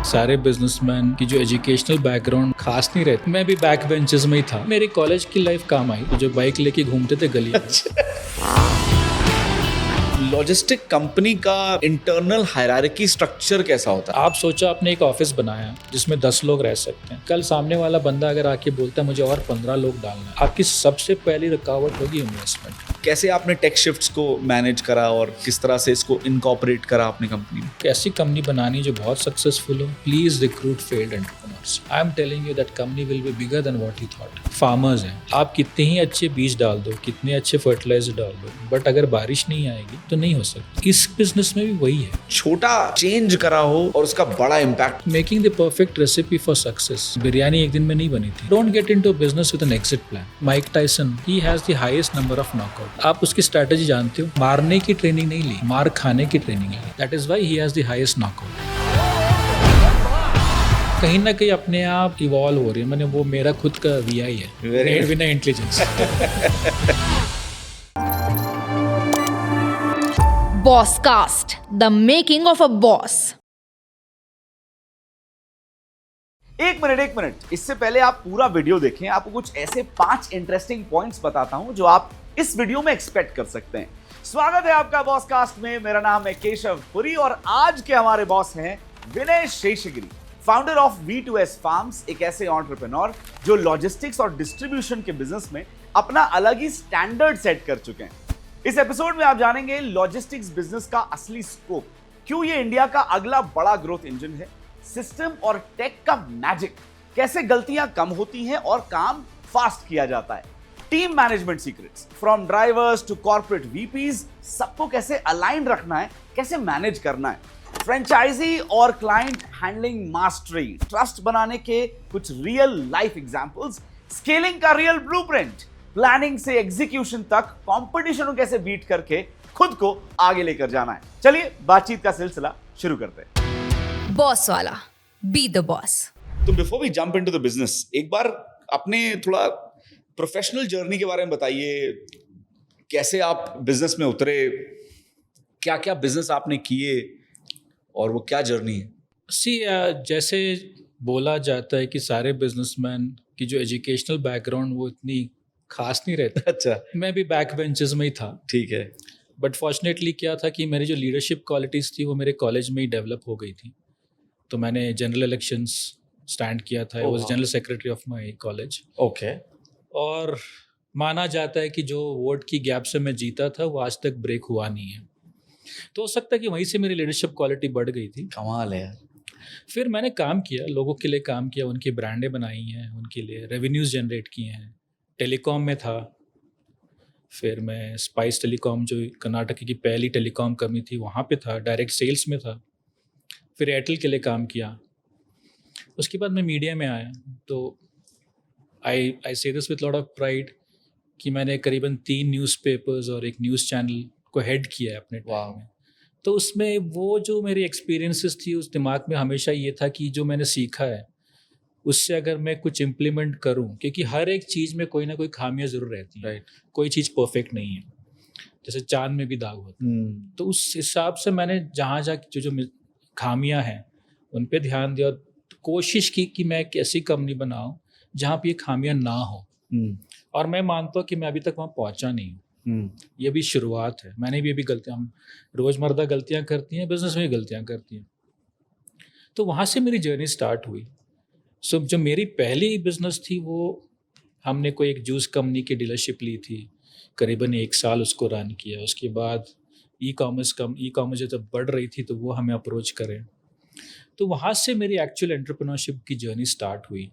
सारे बिजनेसमैन की जो एजुकेशनल बैकग्राउंड खास नहीं रहती। मैं भी बैक बेंचेस में ही था। मेरी कॉलेज की लाइफ काम आई, जो बाइक लेके घूमते थे गली में। लॉजिस्टिक कंपनी का इंटरनल हायरार्की स्ट्रक्चर कैसा होता है? आप सोचो आपने एक ऑफिस बनाया जिसमें 10 लोग रह सकते हैं। कल सामने वाला बंदा अगर आके बोलता है मुझे और 15 लोग डालना है, आपकी सबसे पहली रुकावट होगी इन्वेस्टमेंट। कैसे आपने टेक शिफ्ट्स को मैनेज करा और किस तरह से इसको इनकॉर्पोरेट करा अपनी कंपनी में? ऐसी कंपनी बनानी जो बहुत सक्सेसफुल हो। Please recruit failed entrepreneurs. I am telling you that company will be bigger than what you thought. Farmers हैं, आप कितने ही अच्छे बीज डाल दो, कितने अच्छे फर्टिलाइजर डाल दो, बट अगर बारिश नहीं आएगी तो नहीं हो सकती। इस बिजनेस में भी वही है। छोटा चेंज करा हो और उसका बड़ा impact. Making the perfect recipe for success. Biryani एक दिन में नहीं बनी थी। Don't get into business with an exit plan. Mike Tyson, he has the highest number of knockout. आप उसकी स्ट्रैटेजी जानते हो? मारने की ट्रेनिंग नहीं ली, मार खाने की ट्रेनिंग ली। That is why he has the highest knockout. कहीं ना कहीं अपने आप इवॉल्व हो रही है। मैंने वो मेरा खुद का VI है, विना intelligence. Bosscast, the making of a boss. एक मिनट, इससे पहले आप पूरा वीडियो देखें, आपको कुछ ऐसे 5 इंटरेस्टिंग पॉइंट्स बताता हूं जो आप इस वीडियो में एक्सपेक्ट कर सकते हैं। स्वागत है आपका बॉसकास्ट में। मेरा नाम है केशव पुरी और आज के हमारे बॉस हैं Vinay Sheshagiri, founder of V2S farms, एक ऐसे एंटरप्रेन्योर जो लॉजिस्टिक्स और डिस्ट्रीब्यूशन के बिजनेस में अपना अलग ही स्टैंडर्ड सेट कर चुके हैं। इस एपिसोड में आप जानेंगे लॉजिस्टिक्स बिजनेस का असली स्कोप, क्यों ये इंडिया का अगला बड़ा ग्रोथ इंजन है, सिस्टम और टेक का मैजिक, कैसे गलतियां कम होती हैं और काम फास्ट किया जाता है, team management secrets from drivers to corporate VPs, सबको कैसे अलाइन रखना है, कैसे मैनेज करना है, फ्रेंचाइजी और क्लाइंट हैंडलिंग मास्टरी, ट्रस्ट बनाने के कुछ रियल लाइफ एग्जांपल्स, स्केलिंग का रियल ब्लूप्रिंट, प्लानिंग से एग्जीक्यूशन तक कंपटीशन को कैसे बीट करके खुद को आगे लेकर जाना है। चलिए बातचीत का सिलसिला शुरू करते हैं। बॉस वाला, बी द बॉस। तो before we jump into the business, एक बार अपने थोड़ा प्रोफेशनल जर्नी के बारे में बताइए। कैसे आप बिजनेस में उतरे, क्या क्या बिजनेस आपने किए और वो क्या जर्नी है? जैसे बोला जाता है कि सारे बिजनेसमैन की जो एजुकेशनल बैकग्राउंड वो इतनी खास नहीं रहता। अच्छा, मैं भी बैक बेंचेस में ही था। ठीक है। बट फॉर्चुनेटली क्या था कि मेरी जो लीडरशिप क्वालिटीज़ थी वो मेरे कॉलेज में ही डेवलप हो गई थी। तो मैंने जनरल इलेक्शंस स्टैंड किया था। I was general secretary of my college. Okay. और माना जाता है कि जो वोट की गैप से मैं जीता था वो आज तक ब्रेक हुआ नहीं है। तो हो सकता है कि वहीं से मेरी लीडरशिप क्वालिटी बढ़ गई थी। कमाल है यार। फिर मैंने काम किया, लोगों के लिए काम किया, उनकी ब्रांडें बनाई हैं, उनके लिए रेवेन्यूज़ जनरेट किए हैं। टेलीकॉम में था, फिर मैं स्पाइस टेलीकॉम जो कर्नाटक की पहली टेलीकॉम कंपनी थी वहाँ पे था, डायरेक्ट सेल्स में था। फिर एयरटेल के लिए काम किया। उसके बाद मैं मीडिया में आया। तो आई से this with lot of pride कि मैंने करीबन 3 न्यूज़पेपर्स और एक न्यूज़ चैनल को हेड किया है अपने टाइम में। तो उसमें वो जो मेरी एक्सपीरियंसेस थी उस दिमाग में हमेशा ये था कि जो मैंने सीखा है उससे अगर मैं कुछ इम्प्लीमेंट करूं, क्योंकि हर एक चीज़ में कोई ना कोई खामियां ज़रूर रहती हैं। कोई चीज़ परफेक्ट नहीं है, जैसे चांद में भी दाग होता है। तो उस हिसाब से मैंने जहाँ जो जो खामियां हैं उन पे ध्यान दिया और कोशिश की कि मैं एक ऐसी कंपनी बनाऊं जहाँ पे ये खामियां ना हो। और मैं मानता हूँ कि मैं अभी तक वहाँ पहुँचा नहीं हूँ। ये भी शुरुआत है। मैंने भी अभी गलतियाँ, हम रोज़मर्रा गलतियाँ करती हैं, बिजनेस में भी गलतियाँ करती हैं। तो वहाँ से मेरी जर्नी स्टार्ट हुई। सो जो मेरी पहली बिजनेस थी वो हमने कोई एक जूस कंपनी की डीलरशिप ली थी, करीबन 1 साल उसको रन किया। उसके बाद ई कॉमर्स जब बढ़ रही थी तो वो हमें अप्रोच करें। तो वहाँ से मेरी एक्चुअल एंटरप्रेन्योरशिप की जर्नी स्टार्ट हुई।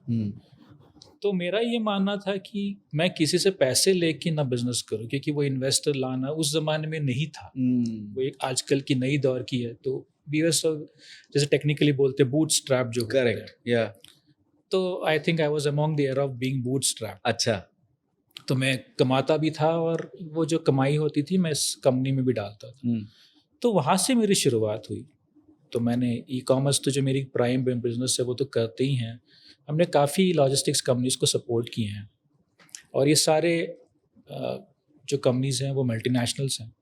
तो मेरा ये मानना था कि मैं किसी से पैसे लेके ना बिजनेस करूं, क्योंकि वो इन्वेस्टर लाना उस जमाने में नहीं था। वो एक आजकल की नई दौर की है। तो जैसे टेक्निकली बोलते बूटस्ट्रैप जो करेक्ट, या तो I think I was among the era of being bootstrap. अच्छा। तो मैं कमाता भी था और वो जो कमाई होती थी मैं इस कंपनी में भी डालता था। तो वहाँ से मेरी शुरुआत हुई। तो मैंने ई कॉमर्स, तो जो मेरी प्राइम बिजनेस है वो तो करते ही हैं। हमने काफ़ी लॉजिस्टिक्स कंपनीज़ को सपोर्ट किए हैं और ये सारे जो कंपनीज़ हैं वो मल्टीनेशनल्स हैं।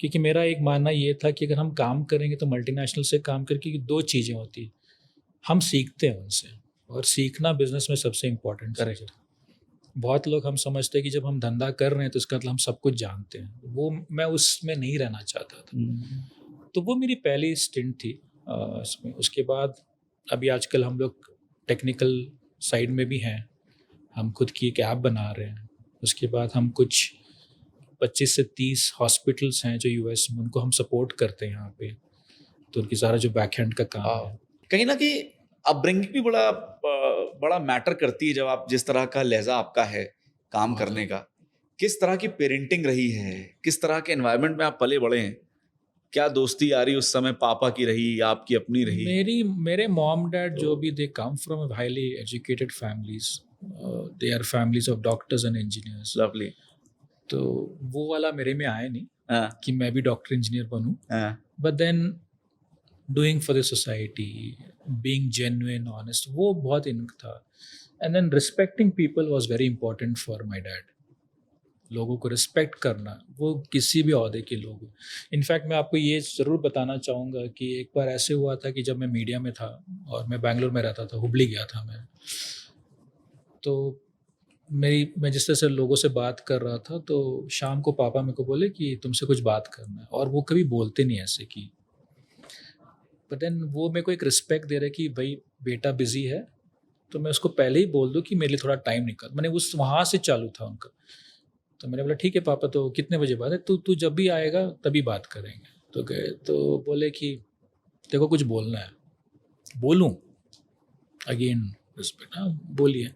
क्योंकि मेरा एक मानना ये था कि अगर हम काम करेंगे तो मल्टीनेशनल से काम करके 2 चीज़ें होती हैं। हम सीखते हैं उनसे, और सीखना बिजनेस में सबसे इम्पोर्टेंट चीज़ है। बहुत लोग हम समझते हैं कि जब हम धंधा कर रहे हैं तो इसका मतलब हम सब कुछ जानते हैं, वो मैं उसमें नहीं रहना चाहता था। तो वो मेरी पहली स्टिंट थी इसमें। उसके बाद अभी आजकल हम लोग टेक्निकल साइड में भी हैं, हम खुद की एक ऐप बना रहे हैं। उसके बाद हम कुछ 25 से 30 हॉस्पिटल्स हैं जो यूएस में, उनको हम सपोर्ट करते हैं यहाँ पे, तो उनकी सारा जो बैकएंड का काम है। कहीं ना कहीं अपब्रिंगिंग भी बड़ा मैटर करती है। जब आप जिस तरह का लहजा आपका है काम करने का, किस तरह की पेरेंटिंग रही है, किस तरह के एनवायरनमेंट में आप पले बड़े हैं, क्या दोस्ती यारी उस समय पापा की रही, आपकी अपनी रही? मेरे मॉम डैड जो भी, they come from highly educated families, they are families of doctors and engineers. Lovely. तो वो वाला मेरे में आया नहीं हाँ, कि मैं भी डॉक्टर इंजीनियर बनूं, हाँ, but then doing for the society, being genuine honest, वो बहुत इनक था। And then respecting people was very important for my dad. लोगों को रिस्पेक्ट करना, वो किसी भी ओहदे के लोग। इनफैक्ट मैं आपको ये ज़रूर बताना चाहूँगा कि एक बार ऐसे हुआ था कि जब मैं मीडिया में था और मैं बेंगलोर में रहता था, हुबली गया था मैं, तो मैं जिस तरह से लोगों से बात कर रहा था, तो शाम को पापा मेरे को बोले कि तुमसे कुछ बात करना है, और वो कभी बोलते नहीं ऐसे कि, बट देन वो मेरे को एक रिस्पेक्ट दे रहे कि भाई बेटा बिजी है, तो मैं उसको पहले ही बोल दूँ कि मेरे लिए थोड़ा टाइम निकाल। मैंने उस वहाँ से चालू था उनका। तो मैंने बोला ठीक है पापा, तो कितने बजे बात है? तू जब भी आएगा तभी बात करेंगे। तो गए, तो बोले कि देखो कुछ बोलना है। बोलूँ? अगेन रिस्पेक्ट, हाँ बोलिए।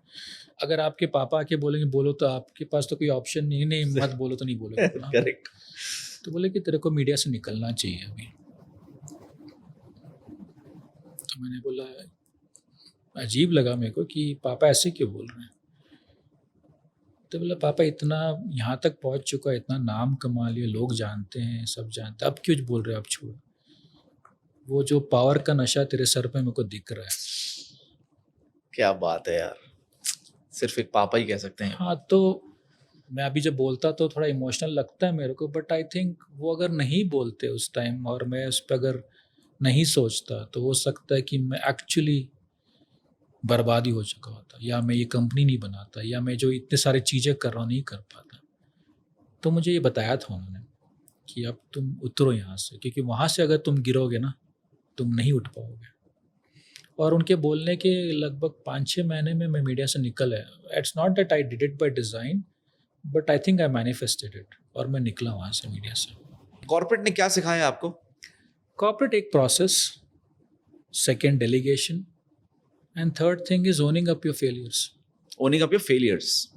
अगर आपके पापा आके बोलेंगे बोलो, तो आपके पास तो कोई ऑप्शन नहीं, नहीं मत बोलो तो नहीं बोलोगे। करेक्ट। तो बोले कि तेरे को मीडिया से निकलना चाहिए अभी। तो मैंने बोला, अजीब लगा मेरे को कि पापा ऐसे क्यों बोल रहे हैं। तो बोला पापा इतना यहाँ तक पहुँच चुका है, इतना नाम कमा लिया, लोग जानते हैं, सब जानते हैं, अब क्यों बोल रहे हो, अब छोड़। वो जो पावर का नशा तेरे सर पे मेरे को दिख रहा है। क्या बात है यार, सिर्फ एक पापा ही कह सकते हैं। हाँ, तो मैं अभी जब बोलता तो थोड़ा इमोशनल लगता है मेरे को, बट आई थिंक वो अगर नहीं बोलते उस टाइम और मैं उस पर अगर नहीं सोचता, तो हो सकता है कि मैं एक्चुअली बर्बादी हो चुका होता, या मैं ये कंपनी नहीं बनाता, या मैं जो इतने सारे चीज़ें कर रहा हूँ नहीं कर पाता। तो मुझे ये बताया था उन्होंने कि अब तुम उतरो यहाँ से, क्योंकि वहाँ से अगर तुम गिरोगे ना, तुम नहीं उठ पाओगे। और उनके बोलने के लगभग 5-6 महीने में मैं मीडिया से निकल आया। It's not that I did it by design, but I think I manifested it, और मैं निकला वहाँ से मीडिया से। कॉर्पोरेट ने क्या सिखाया आपको? कॉर्पोरेट एक process, second delegation, and third thing is owning up your failures. Owning up your failures.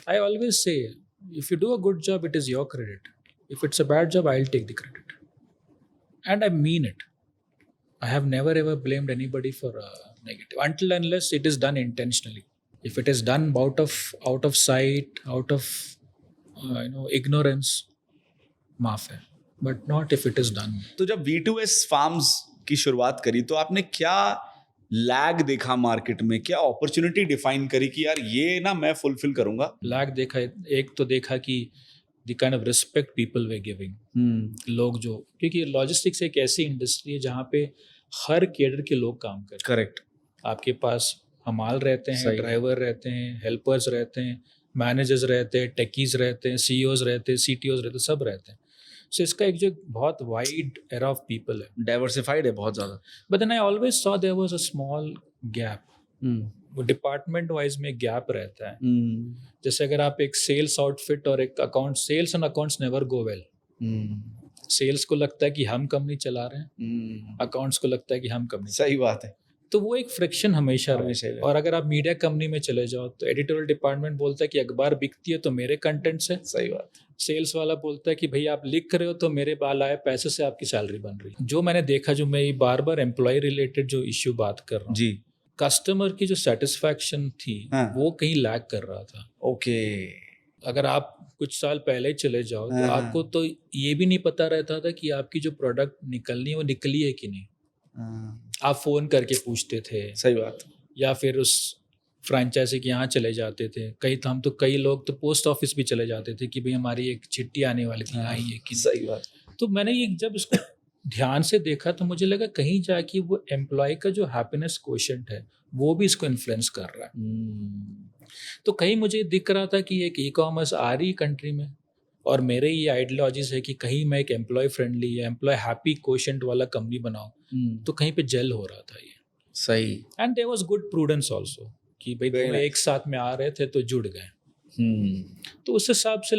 I always say, if you do a good job, it is your credit. If it's a bad job, I'll take the credit. And I mean it. I have never ever blamed anybody for negative, until unless it is done intentionally. If it is done out of sight, out of ignorance, माफ है, but not if it is done. तो जब V2S farms की शुरुआत करी, तो आपने क्या लैग देखा मार्केट में, क्या अपॉर्चुनिटी डिफाइन करी कि यार ये ना मैं फुलफिल करूंगा? लैग देखा, एक तो देखा कि the kind of respect people way giving. लोग जो, क्योंकि लॉजिस्टिक्स एक ऐसी इंडस्ट्री है जहाँ पे हर कैडर के लोग काम करते हैं। करेक्ट। आपके पास हमाल रहते हैं, सही। ड्राइवर रहते हैं, हेल्पर्स रहते हैं, मैनेजर्स रहते हैं, टेकीज रहते हैं, सीईओज रहते हैं, सीटीओज रहते हैं, सब रहते हैं। सो इसका एक जो बहुत वाइड एरा ऑफ पीपल है, डाइवर्सिफाइड है बहुत ज्यादा। But then I always saw there was a small gap. वो डिपार्टमेंट वाइज में गैप रहता है। जैसे अगर आप एक सेल्स आउटफिट और एक account, sales and accounts never go well. Sales को लगता है कि हम कंपनी चला रहे हैं, अकाउंट्स को लगता है कि हम कंपनी। सही बात है। तो वो एक फ्रिक्शन हमेशा हमेशा रहे। ही और अगर आप मीडिया कंपनी में चले जाओ तो एडिटोरियल डिपार्टमेंट बोलता है कि अखबार बिकती है तो मेरे कंटेंट से। सही बात। सेल्स वाला बोलता है कि भाई आप लिख रहे हो तो मेरे बाल आए पैसे से आपकी सैलरी बन रही है। जो मैंने देखा, जो मैं बार बार एम्प्लॉय रिलेटेड जो इश्यू बात कर रहा हूँ जी, कस्टमर की जो सेटिस्फैक्शन थी, हाँ। वो कहीं लैग कर रहा था। ओके। अगर आप कुछ साल पहले चले जाओ तो हाँ। आपको तो ये भी नहीं पता रहता था कि आपकी जो प्रोडक्ट निकलनी है वो निकली है कि नहीं। आप फ़ोन करके पूछते थे, सही बात। या फिर उस फ्रेंचाइजी के यहाँ चले जाते थे। कई लोग तो पोस्ट ऑफिस भी चले जाते थे कि भाई हमारी एक चिट्ठी आने वाली थी, आई है कि नहीं। सही बात। तो मैंने ये जब इसको ध्यान से देखा तो मुझे लगा कहीं जाके वो एम्प्लॉय का जो हैप्पीनेस क्वोशेंट है वो भी इसको इन्फ्लुएंस कर रहा है। तो कहीं मुझे दिख रहा था कि एक ई कॉमर्स आ रही कंट्री में, और मेरे ये आइडियोलॉजीज है कि कहीं मैं एक एम्प्लॉय फ्रेंडली या एम्प्लॉय हैप्पी क्वोशेंट वाला कंपनी बनाऊं, तो कहीं पे जेल हो रहा था ये। सही। And there was good prudence also कि भाई Very दोनों nice. एक साथ में आ रहे थे तो जुड़ गए। तो उस हिसाब से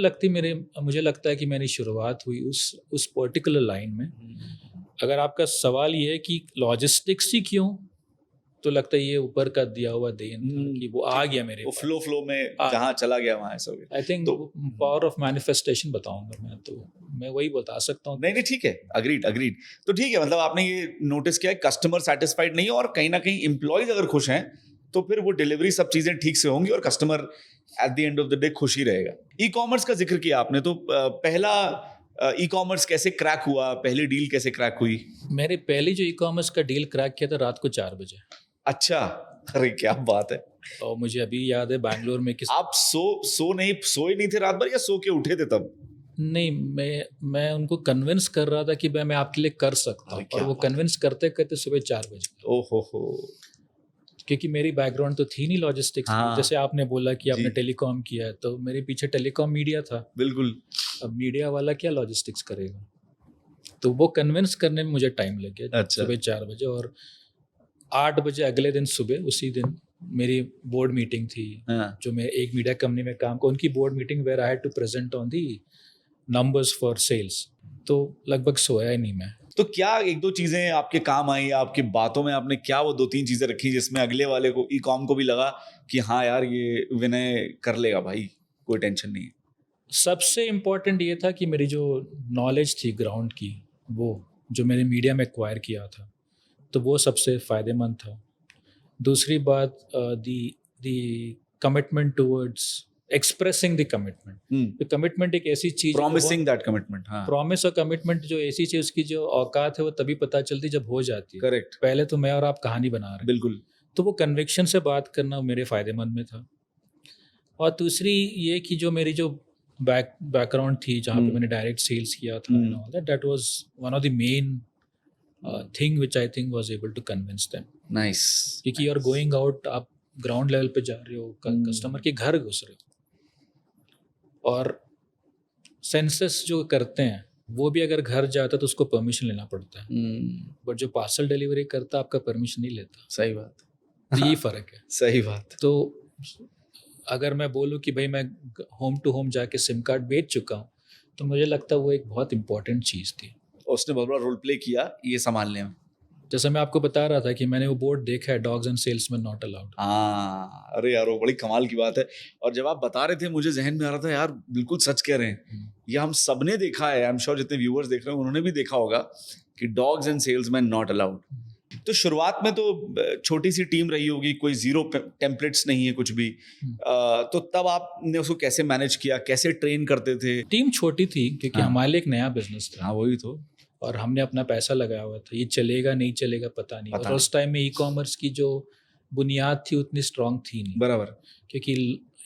मुझे लगता है कि मेरी शुरुआत हुई उस पर्टिकुलर लाइन में। अगर आपका सवाल ये है कि लॉजिस्टिक्स ही क्यों, तो लगता है ये ऊपर का दिया हुआ देन था कि वो आ गया मेरे वो पास। फ्लो में जहाँ चला गया वहाँ ऐसा हो गया। I think power of manifestation बताऊंगा मैं, तो मैं वही बता सकता हूँ। नहीं ठीक है, अग्रीड। तो ठीक है, मतलब आपने ये नोटिस किया है कस्टमर सेटिस्फाइड नहीं है और कहीं ना कहीं एम्प्लॉयज अगर खुश हैं तो फिर वो डिलीवरी सब चीजें ठीक से होंगी और customer at the end of the day खुश ही रहेगा। ई कॉमर्स का जिक्र किया आपने, तो पहला ई कॉमर्स कैसे क्रैक हुआ, पहली डील कैसे क्रैक हुई? मेरे पहली जो ई कॉमर्स का डील क्रैक किया था रात को 4 बजे। अच्छा, अरे क्या बात है। और मुझे अभी याद है बैंगलोर में आप सोए नहीं थे रात भर या सो के उठे थे तब? नहीं, मैं उनको कन्विंस कर रहा था कि मैं आपके लिए कर सकता हूँ, और वो कन्विंस करते करते सुबह 4 बजे। ओहो। क्योंकि मेरी बैकग्राउंड तो थी नहीं लॉजिस्टिक्स हाँ। जैसे आपने बोला कि आपने टेलीकॉम किया है, तो मेरे पीछे टेलीकॉम मीडिया था। बिल्कुल। अब मीडिया वाला क्या लॉजिस्टिक्स करेगा, तो वो कन्विंस करने में मुझे टाइम लग गया। अच्छा। सुबह 4 बजे, और 8 बजे अगले दिन सुबह उसी दिन मेरी बोर्ड मीटिंग थी। हाँ। जो मैं एक मीडिया कंपनी में काम कर, उनकी board meeting where I had to present on the numbers for sales. तो लगभग सोया ही नहीं मैं। तो क्या एक दो चीजें आपके काम आई, आपकी बातों में आपने क्या वो 2-3 चीजें रखी जिसमें अगले वाले को, ई कॉम को भी लगा कि हाँ यार ये विनय कर लेगा भाई, कोई टेंशन नहीं है? सबसे इम्पोर्टेंट ये था कि मेरी जो नॉलेज थी ग्राउंड की, वो जो मैंने मीडिया में एक्वायर किया था, तो वो सबसे फ़ायदेमंद था। दूसरी बात, the commitment towards expressing the commitment. Commitment एक ऐसी चीज़, प्रॉमिसिंग दैट कमिटमेंट। हाँ। प्रॉमिस और कमिटमेंट जो ऐसी चीज़, उसकी जो औकात है वो तभी पता चलती जब हो जाती है। करेक्ट। पहले तो मैं और आप कहानी बना रहे हैं। बिल्कुल। तो वो कन्विक्शन से बात करना मेरे फ़ायदेमंद में था। और दूसरी ये कि जो मेरी जो बैकग्राउंड थी, जहाँ पे मैंने डायरेक्ट सेल्स किया था, that was one of the main thing which I think was able to convince them. Nice. क्योंकि यू आर गोइंग आउट, आप ग्राउंड लेवल पे जा रहे हो, कस्टमर के घर घुस रहे हो, और सेंसस जो करते हैं वो भी अगर घर जाता है तो उसको परमिशन लेना पड़ता है, बट जो पार्सल डिलीवरी करता है आपका परमिशन नहीं लेता। सही बात। तो यही फ़र्क है। सही बात। तो अगर मैं बोलूँ कि भाई मैं होम टू होम जाके सिम कार्ड बेच चुका हूँ, तो मुझे लगता है वो एक बहुत इंपॉर्टेंट चीज़ थी। उसने बहुत बड़ा रोल प्ले किया ये संभालने में। जैसे मैं आपको बता रहा था कि मैंने वो बोर्ड देखा है, dogs and salesman not allowed. हाँ, अरे यार वो बड़ी कमाल की बात है। और जब आप बता रहे थे मुझे जहन में आ रहा था यार बिल्कुल सच कह रहे हैं, ये हम सबने देखा है। आई एम श्योर जितने व्यूअर्स देख रहे हैं उन्होंने भी देखा होगा कि dogs and salesman not allowed. तो शुरुआत में तो छोटी सी टीम रही होगी, कोई जीरो टेम्पलेट्स नहीं है कुछ भी, तो तब आपने उसको कैसे मैनेज किया, कैसे ट्रेन करते थे? टीम छोटी थी क्योंकि हमारे लिए एक नया बिजनेस था। हाँ वही तो। और हमने अपना पैसा लगाया हुआ था, ये चलेगा नहीं चलेगा पता नहीं। और उस टाइम में ई कॉमर्स की जो बुनियाद थी उतनी स्ट्रांग थी नहीं। बराबर। क्योंकि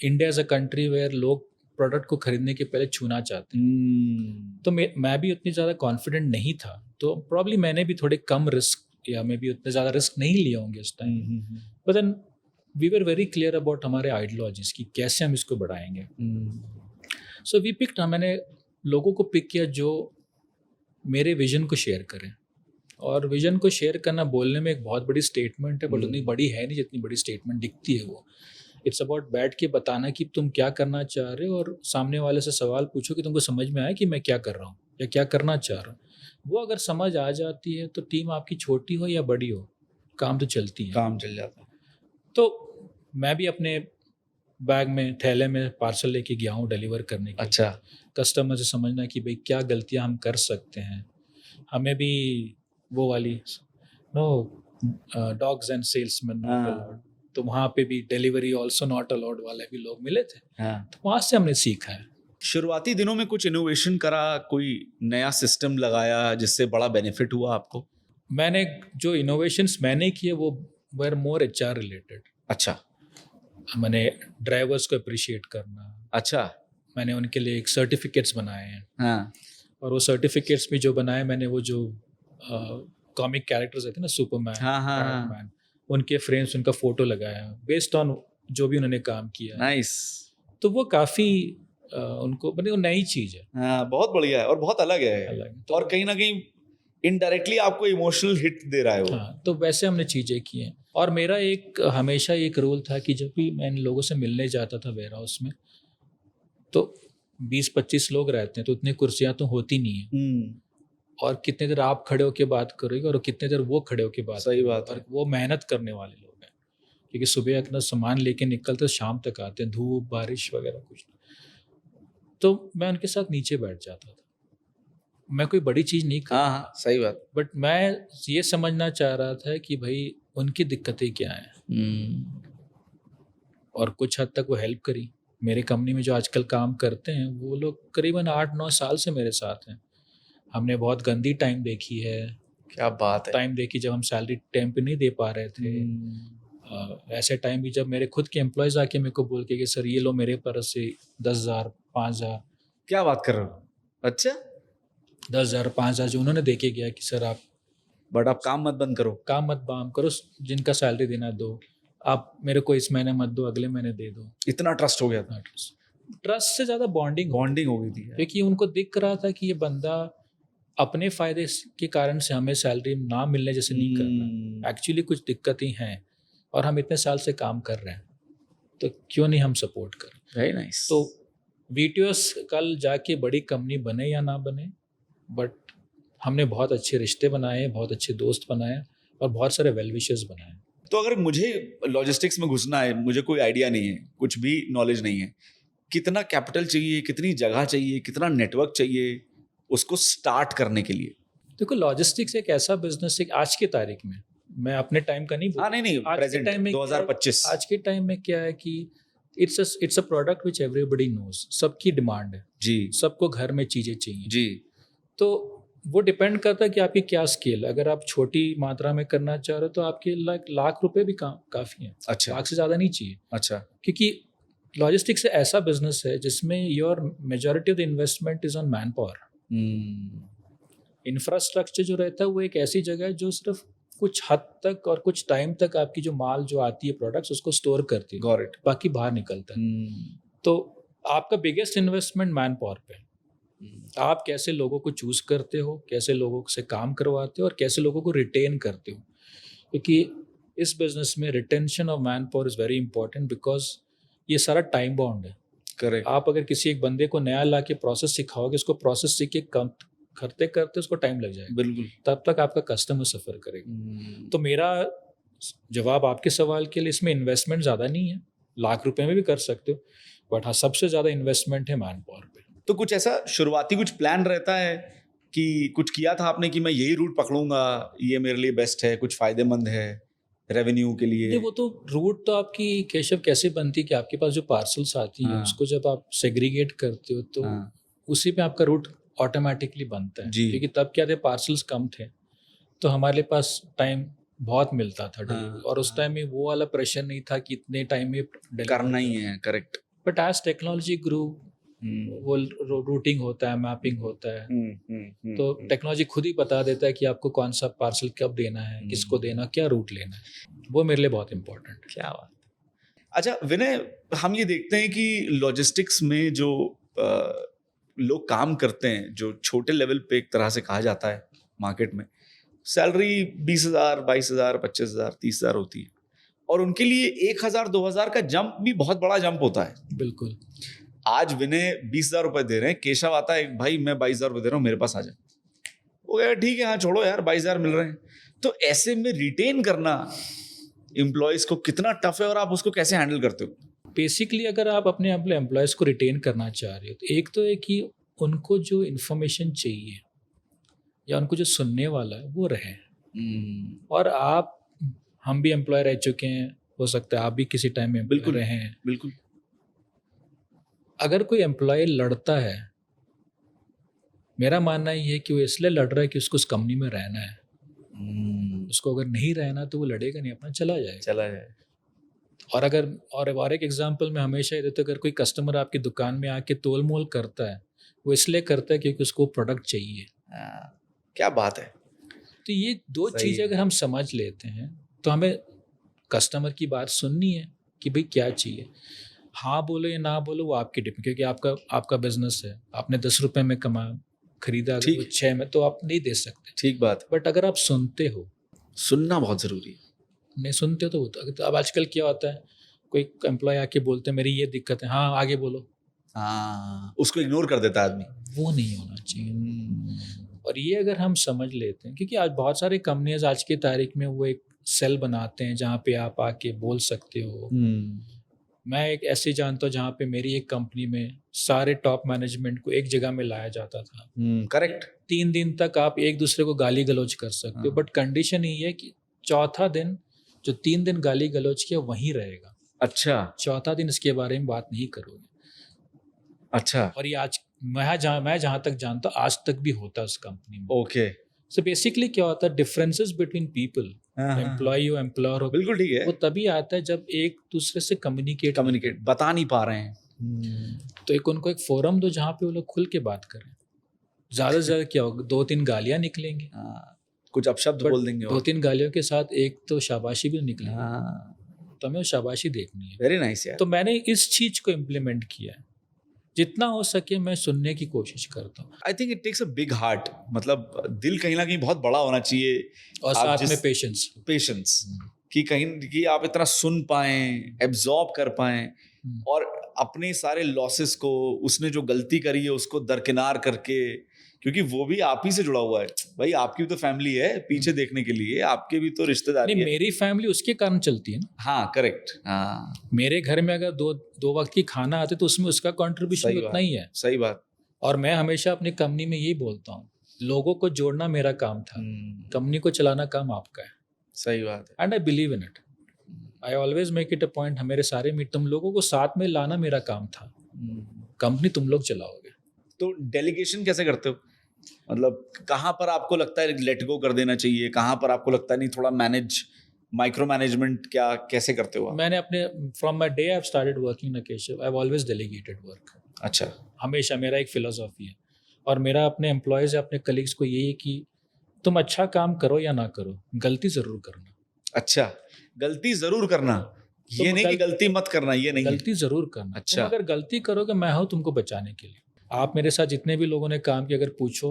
India is a country where लोग प्रोडक्ट को खरीदने के पहले छूना चाहते हैं। तो मैं भी उतनी ज़्यादा कॉन्फिडेंट नहीं था, तो प्रॉब्ली मैंने भी थोड़े कम रिस्क, या मैं भी उतने ज़्यादा रिस्क नहीं लिए होंगे उस time. But then we were very clear about हमारे आइडियोलॉजीज की कैसे हम इसको बढ़ाएंगे। सो वी पिक्ड, मैंने लोगों को पिक किया जो मेरे विजन को शेयर करें। और विजन को शेयर करना बोलने में एक बहुत बड़ी स्टेटमेंट है, बट उतनी बड़ी है नहीं जितनी बड़ी स्टेटमेंट दिखती है वो। इट्स अबाउट बैठ के बताना कि तुम क्या करना चाह रहे हो, और सामने वाले से सवाल पूछो कि तुमको समझ में आए कि मैं क्या कर रहा हूँ या क्या करना चाह रहा हूँ। वो अगर समझ आ जाती है तो टीम आपकी छोटी हो या बड़ी हो, काम तो चलती है, काम चल जाता है। तो मैं भी अपने बैग में, थैले में पार्सल लेके गया हूँ डिलीवर करने के। अच्छा। कस्टमर से समझना कि भाई क्या गलतियाँ हम कर सकते हैं। हमें भी वो वाली dogs and salesman not allowed, तो वहाँ पे भी डिलीवरी ऑल्सो नॉट अलाउड वाले भी लोग मिले थे। तो वहाँ से हमने सीखा है। शुरुआती दिनों में कुछ इनोवेशन करा, कोई नया सिस्टम लगाया जिससे बड़ा बेनिफिट हुआ आपको? मैंने जो इनोवेशंस मैंने किए वो वर मोर HR रिलेटेड। अच्छा। मैंने ड्राइवर्स को अप्रिशिएट करना। अच्छा। मैंने उनके लिए एक सर्टिफिकेट्स बनाए हैं। हाँ। और वो सर्टिफिकेट्स भी जो बनाए मैंने, वो जो कॉमिक कैरेक्टर्स रहते हैं ना, सुपरमैन, हाँ, हाँ, हाँ। बैटमैन, उनके फ्रेम्स, उनका फोटो लगाया बेस्ड ऑन जो भी उन्होंने काम किया। नाइस। तो वो काफ़ी उनको मतलब वो नई चीज़ है, हाँ, बहुत बढ़िया है और बहुत अलग है। अलग। तो और कहीं ना कहीं इनडायरेक्टली आपको इमोशनल हिट दे रहा है वो। हाँ, तो वैसे हमने चीज़ें की हैं। और मेरा एक हमेशा एक रोल था कि जब भी मैं इन लोगों से मिलने जाता था वेयर हाउस में, तो 20-25 लोग रहते हैं, तो उतनी कुर्सियाँ तो होती नहीं है, और कितने देर आप खड़े होकर बात करोगे और कितने देर वो खड़े होकर बात सही करेंगे। बात है। और वो मेहनत करने वाले लोग हैं, क्योंकि सुबह अपना सामान लेके निकलते शाम तक आते हैं, धूप बारिश वगैरह कुछ नहीं। तो मैं उनके साथ नीचे बैठ जाता था। मैं कोई बड़ी चीज़ नहीं कर, हाँ हाँ, सही बात। बट मैं ये समझना चाह रहा था कि भाई उनकी दिक्कतें क्या हैं, और कुछ हद तक वो हेल्प करी। मेरे कंपनी में जो आजकल काम करते हैं वो लोग करीबन 8-9 साल से मेरे साथ हैं। हमने बहुत गंदी टाइम देखी है, क्या बात है। टाइम देखी जब हम सैलरी टाइम पे नहीं दे पा रहे थे। ऐसे टाइम भी जब मेरे खुद के एम्प्लॉयज़ आके मेरे को बोल के कि सर ये लो मेरे तरफ से 10,000 5,000, क्या बात कर रहे हो। अच्छा, 10,000 5,000 जो उन्होंने दे के गया कि सर आप बट आप काम मत बंद करो। काम मत बाम करो, जिनका सैलरी देना दो, आप मेरे को इस महीने मत दो, अगले महीने दे दो। इतना ट्रस्ट हो गया था। ट्रस्ट से ज़्यादा बॉन्डिंग, बॉन्डिंग हो गई थी यार। क्योंकि उनको दिख रहा था कि ये बंदा अपने फायदे के कारण से हमें सैलरी ना मिलने जैसे नहीं कर रहा, एक्चुअली कुछ दिक्कतें हैं और हम इतने साल से काम कर रहे हैं, तो क्यों नहीं हम सपोर्ट करें। Very nice. तो वीटीओस कल जाके बड़ी कंपनी बने या ना बने, बट हमने बहुत अच्छे रिश्ते बनाए, बहुत अच्छे दोस्त बनाए और बहुत सारे वेल विशर्स बनाए। तो अगर मुझे लॉजिस्टिक्स में घुसना है, मुझे कोई आइडिया नहीं है, कुछ भी नॉलेज नहीं है, कितना कैपिटल चाहिए, कितनी जगह चाहिए, कितना नेटवर्क चाहिए उसको स्टार्ट करने के लिए? देखो, लॉजिस्टिक्स एक ऐसा बिजनेस है आज की तारीख में, मैं अपने टाइम का नहीं बोल, हाँ नहीं, आज के प्रेजेंट टाइम में 2025। आज के टाइम में क्या है कि it's a product which everybody knows, सबकी डिमांड है जी सबको घर में चीज़ें चाहिए। जी। तो वो डिपेंड करता है कि आपकी क्या स्केल है। अगर आप छोटी मात्रा में करना चाह रहे हो तो आपके लाख रुपए भी काफ़ी हैं, अच्छा लाख से ज़्यादा नहीं चाहिए, अच्छा। क्योंकि लॉजिस्टिक्स ऐसा बिजनेस है जिसमें your majority of the investment is on man power. Infrastructure जो रहता है वो एक ऐसी जगह है जो सिर्फ कुछ हद तक और कुछ टाइम तक आपकी जो माल जो आती है प्रोडक्ट्स उसको स्टोर करती है, गॉट इट। बाकी बाहर निकलता है। तो आपका बिगेस्ट इन्वेस्टमेंट मैन पावर पे है। आप कैसे लोगों को चूज करते हो, कैसे लोगों से काम करवाते हो और कैसे लोगों को रिटेन करते हो, क्योंकि इस बिजनेस में retention of man power is very important, because ये सारा टाइम बाउंड है। करेक्ट। आप अगर किसी एक बंदे को नया ला के प्रोसेस सिखाओगे, उसको प्रोसेस सीख के करते करते उसको टाइम लग जाएगा, बिल्कुल। तब तक आपका कस्टमर सफ़र करेगा। तो मेरा जवाब आपके सवाल के लिए, इसमें इन्वेस्टमेंट ज़्यादा नहीं है, लाख रुपए में भी कर सकते हो, बट हाँ सबसे ज़्यादा इन्वेस्टमेंट है मैन पावर पे। तो कुछ ऐसा शुरुआती कुछ प्लान रहता है कि कुछ किया था आपने कि मैं यही रूट पकड़ूंगा, ये मेरे लिए बेस्ट है, कुछ फायदेमंद है रेवेन्यू के लिए? नहीं, वो तो रूट तो आपकी केशव कैसे बनती है कि आपके पास जो पार्सल्स आती हैं उसको जब आप सेग्रीगेट करते हो तो उसी पे आपका रूट ऑटोमेटिकली बनता है। क्योंकि तब क्या थे, पार्सल्स कम थे तो हमारे पास टाइम बहुत मिलता था डिलीवरी, और उस टाइम में वो वाला प्रेशर नहीं था कि इतने टाइम में करना ही है। Correct. But as technology grow, वो रूटिंग होता है, मैपिंग होता है, तो टेक्नोलॉजी खुद ही बता देता है कि आपको कौन सा पार्सल कब देना है, किसको देना, क्या रूट लेना है। वो मेरे लिए बहुत इंपॉर्टेंट है। क्या बात। अच्छा विनय, हम ये देखते हैं कि लॉजिस्टिक्स में जो लोग काम करते हैं, जो छोटे लेवल पे एक तरह से कहा जाता है मार्केट में, सैलरी 20,000 22,000 25,000 30,000 होती है, और उनके लिए 1,000 2,000 का जंप भी बहुत बड़ा जंप होता है। बिल्कुल। आज विनय 20,000 रुपए दे रहे हैं, केशव आता है, भाई मैं 22,000 रुपए दे रहा हूँ, मेरे पास आ जाए। वो कहेगा ठीक है, हाँ छोड़ो यार, 22,000 मिल रहे हैं। तो ऐसे में रिटेन करना एम्प्लॉयज को कितना टफ है और आप उसको कैसे हैंडल करते हो? बेसिकली अगर आप अपने एम्प्लॉयज को रिटेन करना चाह रहे हो तो एक तो है कि उनको जो इन्फॉर्मेशन चाहिए या उनको जो सुनने वाला है वो रहे। और हम भी एम्प्लॉय रह चुके हैं, हो सकता है आप भी किसी टाइम में बिल्कुल रहे हैं। बिल्कुल। अगर कोई एम्प्लॉय लड़ता है, मेरा मानना ये है कि वो इसलिए लड़ रहा है कि उसको उस कंपनी में रहना है। उसको अगर नहीं रहना तो वो लड़ेगा नहीं, अपना चला जाए। और एक एग्जांपल मैं हमेशा ये देता हूं, अगर कोई कस्टमर आपकी दुकान में आके तोल मोल करता है, वो इसलिए करता है क्योंकि उसको प्रोडक्ट चाहिए। क्या बात है। तो ये दो सही चीज़ें है। अगर हम समझ लेते हैं तो हमें कस्टमर की बात सुननी है कि भाई क्या चाहिए। हाँ बोलो या ना बोलो वो आपकी डिपेंड, क्योंकि आपका आपका बिजनेस है, आपने 10 रुपए में खरीदा, अगर वो ठीक। 6 में तो आप नहीं दे सकते। ठीक बात है। बट अगर आप सुनते हो, सुनना बहुत जरूरी है। नहीं सुनते हो तो अब आजकल क्या होता है, कोई एम्प्लॉय आके बोलते हैं मेरी ये दिक्कत है, हाँ आगे बोलो, हाँ, उसको इग्नोर कर देता है आदमी। वो नहीं होना चाहिए। और ये अगर हम समझ लेते हैं, क्योंकि आज बहुत सारे कंपनीज आज की तारीख में वो एक सेल बनाते हैं जहाँ पे आप आके बोल सकते हो। मैं एक ऐसे जानता हूँ जहाँ पे मेरी एक कंपनी में सारे टॉप मैनेजमेंट को एक जगह में लाया जाता था। करेक्ट। 3 दिन तक आप एक दूसरे को गाली गलौज कर सकते हो, हाँ। बट कंडीशन ये है कि चौथा दिन, जो 3 दिन गाली गलौज किया वहीं रहेगा, अच्छा। चौथा दिन इसके बारे में बात नहीं करोगे। अच्छा। और ये आज मैं जहाँ तक जानता हूँ आज तक भी होता है उस कंपनी में। ओके। सो बेसिकली क्या होता है, डिफरेंसेस बिटवीन पीपल, एम्प्लॉय हो एम्प्लॉयर हो, बिल्कुल ठीक है। वो तभी आता है जब एक दूसरे से कम्युनिकेट बता नहीं पा रहे हैं। तो एक उनको एक फोरम दो जहाँ पे वो लोग खुल के बात करें। ज़्यादा से ज़्यादा क्या होगा, 2-3 गालियाँ निकलेंगी, कुछ अपशब्द बट बोल देंगे। 2-3 गालियों के साथ एक तो शाबाशी भी निकलेगी, तो हमें वो शाबाशी देखनी है। वेरी नाइस यार। तो मैंने इस चीज़ को इम्प्लीमेंट किया है, जितना हो सके मैं सुनने की कोशिश करता हूँ, I think it takes a big heart, मतलब दिल कहीं ना कहीं बहुत बड़ा होना चाहिए, और आप साथ जिस- में पेशेंस। पेशेंस, कि कहीं कि आप इतना सुन पाएं, एब्जॉर्ब कर पाएं, और अपने सारे लॉसेस को, उसने जो गलती करी है उसको दरकिनार करके, क्योंकि वो भी आप ही से जुड़ा हुआ है भाई, आपकी भी तो फैमिली है पीछे देखने के लिए, आपके भी तो रिश्तेदारी नहीं, है। मेरी फैमिली उसके कारण चलती है ना। हाँ करेक्ट। हाँ मेरे घर में अगर दो वक्त की खाना आते तो उसमें उसका कंट्रीब्यूशन सही उतना बात। ही है। सही बात। और मैं हमेशा अपनी कंपनी में यही बोलता हूँ, लोगों को जोड़ना मेरा काम था, कंपनी को चलाना काम आपका है। सही बात है। And I believe in it, I always make it a point, मेरे सारे मीट तुम लोगों को साथ में लाना मेरा काम था, कंपनी तुम लोग चलाओगे। तो डेलीगेशन कैसे करते हो, मतलब कहाँ पर आपको लगता है लेट गो कर देना चाहिए, कहाँ पर आपको लगता है नहीं थोड़ा माइक्रो मैनेजमेंट, क्या कैसे करते हो आप? मैंने अपने from my day I have started working in Keshav, I have always delegated work. अच्छा। हमेशा मेरा एक फिलोसॉफी है, और मेरा अपने एम्प्लॉयज़ या अपने कलीग्स को यही है कि तुम अच्छा काम करो या ना करो, गलती ज़रूर करना। अच्छा, गलती जरूर करना, ये नहीं कि गलती मत करना, ये नहीं है। गलती ज़रूर करना। अच्छा। तुम अगर गलती करोगे, मैं हूँ तुमको बचाने के लिए। आप मेरे साथ जितने भी लोगों ने काम किया, अगर पूछो,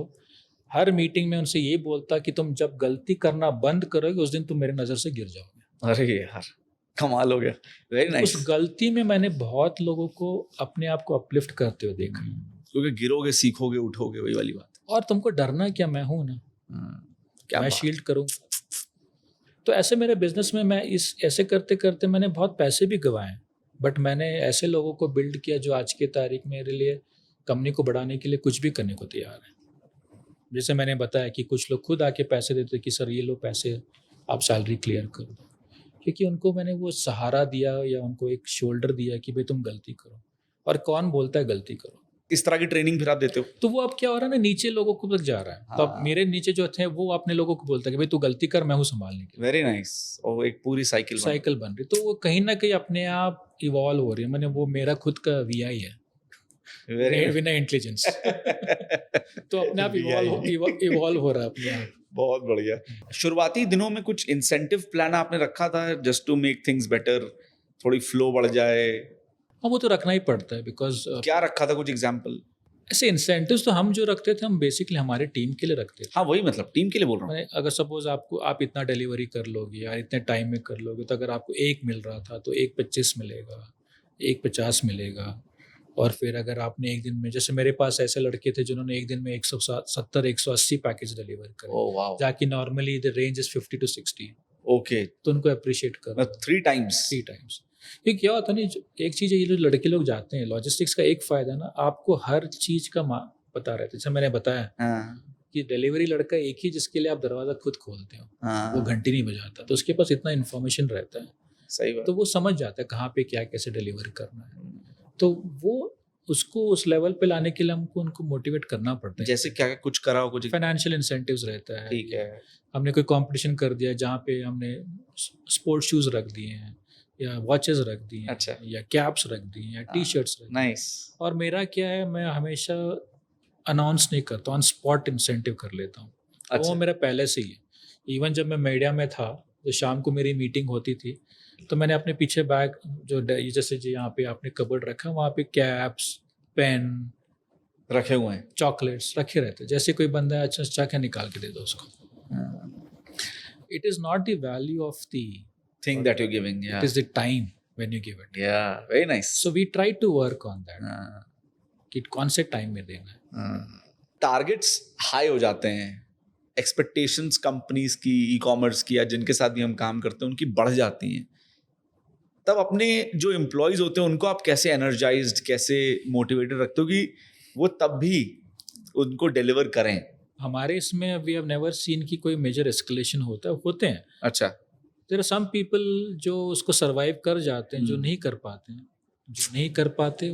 हर मीटिंग में उनसे ये बोलता कि तुम जब गलती करना बंद करोगे उस दिन तुम मेरे नज़र से गिर जाओगे। अरे यार कमाल हो गया, वेरी नाइस। उस गलती में मैंने बहुत लोगों को अपने आप को अपलिफ्ट करते हुए देखा है। क्योंकि गिरोगे सीखोगे उठोगे, वही वाली बात। और तुमको डरना क्या, मैं हूँ ना, क्या मैं बात। शील्ड करूँ। तो ऐसे मेरे बिजनेस में मैं ऐसे करते करते मैंने बहुत पैसे भी गंवाए, बट मैंने ऐसे लोगों को बिल्ड किया जो आज की तारीख में मेरे लिए कंपनी को बढ़ाने के लिए कुछ भी करने को तैयार है। जैसे मैंने बताया कि कुछ लोग खुद आके पैसे देते कि सर ये लो पैसे, आप सैलरी क्लियर कर दो, क्योंकि उनको मैंने वो सहारा दिया या उनको एक शोल्डर दिया कि भाई तुम गलती करो, और कौन बोलता है गलती करो। इस तरह की ट्रेनिंग फिर आप देते हो? तो वो अब क्या हो रहा है ना, नीचे लोगों को तक जा रहा है। तो अब मेरे नीचे जो थे वो अपने लोगों को बोलता है कि भाई तू गलती कर, मैं हूँ संभालने के लिए। Very nice. और एक पूरी साइकिल बन रही, तो वो कहीं ना कहीं अपने आप इवॉल्व हो रही है। मैंने वो मेरा खुद का VI है, विनय इंटेलिजेंस। तो अपने आप इवॉल्व हो रहा है अपने आप। बहुत बढ़िया। शुरुआती दिनों में कुछ इंसेंटिव प्लान आपने रखा था just to make things better, थोड़ी फ्लो बढ़ जाए? हाँ, वो तो रखना ही पड़ता है, बिकॉज क्या रखा था, कुछ एग्जांपल? ऐसे इंसेंटिव्स तो हम जो रखते थे, हम बेसिकली हमारे टीम के लिए रखते थे। हाँ वही, मतलब टीम के लिए बोल रहा हूँ। मैंने अगर सपोज आप इतना डिलीवरी कर लोगे या इतने टाइम में कर लोगे, तो अगर आपको 1 मिल रहा था तो 1.25 मिलेगा, 1.50 मिलेगा। और फिर अगर आपने एक दिन में, जैसे मेरे पास ऐसे लड़के थे जिन्होंने एक दिन में 170-180 पैकेज डिलीवर करे, ओह वाओ। जाकि normally the range is 50 to 60। Okay, तो उनको अप्रिशिएट करो 3 टाइम्स। 3 टाइम्स। ये क्या होता है ना, एक चीज़ है, ये जो लड़के लोग जाते हैं लॉजिस्टिक्स का, एक फ़ायदा ना, आपको हर चीज़ का पता रहता है। जैसे मैंने बताया कि डिलीवरी लड़का एक ही जिसके लिए आप दरवाज़ा खुद खोलते हो, वो घंटी नहीं बजाता, तो उसके पास इतना इन्फॉर्मेशन रहता है। सही बात। तो वो समझ जाता है कहाँ पे क्या कैसे डिलीवर करना है। तो वो उसको उस लेवल पे लाने के लिए हमको उनको मोटिवेट करना पड़ता है। जैसे क्या कुछ करा हो, कुछ? फाइनेंशियल इंसेंटिव्स रहता है। ठीक है। हमने कोई कंपटीशन कर दिया जहाँ पे हमने स्पोर्ट्स शूज़ रख दिए हैं, या वॉचेस रख दी हैं, अच्छा। या कैप्स रख दी हैं, या टी-शर्ट्स रख दी हैं। नाइस। और मेरा क्या है, मैं हमेशा अनाउंस नहीं करता, ऑन स्पॉट इंसेंटिव कर लेता हूँ। अच्छा। वो मेरा पहले से ही है इवन जब मैं मीडिया में था, तो शाम को मेरी मीटिंग होती थी, तो मैंने अपने पीछे बैग जो जैसे जो यहाँ पे आपने कबर्ड रखा, वहाँ पे कैप्स, पेन, रखे हुए हैं। चॉकलेट्स रखे रहते। जैसे कोई बंदा है, अच्छा क्या निकाल के दे दो उसको। It is not the value of the thing that you giving, it is the time when you give it. Yeah very nice. So we try to work on that कि कौन से टाइम में देना है। टारगेट्स हाई हो जाते हैं, expectations companies की, ई कॉमर्स की, या जिनके साथ भी हम काम करते हैं उनकी बढ़ जाती हैं। तब अपने जो एम्प्लॉयज होते हैं उनको आप कैसे एनर्जाइज्ड, कैसे मोटिवेटेड रखते हो कि वो तब भी उनको डिलीवर करें? हमारे इसमें वी हैव नेवर सीन कि कोई मेजर एस्केलेशन होते हैं। अच्छा। देयर आर सम पीपल जो उसको सरवाइव कर जाते हैं, जो नहीं कर पाते हैं, जो नहीं कर पाते,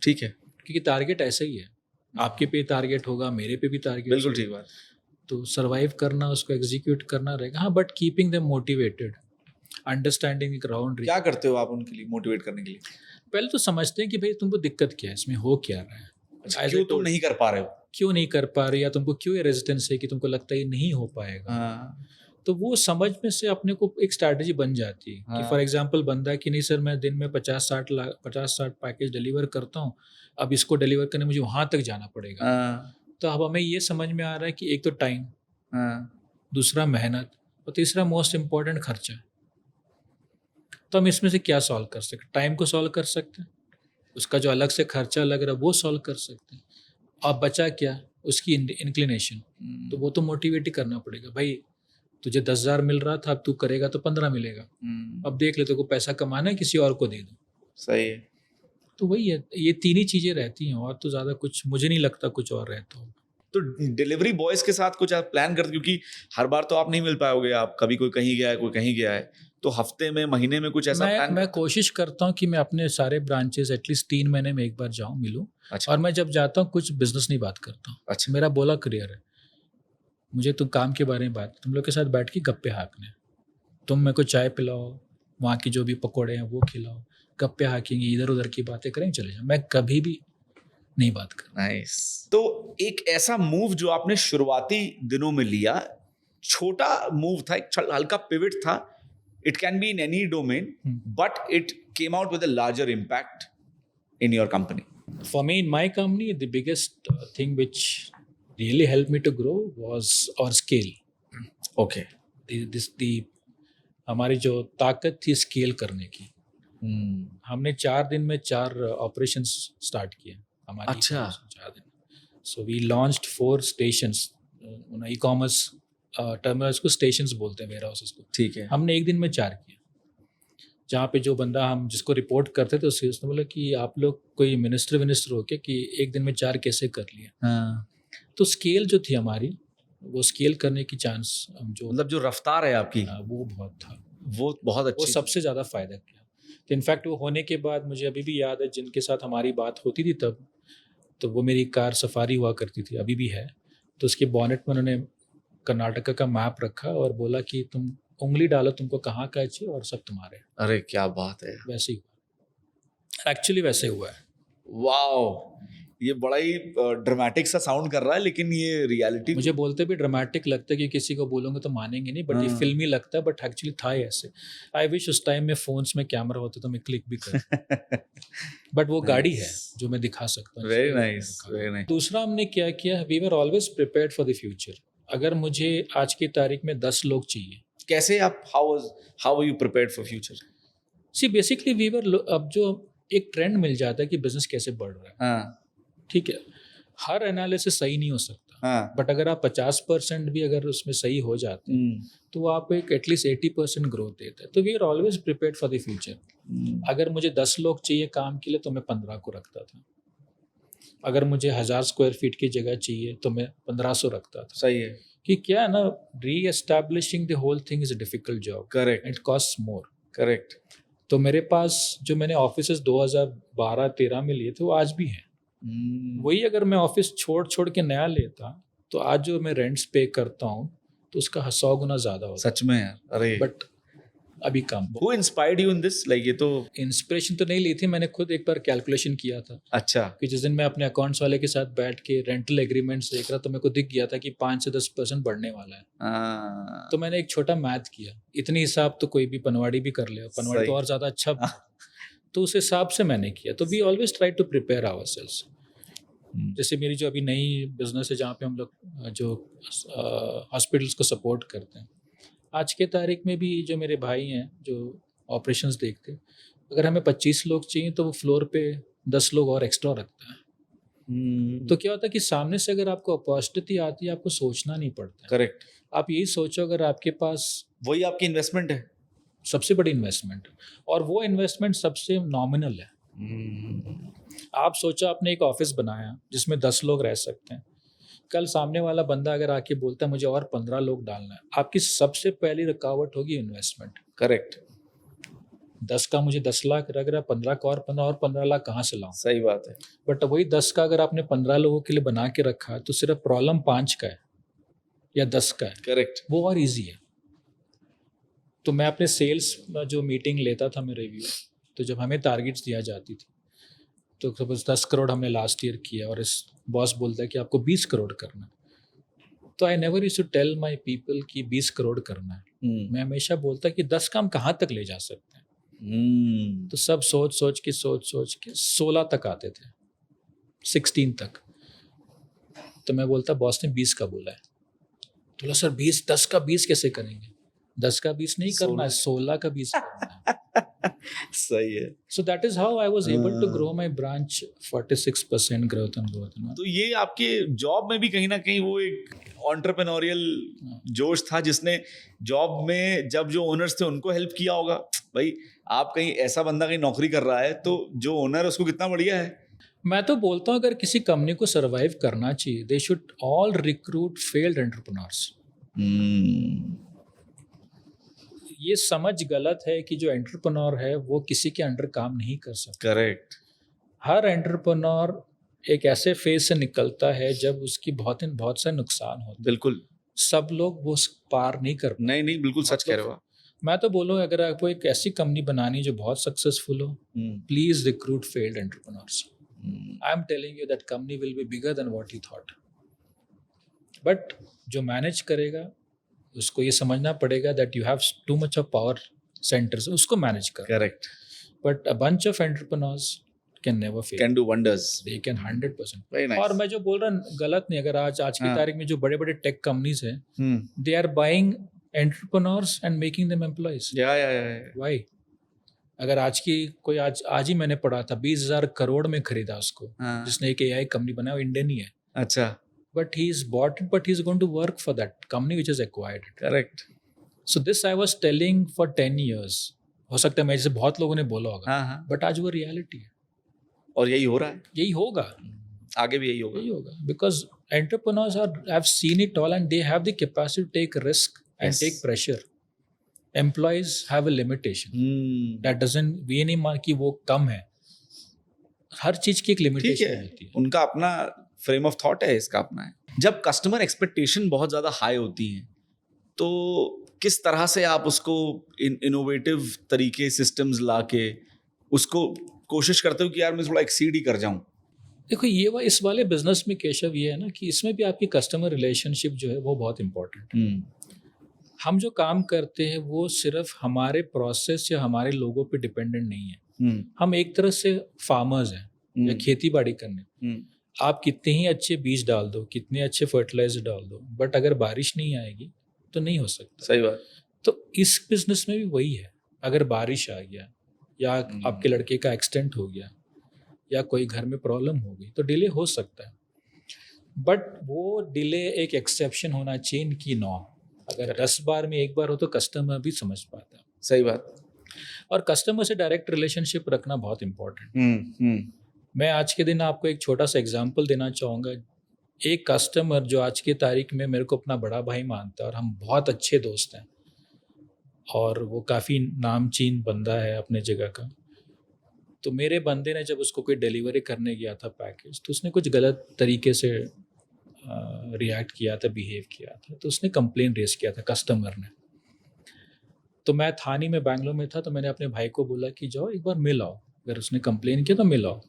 ठीक है, क्योंकि टारगेट ऐसे ही है, आपके पे टारगेट होगा, मेरे पे भी टारगेट। बिल्कुल ठीक बात। तो सरवाइव करना, उसको एग्जीक्यूट करना रहेगा। हाँ, but keeping them motivated, understanding ground. क्या करते हो आप उनके लिए मोटिवेट करने के लिए? पहले तो समझते हैं कि भाई तुमको दिक्कत क्या है, इसमें हो क्या रहा है, अच्छा, क्यों तुम नहीं कर पा रहे हो, क्यों नहीं कर पा रहे, या तुमको क्यों ये रेजिस्टेंस है कि तुमको लगता है ये नहीं हो पाएगा। तो वो समझ में से अपने को एक स्ट्रैटेजी बन जाती है कि फॉर एग्जांपल बंदा कि नहीं सर मैं दिन में 50-60 पैकेज डिलीवर करता हूँ, अब इसको डिलीवर करने मुझे वहाँ तक जाना पड़ेगा। तो अब हमें ये समझ में आ रहा है कि एक तो टाइम, दूसरा मेहनत, और तीसरा मोस्ट इम्पोर्टेंट खर्चा। तो हम इसमें से क्या सॉल्व कर सकते हैं? टाइम को सॉल्व कर सकते हैं, उसका जो अलग से खर्चा लग रहा है वो सॉल्व कर सकते हैं, अब बचा क्या, उसकी इंक्लिनेशन। तो वो तो मोटिवेट ही करना पड़ेगा, भाई तुझे 10,000 मिल रहा था, अब तू करेगा तो 15 मिलेगा, अब देख ले, तेरे को पैसा कमाना है, किसी और को दे दो। सही है। तो वही है, ये तीन ही चीज़ें रहती हैं, और तो ज़्यादा कुछ मुझे नहीं लगता कुछ और रहता हो। तो डिलीवरी बॉयज के साथ कुछ आप प्लान करते, क्योंकि हर बार तो आप नहीं मिल पाओगे, आप कभी कोई कहीं गया है, कोई कहीं गया है, तो हफ्ते में, महीने में कुछ ऐसा प्लान? मैं कोशिश करता हूँ कि मैं अपने सारे ब्रांचेस एटलीस्ट 3 महीने में एक बार जाऊँ, मिलूँ। अच्छा। और मैं जब जाता हूँ कुछ बिजनेस नहीं बात करता हूँ। अच्छा। मेरा बोला करियर है, मुझे तुम काम के बारे में बात, तुम लोग के साथ बैठ के गप्पे हाँकने, तुम मेरे को चाय पिलाओ, वहाँ की जो भी पकौड़े हैं वो खिलाओ, गप्पे हाँकेंगे, इधर उधर की बातें करेंगे, चले जाओ। मैं कभी भी नहीं बात कर। नाइस। तो एक ऐसा मूव जो आपने शुरुआती दिनों में लिया, छोटा मूव था, एक हल्का पिवट था, it can be in any domain, but it came out with a larger impact in your company. For me, in my company, the biggest thing which really helped me to grow was our scale. Okay. हमारी जो ताकत थी scale करने की, हमने 4 दिन में 4 operations start किए हमारी। अच्छा। 4 दिन। So we launched 4 stations, e commerce terminals को स्टेशंस बोलते हैं, वेयर हाउसेस को। ठीक है। हमने एक दिन में 4 किए। जहाँ पे जो बंदा हम जिसको रिपोर्ट करते थे उसने बोला कि आप लोग कोई मिनिस्टर हो के कि एक दिन में 4 कैसे कर लिया। तो स्केल जो थी हमारी, वो स्केल करने की चांस, जो मतलब जो रफ्तार है आपकी, वो बहुत था, वो बहुत अच्छी, वो सबसे ज़्यादा फ़ायदा किया। तो इनफैक्ट वो होने के बाद मुझे अभी भी याद है, जिनके साथ हमारी बात होती थी तब, तो वो मेरी कार सफारी हुआ करती थी, अभी भी है। तो उसके बॉनेट में उन्होंने कर्नाटका का मैप रखा और बोला कि तुम उंगली डालो, तुमको कहाँ का चाहिए और सब तुम्हारे। अरे क्या बात है। वैसे ही हुआ, एक्चुअली वैसे हुआ है। वाओ, ये बड़ा ही ड्रामेटिक सा साउंड कर रहा है, लेकिन ये रियलिटी। मुझे बोलते भी ड्रामेटिक लगता है कि किसी को बोलोगे तो मानेंगे नहीं, बट ये फिल्मी लगता है, बट एक्चुअली था ऐसे। आई विश उस टाइम में फोन्स में कैमरा होता तो मैं क्लिक भी कर बट वो गाड़ी है जो मैं दिखा सकता हूँ। Very nice, very nice. दूसरा हमने क्या किया, we were always prepared for the future. अगर मुझे आज की तारीख में 10 लोग चाहिए, कैसे आप, how are you prepared for future? See basically we were, अब जो एक ट्रेंड मिल जाता है कि बिजनेस कैसे बढ़ रहा है, ठीक है, हर एनालिसिस सही नहीं हो सकता, बट अगर आप 50% भी अगर उसमें सही हो जाते हैं तो आप एक एटलीस्ट 80% ग्रोथ देते हैं। तो we are always prepared for the future. अगर मुझे 10 लोग चाहिए काम के लिए तो मैं 15 को रखता था, अगर मुझे 1000 स्क्वायर फीट की जगह चाहिए तो मैं 1500 रखता था। सही है कि क्या है ना, re-establishing the whole thing is a difficult job. Correct. It cost more. Correct. तो मेरे पास जो मैंने ऑफिसेस 2012-13 में लिए थे वो आज भी हैं। वही अगर मैं ऑफिस छोड़ के नया लेता तो आज जो मैं रेंट्स पे करता हूँ तो उसका 100 गुना ज़्यादा होता। सच में यार। अरे बट अभी काम Who inspired you in this? Like ये तो इंस्पिरेशन तो नहीं ली थी, मैंने खुद एक बार कैलकुलेशन किया था अच्छा कि जिस दिन मैं अपने अकाउंट्स वाले के साथ बैठ के रेंटल एग्रीमेंट्स देख रहा तो मेरे को दिख गया था कि 5 से 10% बढ़ने वाला है। हाँ, तो मैंने एक छोटा मैथ किया, इतनी हिसाब तो कोई भी पनवाड़ी भी कर ले, पनवाड़ी सही। तो और ज़्यादा अच्छा तो उस हिसाब से मैंने किया। तो we always try to prepare ourselves. जैसे मेरी जो अभी नई बिजनेस है जहाँ पे हम लोग जो हॉस्पिटल्स को सपोर्ट करते हैं, आज के तारीख में भी जो मेरे भाई हैं जो ऑपरेशंस देखते हैं, अगर हमें 25 लोग चाहिए तो वो फ्लोर पे 10 लोग और एक्स्ट्रा रखता है। तो क्या होता है कि सामने से अगर आपको अपॉर्चुनिटी आती है, आपको सोचना नहीं पड़ता है। करेक्ट, आप यही सोचो, अगर आपके पास वही आपकी इन्वेस्टमेंट है। सबसे बड़ी इन्वेस्टमेंट, और वो इन्वेस्टमेंट सबसे नॉमिनल है। आप सोचो, आपने एक ऑफिस बनाया जिसमें 10 लोग रह सकते हैं, कल सामने वाला बंदा अगर आके बोलता है मुझे और 15 लोग डालना है, आपकी सबसे पहली रुकावट होगी इन्वेस्टमेंट। करेक्ट, 10 का मुझे 10 लाख लग रहा है, 15 का और 15 लाख कहाँ से लाऊं? सही बात है। बट वही 10 का अगर आपने 15 लोगों के लिए बना के रखा है तो सिर्फ प्रॉब्लम 5 का है या 10 का है, करेक्ट, वो और ईजी है। तो मैं अपने सेल्स जो मीटिंग लेता था मैं रिव्यू, तो जब हमें टारगेट्स दिया जाती थी तो सपोज 10 करोड़ हमने लास्ट ईयर किया और इस बॉस बोलता है कि आपको 20 करोड़ करना है, तो I never used to tell my people कि 20 करोड़ करना है। मैं हमेशा बोलता कि 10 का हम कहाँ तक ले जा सकते हैं। तो सब सोच सोच के 16 तक आते थे, 16 तक। तो मैं बोलता बॉस ने 20 का बोला है, तो बोला सर 20, 10 का 20 कैसे करेंगे? 10 का 20 नहीं करना है, 16 का 20 करना है। सही है। So that is how I was able to grow my branch 46% growth and growth. तो ये आपके जॉब में भी कहीं ना कहीं वो एक एंटरप्रेन्योरियल जोश था जिसने जॉब में जब जो ओनर्स थे उनको हेल्प किया होगा। भाई आप कहीं ऐसा बंदा कहीं नौकरी कर रहा है तो जो ओनर है उसको कितना बढ़िया है। मैं तो बोलता हूँ अगर किसी कंपनी को सरवाइव करना चाहिए, they should all recruit failed entrepreneurs. ये समझ गलत है कि जो एंटरप्रेन्योर है वो किसी के अंडर काम नहीं कर सकता। करेक्ट। हर एंटरप्रेन्योर एक ऐसे फेज से निकलता है जब उसकी बहुत से नुकसान होते हैं। बिल्कुल, सब लोग वो पार नहीं कर पाते। नहीं बिल्कुल सच कह रहे हो आप। मैं तो बोलूँ अगर आपको एक ऐसी कंपनी बनानी जो बहुत सक्सेसफुल हो, please recruit failed entrepreneurs. I am telling you that company will be bigger than what you thought. But जो मैनेज करेगा उसको ये समझना पड़ेगा that you have to much of power centres, उसको मैनेज कर। Correct. But a bunch of entrepreneurs can never fail, can do wonders. They can 100%। Very nice. और मैं जो बोल रहा हूँ गलत नहीं, अगर आज की हाँ। तारीख में जो बड़े बड़े टेक कंपनीज हैं, they are buying entrepreneurs and making them employees. या व्हाई? अगर आज ही मैंने पढ़ा था 20,000 करोड़ में खरीदा उसको, हाँ। जिसने एक AI कंपनी बनाया, वो इंडियन ही है। अच्छा। But he's bought it, but he's going to work for that company which has acquired it. Correct. So this I was telling for 10 years. हो सकता है मैं जैसे बहुत लोगों ने बोला होगा, हाँ। but आज वो रियलिटी है। और यही हो रहा है, यही होगा, आगे भी यही होगा। because entrepreneurs have seen it all and they have the capacity to take risk and Yes. take pressure. Employees have a limitation. That doesn't ये नहीं मान कि वो कम है, हर चीज की एक ठीक लिमिटेशन है, होती है। उनका अपना फ्रेम ऑफ थॉट है, इसका अपना है। जब कस्टमर एक्सपेक्टेशन बहुत ज्यादा हाई होती है तो किस तरह से आप उसको इनोवेटिव तरीके सिस्टम्स लाके उसको कोशिश करते हो कि यार मैं थोड़ा एक्सीड ही कर जाऊं? देखो इस वाले बिजनेस में केशव ये है ना कि इसमें भी आपकी कस्टमर रिलेशनशिप जो है वो बहुत इंपॉर्टेंट है। हम जो काम करते हैं वो सिर्फ हमारे प्रोसेस या हमारे लोगों पे डिपेंडेंट नहीं है। हम एक तरह से फार्मर्स हैं या खेती बाड़ी करने। आप कितने ही अच्छे बीज डाल दो, कितने अच्छे फर्टिलाइजर डाल दो, बट अगर बारिश नहीं आएगी तो नहीं हो सकता। सही बात। तो इस बिजनेस में भी वही है, अगर बारिश आ गया या आपके लड़के का एक्सीडेंट हो गया या कोई घर में प्रॉब्लम हो गई तो डिले हो सकता है, बट वो डिले एक एक्सेप्शन होना चाहिए कि नॉर्म। अगर 10 बार में एक बार हो तो कस्टमर भी समझ पाता है। सही बात। और कस्टमर से डायरेक्ट रिलेशनशिप रखना बहुत इम्पोर्टेंट। मैं आज के दिन आपको एक छोटा सा एग्जांपल देना चाहूँगा। एक कस्टमर जो आज की तारीख में मेरे को अपना बड़ा भाई मानता है और हम बहुत अच्छे दोस्त हैं और वो काफ़ी नामचीन बंदा है अपने जगह का। तो मेरे बंदे ने जब उसको कोई डिलीवरी करने गया था पैकेज, तो उसने कुछ गलत तरीके से रिएक्ट किया था, बिहेव किया था, तो उसने कंप्लेन रेज किया था कस्टमर ने। तो मैं था नहीं, मैं बैंगलोर में था, तो मैंने अपने भाई को बोला कि जाओ एक बार मिल आओ, अगर उसने कंप्लेन किया तो मिल आओ।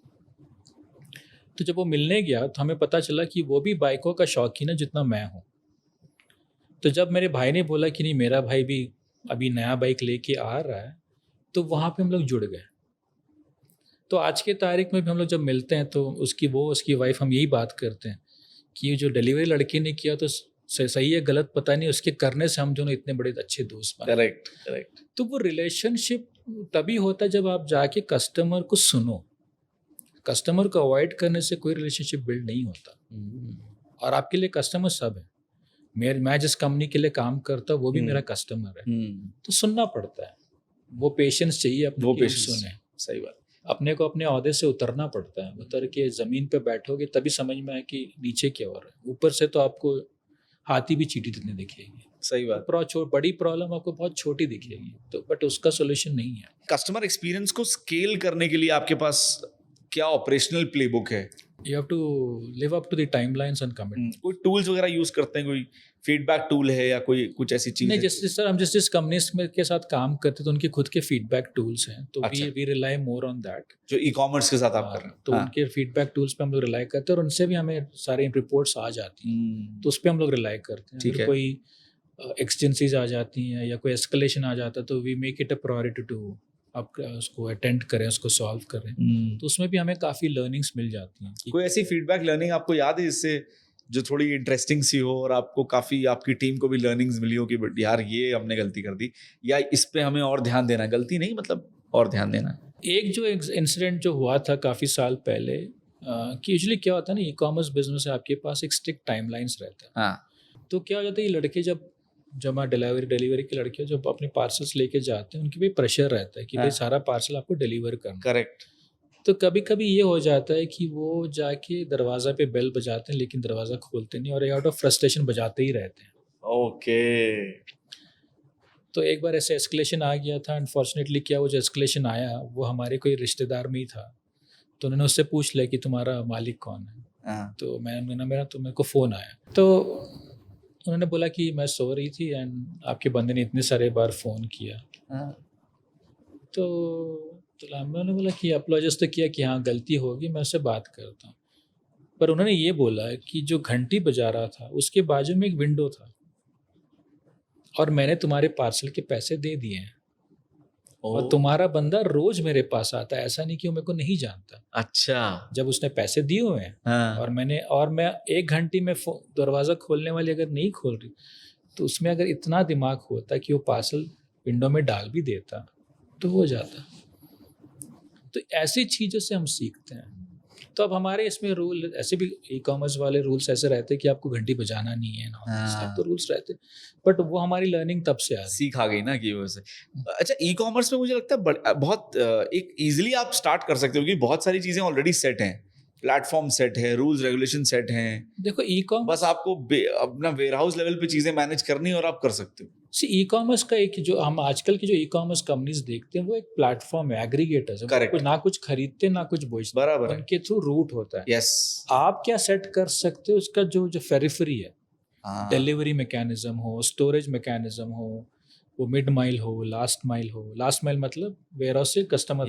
तो जब वो मिलने गया तो हमें पता चला कि वो भी बाइकों का शौकीन है जितना मैं हूँ। तो जब मेरे भाई ने बोला कि नहीं मेरा भाई भी अभी नया बाइक लेके आ रहा है, तो वहाँ पे हम लोग जुड़ गए। तो आज के तारीख में भी हम लोग जब मिलते हैं तो उसकी वाइफ, हम यही बात करते हैं कि ये जो डिलीवरी लड़के ने किया तो सही है गलत पता नहीं, उसके करने से हम दोनों इतने बड़े अच्छे दोस्त बने। Correct correct. तो वो रिलेशनशिप तभी होता है जब आप जाके कस्टमर को सुनो। कस्टमर को अवॉइड करने से कोई रिलेशनशिप बिल्ड नहीं होता। और आपके लिए कस्टमर सब है। मैं जिस कंपनी के लिए काम करता हूँ वो भी मेरा कस्टमर है। तो सुनना पड़ता है, वो पेशेंस चाहिए अपने, वो कि पेशेंस सुने। सही बात। अपने को अपने ओहदे से उतरना पड़ता है। उतर के ज़मीन पे बैठोगे तभी समझ में आए कि नीचे क्या हो रहा है। ऊपर से तो आपको हाथी भी चींटी जितनी दिखेगी। सही बात। बड़ी प्रॉब्लम आपको बहुत छोटी दिखेगी, तो बट उसका सोल्यूशन नहीं है। कस्टमर एक्सपीरियंस को स्केल करने के लिए आपके पास क्या ऑपरेशनल प्लेबुक है? You have to live up to the timelines and commitment. कोई टूल्स वगैरह यूज करते हैं, कोई फीडबैक टूल है या कोई कुछ ऐसी चीज नहीं, है? सर हम जिस कंपनीज के साथ काम करते हैं तो उनके खुद के फीडबैक टूल्स हैं, तो अच्छा। We rely more on that. जो ई कॉमर्स के साथ आप कर रहे हैं, तो उनके फीडबैक टूल्स पे हम लोग रिलाई करते हैं और उनसे भी हमें सारे रिपोर्ट्स आ जाती हैं, तो उस पर हम लोग रिलाई करते हैं। ठीक है। कोई एक्सटेंसीज आ जाती हैं या कोई एस्केलेशन आ जाता है तो we make it a priority to आप उसको अटेंड करें, उसको सॉल्व करें। तो उसमें भी हमें काफ़ी लर्निंग्स मिल जाती हैं। कोई ऐसी फीडबैक लर्निंग आपको याद है जिससे जो थोड़ी इंटरेस्टिंग सी हो और आपको काफी आपकी टीम को भी लर्निंग्स मिली हो कि यार ये हमने गलती कर दी या इस पे हमें और ध्यान देना, गलती नहीं मतलब और ध्यान देना? एक जो इंसिडेंट जो हुआ था काफ़ी साल पहले, कि यूजुअली क्या होता है ना, ई कॉमर्स बिजनेस है, आपके पास एक स्ट्रिक्ट टाइमलाइंस रहता है। हाँ। तो क्या हो जाता है, ये लड़के जब डिलीवरी के लड़के जब अपने पार्सल्स लेके जाते हैं, उनके भी प्रेशर रहता है कि भाई सारा पार्सल आपको डिलीवर करना। करेक्ट। तो कभी कभी ये हो जाता है कि वो जाके दरवाज़ा पे बेल बजाते हैं लेकिन दरवाज़ा खोलते नहीं और आउट ऑफ फ्रस्ट्रेशन बजाते ही रहते हैं। ओके। तो एक बार ऐसे एस्केलेशन आ गया था। अनफॉर्चुनेटली क्या, वो जो एस्केलेशन आया वो हमारे कोई रिश्तेदार में ही था, तो उन्होंने उससे पूछ लिया कि तुम्हारा मालिक कौन है। तो मेरे को फ़ोन आया, तो उन्होंने बोला कि मैं सो रही थी एंड आपके बंदे ने इतने सारे बार फ़ोन किया। तो मैंने बोला कि अपोलोजाइज तो किया कि हाँ गलती होगी, मैं उससे बात करता हूँ। पर उन्होंने ये बोला कि जो घंटी बजा रहा था उसके बाजू में एक विंडो था और मैंने तुम्हारे पार्सल के पैसे दे दिए हैं और तुम्हारा बंदा रोज मेरे पास आता है, ऐसा नहीं कि वो मेरे को नहीं जानता। अच्छा। जब उसने पैसे दिए हुए हैं और मैं 1 घंटे में दरवाज़ा खोलने वाली अगर नहीं खोल रही, तो उसमें अगर इतना दिमाग होता कि वो पार्सल विंडो में डाल भी देता तो हो जाता। तो ऐसी चीज़ों से हम सीखते हैं। तो अब हमारे इसमें रूल ऐसे भी, ई कॉमर्स वाले रूल्स ऐसे रहते हैं कि आपको घंटी बजाना नहीं है ना, सब तो रूल्स रहते हैं, बट वो हमारी लर्निंग तब से सीख आ गई ना कि वजह से। अच्छा, ई कॉमर्स में मुझे लगता है बहुत एक इजीली आप स्टार्ट कर सकते हो क्योंकि बहुत सारी चीजें ऑलरेडी सेट हैं, प्लेटफॉर्म सेट है, रूल्स रेगुलेशन सेट हैं। देखो ई कॉमर्स, बस आपको अपना वेयरहाउस लेवल पे चीजें मैनेज करनी है और आप कर सकते हो। ई कॉमर्स का एक जो हम आजकल की जो ई कॉमर्स कंपनीज देखते हैं वो एक प्लेटफॉर्म है, एग्रीगेटर्स है। Correct. ना कुछ खरीदते ना कुछ बेचते, बराबर है। उनके थ्रू रूट होता है। यस। आप क्या सेट कर सकते हो, उसका जो पेरिफेरी है, डिलीवरी मैकेनिज्म हो, स्टोरेज मैकेनिज्म हो, वो मिड माइल हो, लास्ट माइल हो। लास्ट माइल मतलब वेयरहाउस से कस्टमर,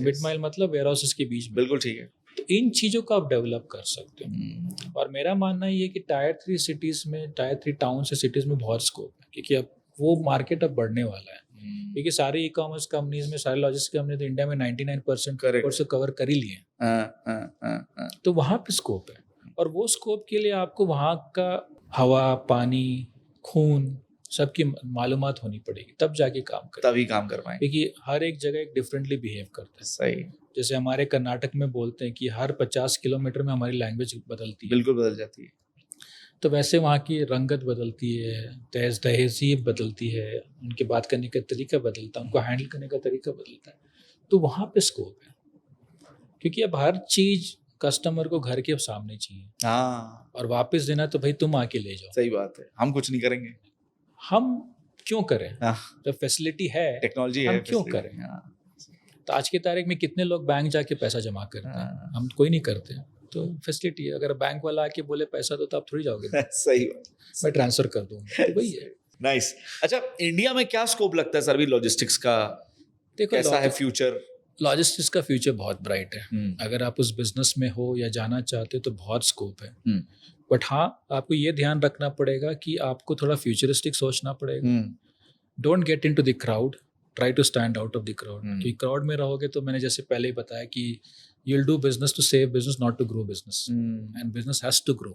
मिड माइल मतलब वेयरहाउसेस के बीच में। बिल्कुल ठीक है। तो इन चीज़ों को आप डेवलप कर सकते हो। और मेरा मानना ये है कि टायर 3 सिटीज़ में, टायर 3 टाउन से सिटीज़ में बहुत स्कोप है, क्योंकि अब वो मार्केट अब बढ़ने वाला है। क्योंकि सारे ई कॉमर्स कंपनीज में, सारे लॉजिस्टिक्स कंपनी तो इंडिया में 99% से कवर कर ही लिए। तो वहाँ पे स्कोप है और वो स्कोप के लिए आपको वहाँ का हवा, पानी, खून सबकी मालूमात होनी पड़ेगी, तब जाके काम करें, तभी काम कर पाएंगे। क्योंकि हर एक जगह एक डिफरेंटली बिहेव करता है। सही। जैसे हमारे कर्नाटक में बोलते हैं कि हर 50 किलोमीटर में हमारी लैंग्वेज बदलती है। बिल्कुल बदल जाती है। तो वैसे वहाँ की रंगत बदलती है, तहज़ीब बदलती है, उनके बात करने का तरीका बदलता है, उनको हैंडल करने का तरीका बदलता है। तो वहाँ पे स्कोप है, क्योंकि अब हर चीज़ कस्टमर को घर के सामने चाहिए। हाँ। और वापस देना तो भाई तुम आके ले जाओ। सही बात है, हम कुछ नहीं करेंगे। हम क्यों करें? जब फैसिलिटी है, टेक्नोलॉजी है, हम क्यों करें? तो आज की तारीख में कितने लोग बैंक जाके पैसा जमा करते हैं? हम कोई नहीं करते। तो फैसिलिटी है, अगर बैंक वाला आके बोले पैसा दो तो आप थोड़ी जाओगे। सही बात। मैं ट्रांसफर कर दूंगा, तो वही है। नाइस। अच्छा, इंडिया में क्या स्कोप लगता है सर अभी लॉजिस्टिक्स का? देखो कैसा है फ्यूचर? लॉजिस्टिक्स का फ्यूचर बहुत ब्राइट है। हम्म। अगर आप उस बिजनेस में हो या जाना चाहते हो तो बहुत स्कोप है। हम्म। बट हाँ, आपको ये ध्यान रखना पड़ेगा कि आपको थोड़ा फ्यूचरिस्टिक सोचना पड़ेगा। Don't get into the crowd, try to stand out of the crowd. क्योंकि क्राउड में रहोगे तो मैंने जैसे पहले ही बताया कि you'll do business to save business, not to grow business. And business has to grow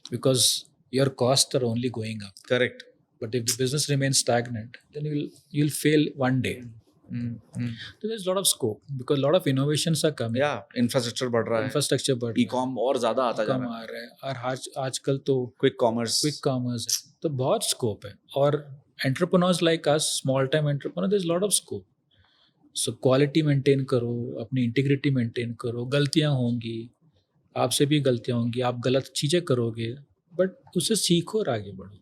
because your costs are only going up. Correct. But if the business remains stagnant, then you'll fail one day. So there's a lot of scope because a lot of innovations are coming. या infrastructure बढ़ रहा है, Infrastructure बढ़ रहा है, e-com और ज्यादा आता जा कम रहा है, आ रहा है, और आजकल तो क्विक कॉमर्स क्विक कॉमर्स है, तो बहुत स्कोप है। और entrepreneurs like us, small time entrepreneur, there is lot of scope. So quality maintain करो, अपनी इंटीग्रिटी मेंटेन करो। गलतियां होंगी, आपसे भी गलतियां होंगी, आप गलत चीज़ें करोगे, बट उससे सीखो और आगे बढ़ो।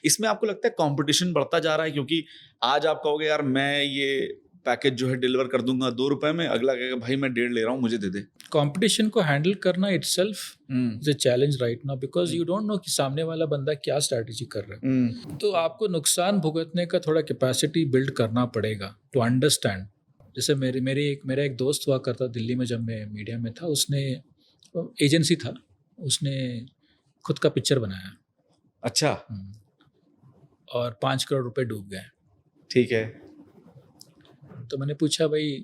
इसमें आपको लगता है कंपटीशन बढ़ता जा रहा है? क्योंकि आज आप कहोगे यार मैं ये पैकेज जो है डिलीवर कर दूंगा 2 रुपए में, अगला कहेगा भाई मैं 1.5 ले रहा हूँ, मुझे दे दे। कंपटीशन को हैंडल करना itself is a challenge right now, because you don't know कि सामने वाला बंदा क्या स्ट्रैटेजी कर रहा है। तो आपको नुकसान भुगतने का थोड़ा कैपेसिटी बिल्ड करना पड़ेगा टू अंडरस्टैंड। जैसे मेरा एक दोस्त हुआ करता दिल्ली में, जब मैं मीडिया में था, उसने एजेंसी था, उसने खुद का पिक्चर बनाया। अच्छा। और 5 करोड़ रुपए डूब गए। ठीक है। तो मैंने पूछा भाई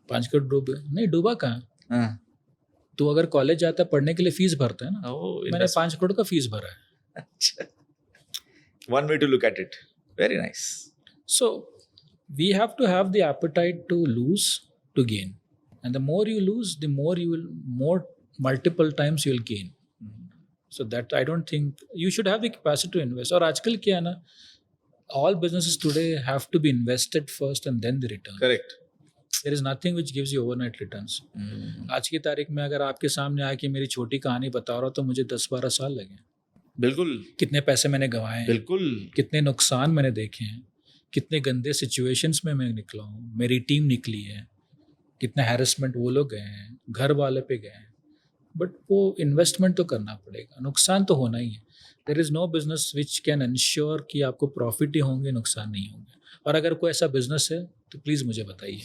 5 करोड़ डूब गए? नहीं, डूबा कहाँ? तो अगर कॉलेज जाता है पढ़ने के लिए फीस भरता है ना, मैंने 5 करोड़ का फीस भरा है। अच्छा, one way to look at it, very nice. So we have to have the appetite to lose to gain, and the more you lose, the more multiple times you will gain. So that I don't think you should have the capacity to invest. और आजकल क्या है ना, all businesses today have to be invested first and then the return. Correct. There is nothing which gives you overnight returns. आज की तारीख में अगर आपके सामने आए कि मेरी छोटी कहानी बता रहा हूँ तो मुझे 10-12 साल लगे। बिल्कुल। कितने पैसे मैंने गंवाए हैं, बिल्कुल। कितने नुकसान मैंने देखे हैं, कितने गंदे सिचुएशंस में मैं निकला हूँ, मेरी टीम निकली है, कितना हैरेसमेंट वो लोग गए हैं, घर वाले पे गए हैं। बट वो इन्वेस्टमेंट तो करना पड़ेगा, नुकसान तो होना ही है। There is no business which can ensure कि आपको प्रॉफिट ही होंगे, नुकसान नहीं होंगे। और अगर कोई ऐसा बिजनेस है तो प्लीज़ मुझे बताइए,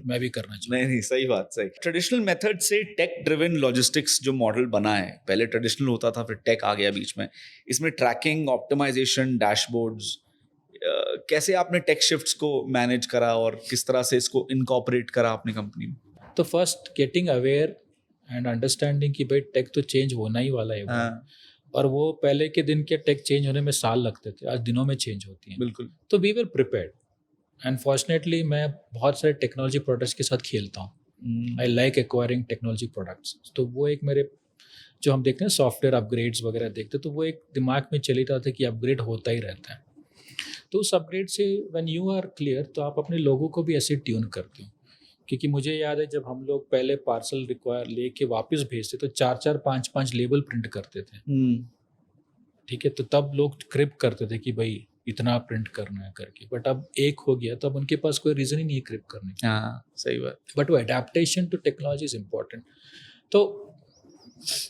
मैं भी करना चाहूँ। नहीं, सही बात, सही। ट्रेडिशनल मेथड से टेक ड्रिवन लॉजिस्टिक्स जो मॉडल बना है, पहले ट्रेडिशनल होता था, फिर टेक आ गया बीच में। इसमें ट्रैकिंग, ऑप्टिमाइजेशन, डैशबोर्ड्स, कैसे आपने टेक शिफ्ट्स को मैनेज करा और किस तरह से इसको इनकॉर्पोरेट करा अपनी कंपनी में? तो first getting aware and understanding कि भाई टेक तो चेंज होना ही वाला है। हाँ। और वो पहले के दिन के टेक चेंज होने में साल लगते थे, आज दिनों में चेंज होती हैं। बिल्कुल। तो we were prepared, and fortunately मैं बहुत सारे टेक्नोलॉजी प्रोडक्ट्स के साथ खेलता हूँ। I like acquiring technology products. तो वो एक मेरे जो हम देखते हैं सॉफ्टवेयर अपग्रेड्स वगैरह देखते, तो वो एक दिमाग में चली रहा था कि अपग्रेड होता ही रहता है। तो उस अपग्रेड से व्हेन यू आर क्लियर, तो आप अपने लोगों को भी ऐसे ट्यून करते हो। क्योंकि मुझे याद है जब हम लोग पहले पार्सल रिक्वायर लेके वापस भेजते तो 4-4, 5-5 लेबल प्रिंट करते थे। ठीक है, तो तब लोग क्रिप करते थे कि भाई इतना प्रिंट करना है करके। बट अब एक हो गया तो अब उनके पास कोई रीज़न ही नहीं है क्रिप करने की। हाँ, सही बात। बट वो adaptation to technology is important. तो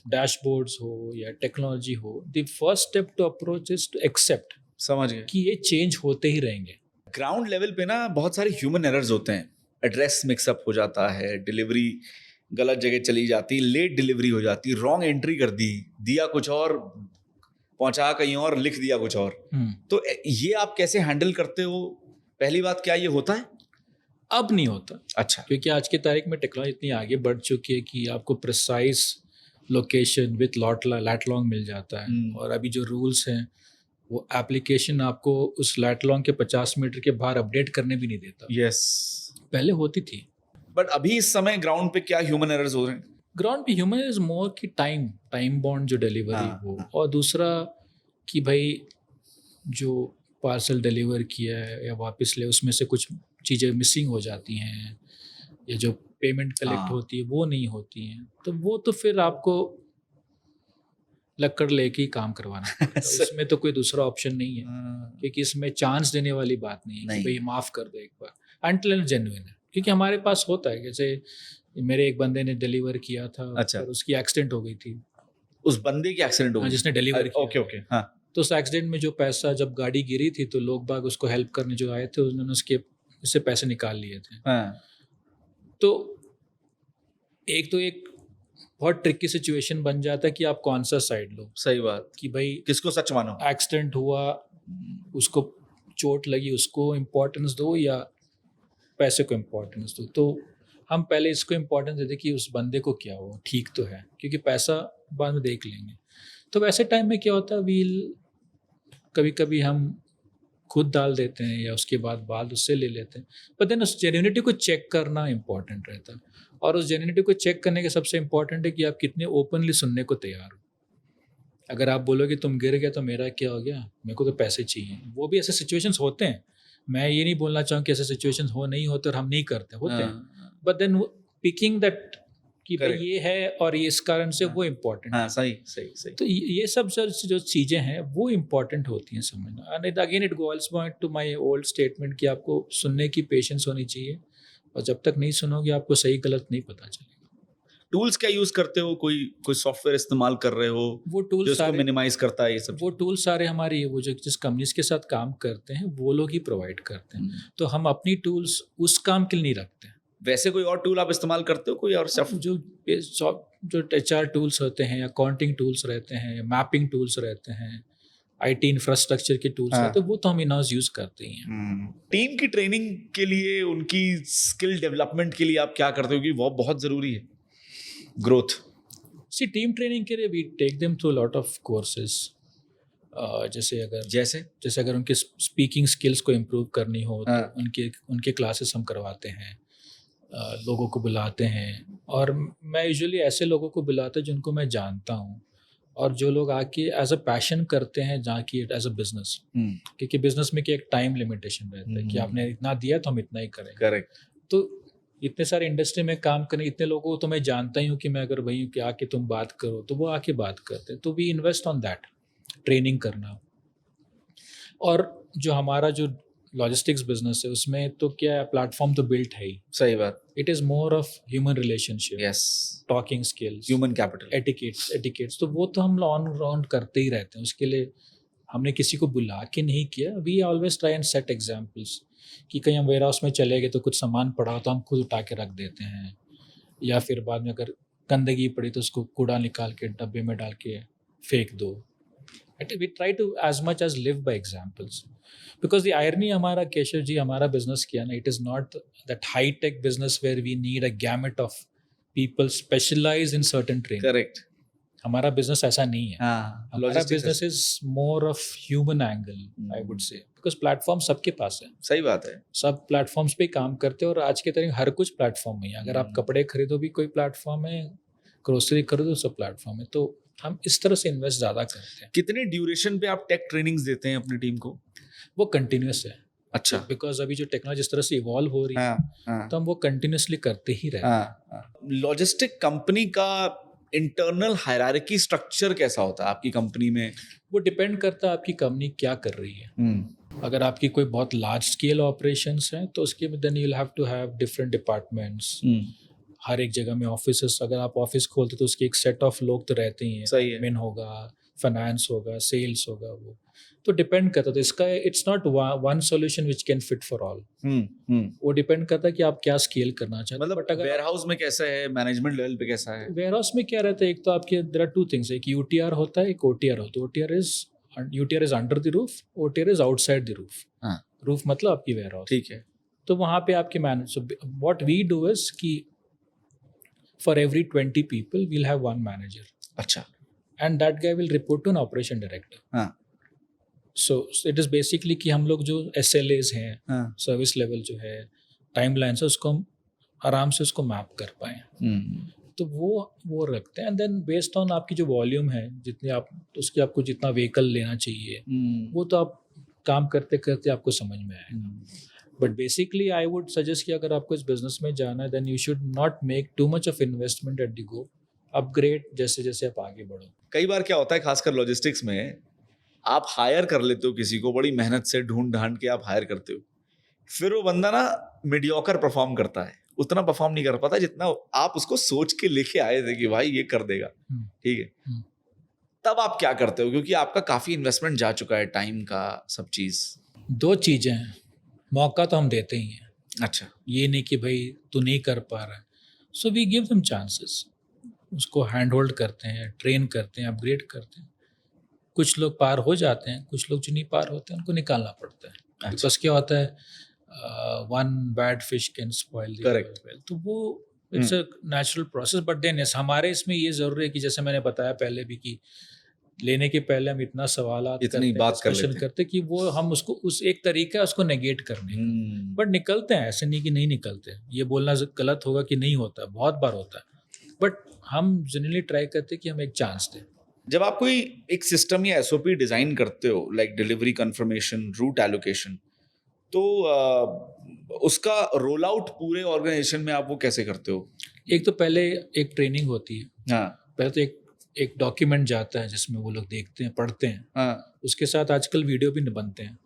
डैशबोर्ड्स हो या टेक्नोलॉजी हो, the first step to approach is to accept, समझ गए, कि ये चेंज होते ही रहेंगे। ग्राउंड लेवल पे ना बहुत सारे ह्यूमन एरर्स होते हैं। एड्रेस मिक्सअप हो जाता है, डिलीवरी गलत जगह चली जाती, लेट डिलीवरी हो जाती, रॉन्ग एंट्री कर दी, दिया कुछ और, पहुंचा कहीं और, लिख दिया कुछ और। तो ये आप कैसे हैंडल करते हो? पहली बात, क्या ये होता है? अब नहीं होता। अच्छा। क्योंकि आज की तारीख में टेक्नोलॉजी इतनी आगे बढ़ चुकी है कि आपको precise location with lat long मिल जाता है। और अभी जो रूल्स हैं वो एप्लीकेशन आपको उस लैट लॉन्ग के 50 मीटर के बाहर अपडेट करने भी नहीं देता। यस। पहले होती थी। बट अभी इस समय ग्राउंड पे क्या ह्यूमन एरर्स हो रहे हैं? ग्राउंड पे ह्यूमन इज मोर की टाइम बॉन्ड जो डिलीवरी हो, और दूसरा कि भाई जो पार्सल डिलीवर किया है या वापस ले, उसमें से कुछ चीज़ें मिसिंग हो जाती हैं, या जो पेमेंट कलेक्ट होती है वो नहीं होती हैं। तो वो तो फिर आपको लक्कड़ लेके ही काम करवाना पड़ता है। उसमें तो कोई दूसरा ऑप्शन नहीं है, क्योंकि इसमें चांस देने वाली बात नहीं है कि भाई माफ़ कर दो एक बार, अनटिल एंड जेन्युइन है। क्योंकि हमारे पास होता है, जैसे मेरे एक बंदे ने डिलीवर किया था। अच्छा। और उसकी एक्सीडेंट हो गई थी। उस बंदे की एक्सीडेंट हो गई? जिसने डिलीवर किया। ओके। हाँ। तो उस एक्सीडेंट में जो पैसा, जब गाड़ी गिरी थी तो लोग बाग उसको हेल्प करने जो आए थे उन्होंने उससे पैसे निकाल लिए थे। तो एक बहुत ट्रिकी सिचुएशन बन जाता है कि आप कौन सा साइड लो। सही बात, कि भाई किसको सच मानो, एक्सीडेंट हुआ, उसको चोट लगी, उसको इम्पोर्टेंस दो या पैसे को इम्पोर्टेंस दो। तो हम पहले इसको इम्पोर्टेंस देते कि उस बंदे को क्या हो, ठीक तो है, क्योंकि पैसा बाद में देख लेंगे। तो वैसे टाइम में क्या होता है, कभी कभी हम खुद डाल देते हैं या उसके बाद उससे ले लेते हैं। पर देन उस जेन्युइनिटी को चेक करना इम्पोर्टेंट रहता है, और उस जेन्युइनिटी को चेक करने के सबसे इम्पोर्टेंट है कि आप कितने ओपनली सुनने को तैयार हो। अगर आप बोलोगे तुम गिर गया तो मेरा क्या हो गया, मेरे को तो पैसे चाहिए, वो भी ऐसे सिचुएशंस होते हैं। मैं ये नहीं बोलना चाहूँ कि ऐसे सिचुएशंस हो नहीं होते और हम नहीं करते, होते हैं। बट देन पिकिंग दैट कि भाई ये है और ये इस कारण से वो इम्पोर्टेंट है। सही। तो ये सब जो चीज़ें हैं वो इम्पोर्टेंट होती हैं समझना। And again it goes back to my old statement कि आपको सुनने की पेशेंस होनी चाहिए, और जब तक नहीं सुनोगे आपको सही गलत नहीं पता चलेगा। टूल्स क्या यूज करते हो, कोई सॉफ्टवेयर इस्तेमाल कर रहे हो वो टूल्स सारे मिनिमाइज करता है ये सब? वो टूल्स सारे हमारे वो जो जिस कंपनीज के साथ काम करते हैं वो लोग ही प्रोवाइड करते हैं। तो हम अपनी टूल्स उस काम के लिए नहीं रखते हैं। वैसे कोई और टूल आप इस्तेमाल करते हो, कोई और सिर्फ जो HR टूल्स होते हैं या अकाउंटिंग टूल्स रहते हैं, मैपिंग टूल्स रहते हैं, IT इंफ्रास्ट्रक्चर के टूल्स रहते हैं, वो तो हम इन हाउस यूज करते ही हैं। टीम की ट्रेनिंग के लिए, उनकी स्किल डेवलपमेंट के लिए आप क्या करते हो, कि वो बहुत जरूरी है ग्रोथ? सी टीम ट्रेनिंग के लिए we take them through lot of courses. जैसे अगर उनके स्पीकिंग स्किल्स को इम्प्रूव करनी हो तो उनके क्लासेस हम करवाते हैं, लोगों को बुलाते हैं। और मैं यूजुअली ऐसे लोगों को बुलाता हूँ जिनको मैं जानता हूँ, और जो लोग आके एज अ पैशन करते हैं, जहाँ की एज अ बिजनेस, क्योंकि बिजनेस में एक टाइम लिमिटेशन रहता है कि आपने इतना दिया तो हम इतना ही करें। करेक्ट। तो इतने सारे इंडस्ट्री में काम करने इतने लोगों को तो मैं जानता ही हूँ कि मैं अगर वही कि आके तुम बात करो तो वो आके बात करते हैं। तो we invest on that, training करना। और जो हमारा जो लॉजिस्टिक्स बिजनेस है उसमें तो क्या है, प्लेटफॉर्म तो बिल्ट है ही। सही बात। It is more of human relationship, yes, talking skills, human capital, etiquettes. तो वो तो हम ऑन राउंड करते ही रहते हैं। उसके लिए हमने किसी को बुला के नहीं किया। We always try and set examples कि कहीं हम वेयर हाउस में चले गए तो कुछ सामान पड़ा हो तो हम खुद उठा के रख देते हैं, या फिर बाद में अगर गंदगी पड़ी तो उसको कूड़ा निकाल के डब्बे में डाल के फेंक दो। We try to as much as live by examples, because the irony हमारा, केशव जी, हमारा बिजनेस किया ना, it is not that high tech business where we need a gamut of people specialize in certain training. Correct. हमारा business ऐसा नहीं है। हमारा business is more of human angle, I would say, because platform सबके पास है। सही बात है। सब प्लेटफॉर्म्स पे काम करते हैं, और आज के तरह हर कुछ प्लेटफॉर्म में है। अगर आप कपड़े खरीदो भी कोई प्लेटफॉर्म है, ग्रोसरी खरीदो सब प्लेटफॉर्म है। तो हम इस तरह से इन्वेस्ट ज़्यादा करते हैं। कितने ड्यूरेशन पे आप टेक ट्रेनिंग्स देते हैं अपनी टीम को? वो कंटिन्यूस है। अच्छा। बिकॉज अभी जो टेक्नोलॉजी इस तरह से इवॉल्व हो रही है, तो हम वो कंटिन्यूसली करते ही रहते हैं। लॉजिस्टिक कंपनी का इंटरनल हायरार्की स्ट्रक्चर कैसा होता है आपकी कंपनी में? वो डिपेंड करता है आपकी कंपनी क्या कर रही है। अगर आपकी कोई बहुत लार्ज स्केल ऑपरेशंस है तो उसके में then you will have to have different departments. हर एक जगह में ऑफिस, अगर आप ऑफिस खोलते तो उसके एक सेट ऑफ लोग तो रहते ही हैं। एडमिन होगा, फाइनेंस होगा, सेल्स होगा, वो तो डिपेंड करता है। तो इसका it's not one solution which can fit for all. वो डिपेंड करता है कि आप क्या स्केल करना चाहते हैं। मतलब अगर वेयर हाउस में कैसा है, मैनेजमेंट लेवल पे कैसा है? वेयर हाउस में क्या रहता है, एक तो आपके देयर आर टू थिंग्स, एक यूटीआर होता है, एक ओटीआर होता है। UTR is under the roof, OTR is outside the roof. Roof मतलब आपकी वेयर हाउस, ठीक है। तो वहाँ पे आपके manage, what we do is कि for every 20 people we'll have one manager. अच्छा. And that guy will report to an operation director. हाँ. So it is basically कि हम लोग जो SLAs हैं, सर्विस लेवल जो है, टाइमलाइंस है, उसको हम आराम से उसको मैप कर पाएँ। तो वो रखते हैं। एंड देन बेस्ड ऑन आपकी जो वॉल्यूम है, जितनी आप उसके आपको जितना व्हीकल लेना चाहिए, वो तो आप काम करते करते आपको समझ में आएगा। But basically I would suggest कि अगर आपको इस बिजनेस में जाना है then you should not make too much of investment at the go. Upgrade जैसे जैसे आप आगे बढ़ो। कई बार क्या होता है, खासकर लॉजिस्टिक्स में, आप हायर कर लेते हो किसी को, बड़ी मेहनत से ढूंढ ढांड के आप हायर करते हो, फिर वो बंदा ना मीडियोकर परफॉर्म करता है, उतना परफॉर्म नहीं कर पाता जितना आप उसको सोच के लेके आए थे कि भाई ये कर देगा, ठीक है। तब आप क्या करते हो, क्योंकि आपका काफी इन्वेस्टमेंट जा चुका है, टाइम का, सब चीज। दो चीज़ें हैं, मौका तो हम देते ही हैं, अच्छा। ये नहीं कि भाई तू नहीं कर पा रहा है, so we give them chances, उसको हैंड होल्ड करते हैं, ट्रेन करते हैं, अपग्रेड करते हैं। कुछ लोग पार हो जाते हैं, कुछ लोग जो नहीं पार होते हैं उनको निकालना पड़ता है। अच्छा। बिकॉज क्या होता है, one bad fish can spoil the Correct. Well, तो वो it's a natural process. But then yes, हमारे इसमें ये ज़रूरी है कि जैसे मैंने बताया पहले भी कि लेने के पहले हम इतना सवाल इतनी बात कर लेते हैं। करते कि वो हम उसको उस एक तरीका है उसको नेगेट करने का। बट निकलते हैं, ऐसे नहीं कि नहीं निकलते। ये बोलना गलत होगा कि नहीं होता, बहुत बार होता है, बट हम जनरली ट्राई करते हैं कि हम एक चांस दें। जब आप कोई एक सिस्टम या एसओपी डिजाइन करते हो, like delivery confirmation, route allocation, तो उसका रोल आउट पूरे ऑर्गेनाइजेशन में आप वो कैसे करते हो? एक तो पहले एक ट्रेनिंग होती है, हाँ पहले तो एक डॉक्यूमेंट जाता है जिसमें वो लोग देखते हैं, पढ़ते हैं। हाँ उसके साथ आजकल वीडियो भी बनते हैं,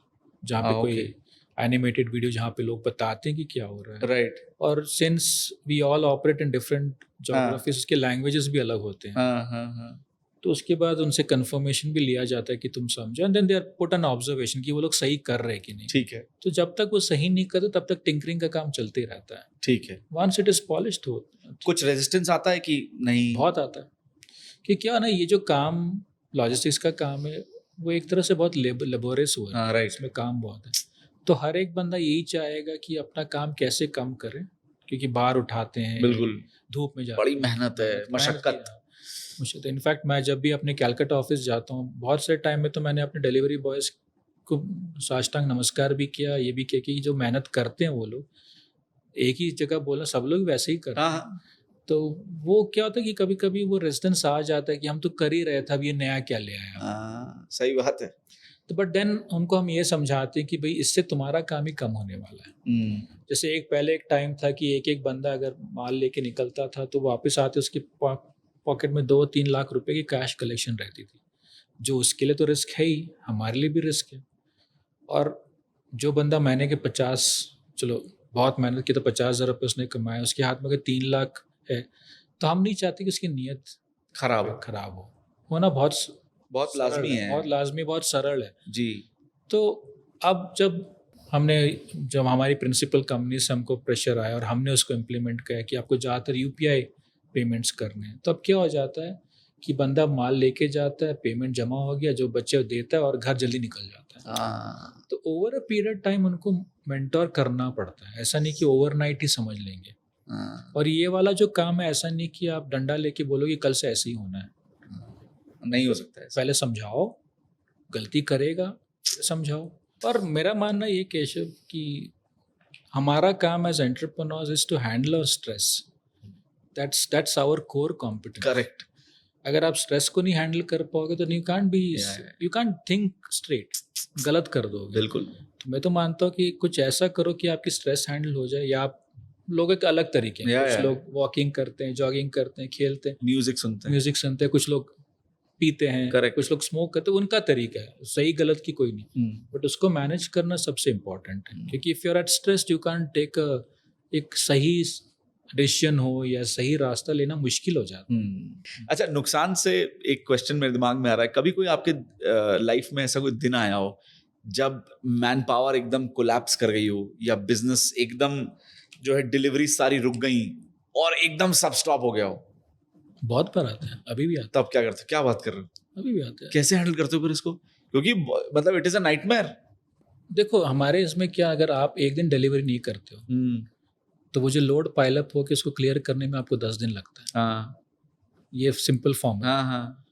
जहाँ पे कोई एनिमेटेड वीडियो जहाँ पे लोग बताते हैं कि क्या हो रहा है। राइट। और since we all operate in different geographies, उसके लैंग्वेजेस भी अलग होते हैं। हाँ तो उसके बाद उनसे कंफर्मेशन भी लिया जाता है कि तुम समझो, and then they are put an observation कि वो लोग सही कर रहे हैं कि नहीं। ठीक है। तो जब तक वो सही नहीं करते तब तक टिंकरिंग का काम चलते ही रहता है। ठीक है। वंस इट इज पॉलिश्ड हो, कुछ रेजिस्टेंस आता है कि नहीं? बहुत आता है कि क्या ना, ये जो काम लॉजिस्टिक्स का काम है वो एक तरह से बहुत लेबोरियस हुआ है। हाँ राइट। इसमें काम बहुत है, तो हर एक बंदा यही चाहेगा कि अपना काम कैसे कम करे, क्योंकि बाहर उठाते हैं, बिल्कुल, धूप में जाते बड़ी हैं, मेहनत है, मशक्कत। मुश्किल। इनफैक्ट मैं जब भी अपने कैलकाटा ऑफिस जाता हूँ, बहुत से टाइम में तो मैंने अपने डिलीवरी बॉयज़ को साष्टांग नमस्कार भी किया, ये भी किया कि जो मेहनत करते हैं वो लोग, एक ही जगह बोलना, सब लोग वैसे ही करते हैं। हाँ तो वो क्या होता है कि कभी कभी वो रेजिस्टेंस आ जाता है कि हम तो कर ही रहे थे, अब ये नया क्या ले आया। हाँ, सही बात है। तो बट देन उनको हम ये समझाते हैं कि भाई इससे तुम्हारा काम ही कम होने वाला है। जैसे पहले एक टाइम था कि एक बंदा अगर माल लेके निकलता था तो वापस आते उसके पॉकेट में 2-3 लाख रुपए की कैश कलेक्शन रहती थी, जो उसके लिए तो रिस्क है ही, हमारे लिए भी रिस्क है। और जो बंदा महीने के 50, चलो बहुत मेहनत की तो 50,000 रुपये उसने कमाए, उसके हाथ में अगर 3 लाख है, तो हम नहीं चाहते कि उसकी नीयत खराब हो। होना बहुत लाजमी है, बहुत लाजमी, बहुत सरल है जी। तो अब जब हमारी प्रिंसिपल कंपनी से हमको प्रेशर आया और हमने उसको इम्प्लीमेंट किया कि आपको ज़्यादातर यूपीआई पेमेंट्स करने हैं, तो अब क्या हो जाता है कि बंदा माल लेके जाता है, पेमेंट जमा हो गया, जो बच्चे देता है और घर जल्दी निकल जाता है। तो ओवर अ पीरियड टाइम उनको मेंटोर करना पड़ता है, ऐसा नहीं कि ओवरनाइट ही समझ लेंगे। और ये वाला जो काम है, ऐसा नहीं कि आप डंडा लेके बोलोगे कल से ऐसे ही होना है, नहीं हो सकता है। पहले समझाओ, गलती करेगा समझाओ। और मेरा मानना ये केशव कि हमारा काम as entrepreneurs is to handle our stress, that's our core competence. Correct. अगर आप स्ट्रेस को नहीं हैंडल कर पाओगे तो यू कांट थिंक स्ट्रेट, गलत कर दोगे। बिल्कुल। तो मैं तो मानता हूँ कि कुछ ऐसा करो कि आपकी स्ट्रेस हैंडल हो जाए, या आप लोग एक अलग तरीके हैं। कुछ लोग वॉकिंग करते हैं, जॉगिंग करते हैं, खेलते हैं, म्यूजिक सुनते हैं, कुछ लोग पीते हैं, कुछ लोग स्मोक करते हैं, उनका तरीका है, सही गलत की कोई नहीं। बट उसको मैनेज करना सबसे इम्पोर्टेंट है, क्योंकि if you are at stress you can't take एक सही डिसीजन हो या सही रास्ता लेना मुश्किल हो जाता है। अच्छा, नुकसान से एक क्वेश्चन मेरे दिमाग में आ रहा है, कभी कोई आपके लाइफ में ऐसा कोई दिन आया हो जब मैन पावर एकदम कोलैप्स कर गई हो, या बिजनेस एकदम जो है डिलीवरी सारी रुक गई और एकदम सब स्टॉप हो गया हो? बहुत बार आता है, अभी भी आता तब क्या करते हो? क्या बात कर रहे हो? अभी भी आता है। कैसे हैंडल करते हो फिर इसको? क्योंकि मतलब इट इज अ नाइटमेयर। देखो हमारे इसमें क्या, अगर आप एक दिन डिलीवरी नहीं करते हो तो वो जो लोड पाइलअप हो के उसको क्लियर करने में आपको 10 दिन लगता है। हाँ, ये सिंपल फॉर्म है। हाँ,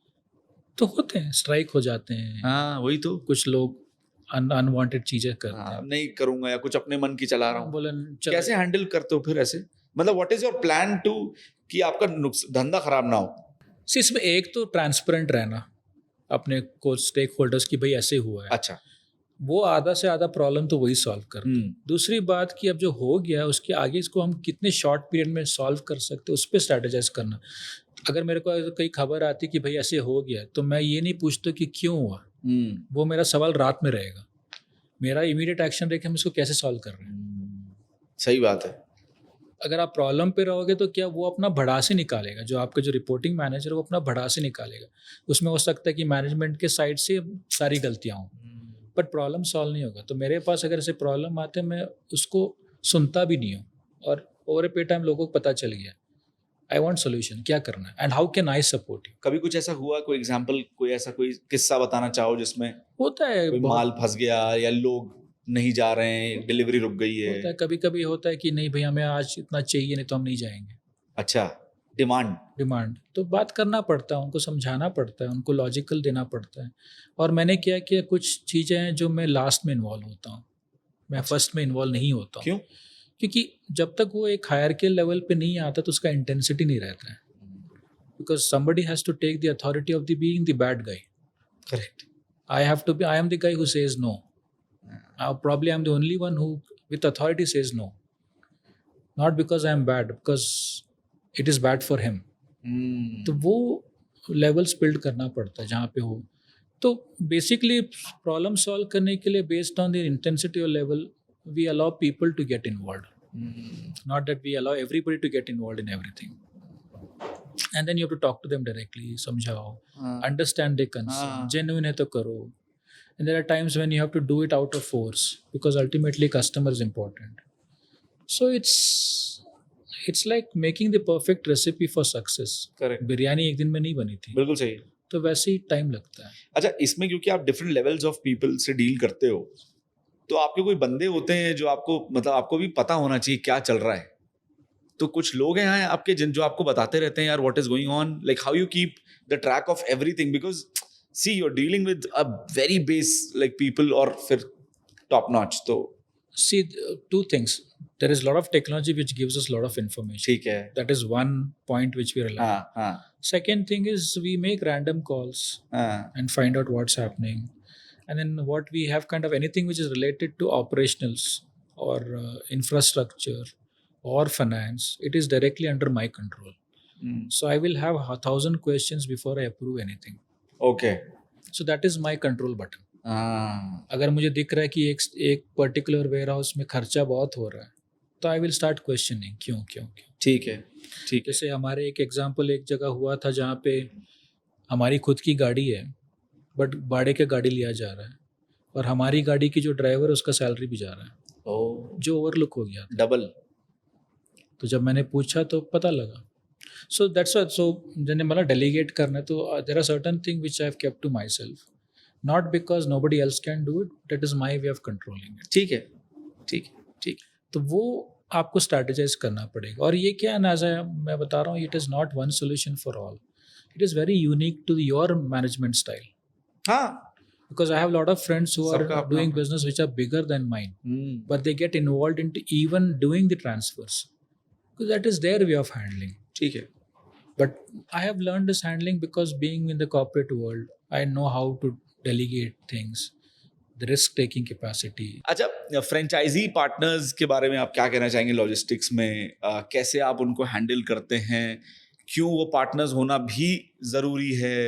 तो होते हैं, स्ट्राइक हो जाते हैं। हाँ, वही तो। कुछ लोग अनवांटेड चीजें करते हैं। नहीं करूंगा, या कुछ अपने मन की चला रहा हूँ। बोलन कैसे हैंडल करते हो फिर ऐसे? मतलब what is your plan to कि आपका धंधा खराब ना हो? इसमें एक तो ट्रांसपेरेंट रहना अपने को स्टेक होल्डर्स की, भाई ऐसे हुआ है। अच्छा। वो आधा से आधा प्रॉब्लम तो वही सॉल्व कर। दूसरी बात कि अब जो हो गया है उसके आगे इसको हम कितने शॉर्ट पीरियड में सॉल्व कर सकते हैं, उस पर स्ट्रेटेजाइज करना। अगर मेरे को कई खबर आती कि भाई ऐसे हो गया, तो मैं ये नहीं पूछता कि क्यों हुआ, वो मेरा सवाल रात में रहेगा। मेरा इमीडिएट एक्शन रहेगा हम इसको कैसे सॉल्व कर रहे हैं। सही बात है। अगर आप प्रॉब्लम पे रहोगे तो क्या वो अपना भड़ास ही निकालेगा, जो आपका जो रिपोर्टिंग मैनेजर है वो अपना भड़ास ही निकालेगा। उसमें हो सकता है कि मैनेजमेंट के साइड से सारी गलतियाँ हों, बट प्रॉब्लम सॉल्व नहीं होगा। तो मेरे पास अगर ऐसे प्रॉब्लम आते हैं, मैं उसको सुनता भी नहीं हूँ, और ओवर ए पीरियड टाइम लोगों को पता चल गया आई वांट सोल्यूशन, क्या करना है and how can I support you. कभी कुछ ऐसा हुआ, कोई एग्जांपल, कोई ऐसा कोई किस्सा बताना चाहो जिसमें होता है कोई माल फंस गया या लोग नहीं जा रहे हैं, डिलीवरी रुक गई है? होता है, कभी कभी होता है कि नहीं भाई हमें आज इतना चाहिए, नहीं तो हम नहीं जाएंगे। अच्छा, डिमांड। तो बात करना पड़ता है, उनको समझाना पड़ता है, उनको लॉजिकल देना पड़ता है। और मैंने क्या किया, कुछ चीज़ें हैं जो मैं लास्ट में इन्वॉल्व होता हूँ, मैं फर्स्ट में इन्वॉल्व नहीं होता हूँ। क्यों? क्योंकि जब तक वो एक हायरार्कियल लेवल पे नहीं आता तो उसका इंटेंसिटी नहीं रहता है, because somebody has to take the authority of the being the bad guy. Correct. I am the guy who says no. Probably I'm the only one who with authority says no, not because I am bad, because it is bad for him. तो वो levels build करना पड़ता है जहाँ पे हो। तो basically problem solve करने के लिए बेस्ड ऑन द इंटेंसिटी और level we allow people to get involve, not that we allow everybody to get involve in everything. And then you have to talk to them directly, समझाओ, understand they concern, genuine है तो करो। And there are times when you have to do it out of force because ultimately customer is important. So it's like making the perfect recipe for success. Correct, biryani एक दिन में नहीं बनी थी, बिल्कुल सही। तो वैसे ही टाइम लगता है। अच्छा, इसमें क्योंकि आप डिफरेंट लेवल्स ऑफ पीपल से डील करते हो, तो आपके कोई बंदे होते हैं जो आपको, मतलब आपको भी पता होना चाहिए क्या चल रहा है। तो कुछ लोग हैं आपके जो आपको बताते रहते हैं यार what is going on, like how you keep the track of everything, because see you're dealing with a very base like people or फिर top notch। तो See, two things. There is a lot of technology which gives us a lot of information. ठीक है। That is one point which we rely on. हाँ Second thing is we make random calls हाँ and find out what's happening. And then what we have kind of anything which is related to operationals or infrastructure or finance, it is directly under my control. So I will have 1,000 questions before I approve anything. Okay. So that is my control button. अगर मुझे दिख रहा है कि एक particular ware house में खर्चा बहुत हो रहा है, तो आई विल स्टार्ट क्वेश्चनिंग क्यों। ठीक है। जैसे हमारे एक एग्जांपल एक जगह हुआ था जहाँ पे हमारी खुद की गाड़ी है बट भाड़े के गाड़ी लिया जा रहा है, और हमारी गाड़ी की जो ड्राइवर है उसका सैलरी भी जा रहा है, जो ओवरलुक हो गया डबल। तो जब मैंने पूछा तो पता लगा। So that's what, so जैसे मतलब डेलीगेट करना है, तो there are certain things which I have kept to myself, not because nobody else can do it, that is my way of controlling it. ठीक है। तो वो आपको स्ट्रैटेजाइज करना पड़ेगा। और ये क्या है ना, मैं बता रहा हूँ, it is not one solution for all, it is very unique to your management style. हाँ, because I have a lot of friends who सबका are अपना doing अपना। business which are bigger than mine, but they get involved into even doing the transfers because that is their way of handling. ठीक है। But I have learned this handling because being in the corporate world, I know how to delegate things, the risk-taking capacity. अच्छा, franchise partners के बारे में आप क्या कहना चाहेंगे लॉजिस्टिक्स में? कैसे आप उनको हैंडल करते हैं? क्यों वो पार्टनर्स होना भी ज़रूरी है?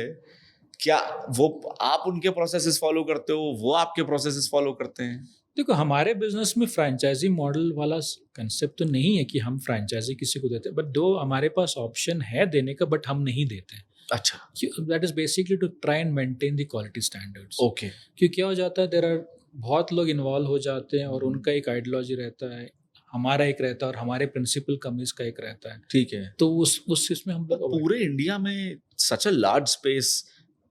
क्या वो आप उनके प्रोसेसेस फॉलो करते हो, वो आपके प्रोसेसेस फॉलो करते हैं? देखो, हमारे बिजनेस में फ्रेंचाइजी मॉडल वाला कंसेप्ट तो नहीं है कि हम फ्रेंचाइजी किसी को देते हैं, बट दो हमारे पास ऑप्शन है देने का, बट हम नहीं देते हैं। अच्छा, that is basically to try and maintain the quality standards. Okay. क्योंकि क्या हो जाता है, देयर आर बहुत लोग इन्वॉल्व हो जाते हैं और उनका एक आइडियोलॉजी रहता है, हमारा एक रहता है, और हमारे प्रिंसिपल कंपनीज का एक रहता है। ठीक है। तो उस इसमें हम लोग पूरे इंडिया में सच अ लार्ज स्पेस,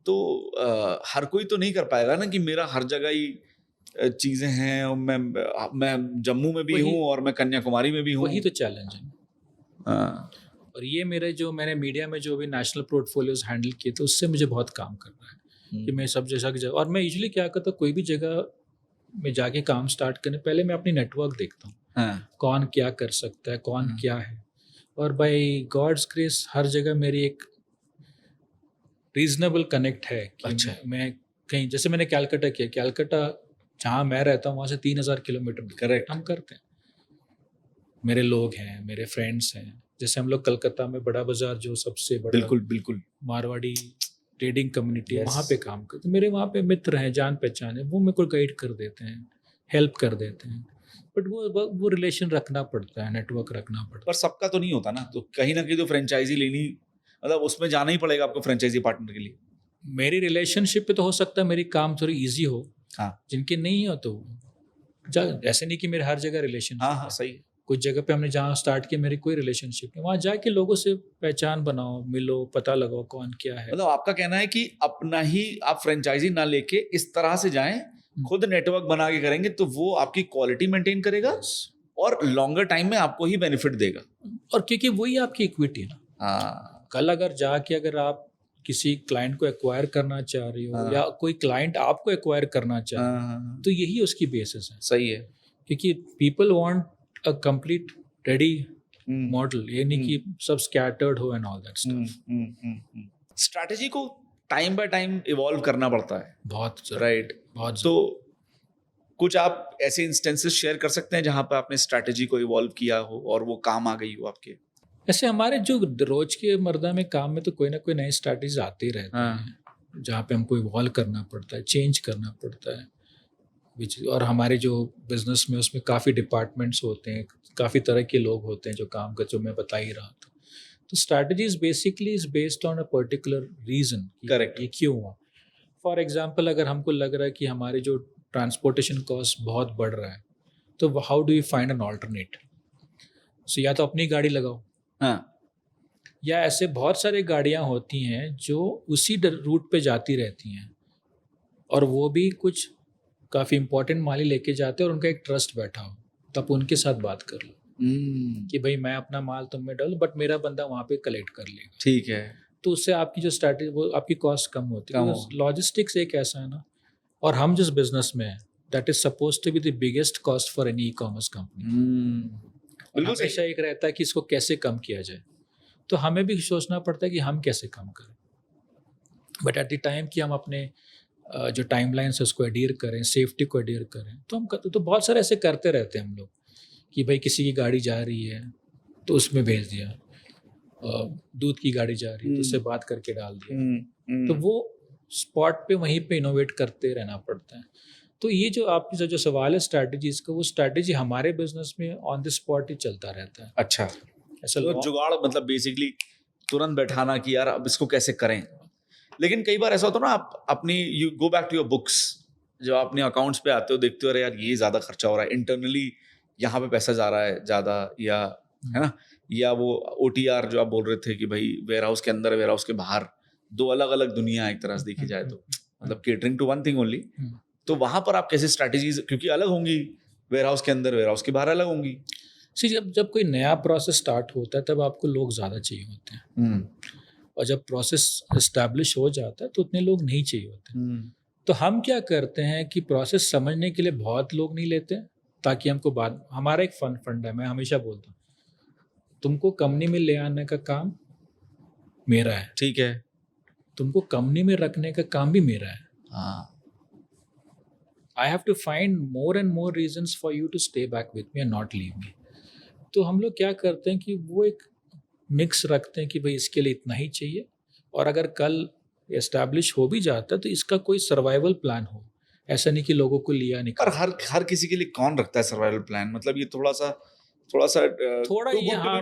तो हर कोई तो नहीं कर पाएगा ना कि मेरा हर जगह ही चीजें हैं, और मैं जम्मू में भी हूँ और मैं कन्याकुमारी में भी हूँ। वही तो चैलेंज है। और ये मैंने मीडिया में जो भी नेशनल पोर्टफोलियोज हैंडल किए थे, उससे मुझे बहुत काम करना है कि मैं सब जगह, और मैं यूजुअली क्या करता हूँ, कोई भी जगह में जाके काम स्टार्ट करने पहले मैं अपनी नेटवर्क देखता हूँ, कौन क्या कर सकता है, कौन क्या है। और बाय गॉड्स ग्रेस हर जगह मेरी एक रीजनेबल कनेक्ट है कि अच्छा। मैं कहीं, जैसे मैंने कैलकाटा किया, कैलकाटा जहाँ मैं रहता हूँ वहाँ से 3,000 किलोमीटर करेक्ट हम करते हैं। मेरे लोग हैं, मेरे फ्रेंड्स हैं, जैसे हम लोग कलकत्ता में बड़ा बाजार जो सबसे बड़ा बिल्कुल मारवाड़ी ट्रेडिंग कम्युनिटी Yes. वहाँ पे काम करते, मेरे वहाँ पे मित्र हैं, जान पहचान है, वो मेरे को गाइड कर देते हैं, हेल्प कर देते हैं। बट वो रिलेशन रखना पड़ता है, नेटवर्क रखना पड़ता पर सबका तो नहीं होता ना, तो कहीं ना कहीं तो फ्रेंचाइजी लेनी, मतलब उसमें जाना ही पड़ेगा आपको फ्रेंचाइजी पार्टनर के लिए। है। मेरी रिलेशनशिप पे तो हो सकता है मेरी काम थोड़ी ईजी हो, हाँ जिनके नहीं हो तो ऐसे नहीं कि मेरे हर जगह रिलेशन। हाँ हाँ सही है। कुछ जगह पे हमने जहाँ स्टार्ट किया मेरी कोई रिलेशनशिप नहीं, वहाँ जाके लोगों से पहचान बनाओ, मिलो, पता लगाओ कौन क्या है। मतलब आपका कहना है कि अपना ही आप फ्रेंचाइजी ना लेके इस तरह से जाएं, खुद नेटवर्क बना के करेंगे तो वो आपकी क्वालिटी मेंटेन करेगा और लॉन्गर टाइम में आपको ही बेनिफिट देगा। और क्योंकि वही आपकी इक्विटी है ना। हाँ कल अगर जाके अगर आप किसी क्लाइंट को एक्वायर करना चाह रहे हो, हाँ। या कोई क्लाइंट आपको एक्वायर करना चाह रहा है, हाँ, तो यही उसकी बेसिस है। सही है। क्योंकि people want a complete ready model, ये नहीं कि सब स्कैटर्ड हो and all that stuff. Strategy को टाइम बाय टाइम इवॉल्व करना पड़ता है, बहुत राइट? बहुत तो कुछ आप ऐसे इंस्टेंसेस शेयर कर सकते हैं जहां पर आपने स्ट्रैटेजी को इवॉल्व किया हो और वो काम आ गई हो आपके? ऐसे हमारे जो रोज के मर्दा में काम में तो कोई ना कोई नई स्ट्रैटेजी आते ही रहते हैं, जहाँ पे हमको इवॉल्व करना पड़ता है, चेंज करना पड़ता है। और हमारे जो बिजनेस में उसमें काफ़ी डिपार्टमेंट्स होते हैं, काफ़ी तरह के लोग होते हैं जो काम कर, जो मैं बता ही रहा था। तो strategies basically is based on a particular region. Correct. ये क्यों हुआ? फॉर एग्जांपल अगर हमको लग रहा है कि हमारे जो ट्रांसपोर्टेशन कॉस्ट बहुत बढ़ रहा है, तो how do you find an alternate? So या तो अपनी गाड़ी लगाओ, हाँ या ऐसे बहुत सारे गाड़ियाँ होती हैं जो उसी रूट पे जाती रहती हैं, और वो भी कुछ काफ़ी इंपॉर्टेंट माल ही लेके जाते हैं और उनका एक ट्रस्ट बैठा हो, तो आप उनके साथ बात कर लो कि भाई मैं अपना माल तुम में डालूं, बट मेरा बंदा वहाँ पे कलेक्ट कर लेगा। ठीक है। तो उससे आपकी जो स्ट्रैटेजी, वो आपकी कॉस्ट कम होती है। लॉजिस्टिक्स एक ऐसा है ना, और हम जिस बिजनेस में है, that is suppose to be the biggest cost for any e commerce company. हमेशा एक रहता है कि इसको कैसे कम किया जाए, तो हमें भी सोचना पड़ता है कि हम कैसे कम करें, बट एट द टाइम कि हम अपने जो टाइमलाइंस है उसको एडियर करें, सेफ्टी को एडियर करें, तो हम करते, तो बहुत सारे ऐसे करते रहते हैं हम लोग कि भाई किसी की गाड़ी जा रही है तो उसमें भेज दिया, दूध की गाड़ी जा रही है तो उससे बात करके डाल दिया। तो वो स्पॉट पे वहीं पे इनोवेट करते रहना पड़ता है। तो ये जो आपकी जो सवाल है स्ट्रैटेजीज का, वो स्ट्रैटेजी हमारे बिजनेस में ऑन द स्पॉट ही चलता रहता है। अच्छा, ऐसा तो जुगाड़ मतलब बेसिकली तुरंत बैठाना कि यार अब इसको कैसे करें। लेकिन कई बार ऐसा होता है ना, आप अपनी you go back to your books, जब अपने अकाउंट्स पे आते हो देखते हो अरे यार ये ज़्यादा खर्चा हो रहा है, इंटरनली यहाँ पे पैसा जा रहा है ज़्यादा, या है ना, या वो OTR जो आप बोल रहे थे कि भाई वेयर हाउस के अंदर वेयर हाउस के बाहर दो अलग अलग दुनिया एक तरह से देखी जाए तो, मतलब catering to one thing only. तो वहाँ पर आप कैसे स्ट्रैटेजीज, क्योंकि अलग होंगी, वेयर हाउस के अंदर वेयर हाउस के बाहर अलग होंगी। जब कोई नया प्रोसेस स्टार्ट होता है तब आपको लोग ज़्यादा चाहिए होते हैं, और जब प्रोसेस इस्टेब्लिश हो जाता है तो उतने लोग नहीं चाहिए होते। तो हम क्या करते हैं कि प्रोसेस समझने के लिए बहुत लोग नहीं लेते, ताकि हमको बात, हमारा एक फंड है, मैं हमेशा बोलता हूँ तुमको कंपनी में ले आने का काम मेरा है, ठीक है, तुमको कंपनी में रखने का काम भी मेरा है। हाँ, I have to find more and more reasons for you to stay back with me and not leave me. तो हम लोग क्या करते हैं कि वो एक मिक्स रखते हैं कि भाई इसके लिए इतना ही चाहिए, और अगर कल एस्टैब्लिश हो भी जाता है तो इसका कोई सर्वाइवल प्लान हो, ऐसा नहीं कि लोगों को लिया नहीं। पर हर किसी के लिए कौन रखता है सर्वाइवल प्लान? मतलब ये थोड़ा सा थोड़ा ये, हाँ,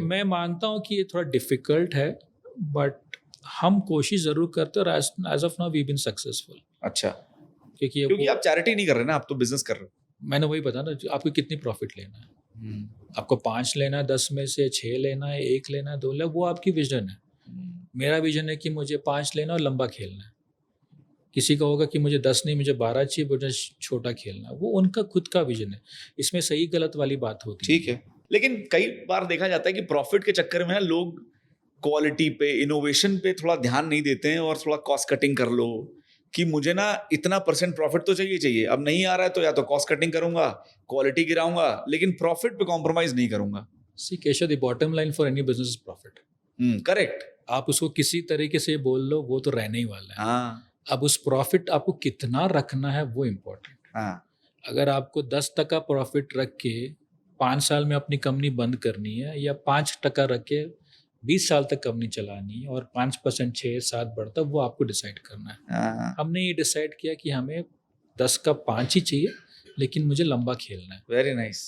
मैं मानता हूँ कि ये थोड़ा डिफिकल्ट है, बट हम कोशिश जरूर करते हैं, और as of now we been successful. अच्छा, क्योंकि आप चैरिटी नहीं कर रहे ना, आप तो बिजनेस कर रहे हो। मैंने वही बताया ना, आपको कितनी प्रॉफिट लेना है, आपको 5 लेना है, 10 में से 6 लेना है, 1 लेना है, 2 लेना, वो आपकी विजन है। मेरा विजन है कि मुझे 5 लेना और लंबा खेलना है। किसी का होगा कि मुझे 10 नहीं, मुझे 12 चाहिए, मुझे छोटा खेलना है, वो उनका खुद का विजन है। इसमें सही गलत वाली बात होती है। ठीक है, लेकिन कई बार देखा जाता है कि प्रॉफिट के चक्कर में लोग क्वालिटी पे, इनोवेशन पे थोड़ा ध्यान नहीं देते हैं, और थोड़ा कॉस्ट कटिंग कर लो कि मुझे ना इतना % प्रॉफिट तो चाहिए, अब नहीं आ रहा है तो या तो कॉस्ट कटिंग करूंगा, क्वालिटी गिराऊंगा, लेकिन प्रॉफिट पे कॉम्प्रोमाइज नहीं करूंगा। See Keshav, the bottom line for any business is profit. Correct. आप उसको किसी तरीके से बोल लो, वो तो रहने ही वाला है। हाँ, अब उस प्रॉफिट आपको कितना रखना है वो इम्पोर्टेंट। हाँ, अगर आपको 10% प्रॉफिट रख के 5 साल में अपनी कंपनी बंद करनी है, या 5% रख के 20 साल तक कंपनी चलानी है, और 5% 6-7 बढ़ता, वो आपको डिसाइड करना है। हाँ, हमने ये डिसाइड किया कि हमें 10 का 5 ही चाहिए, लेकिन मुझे लंबा खेलना है। Very nice.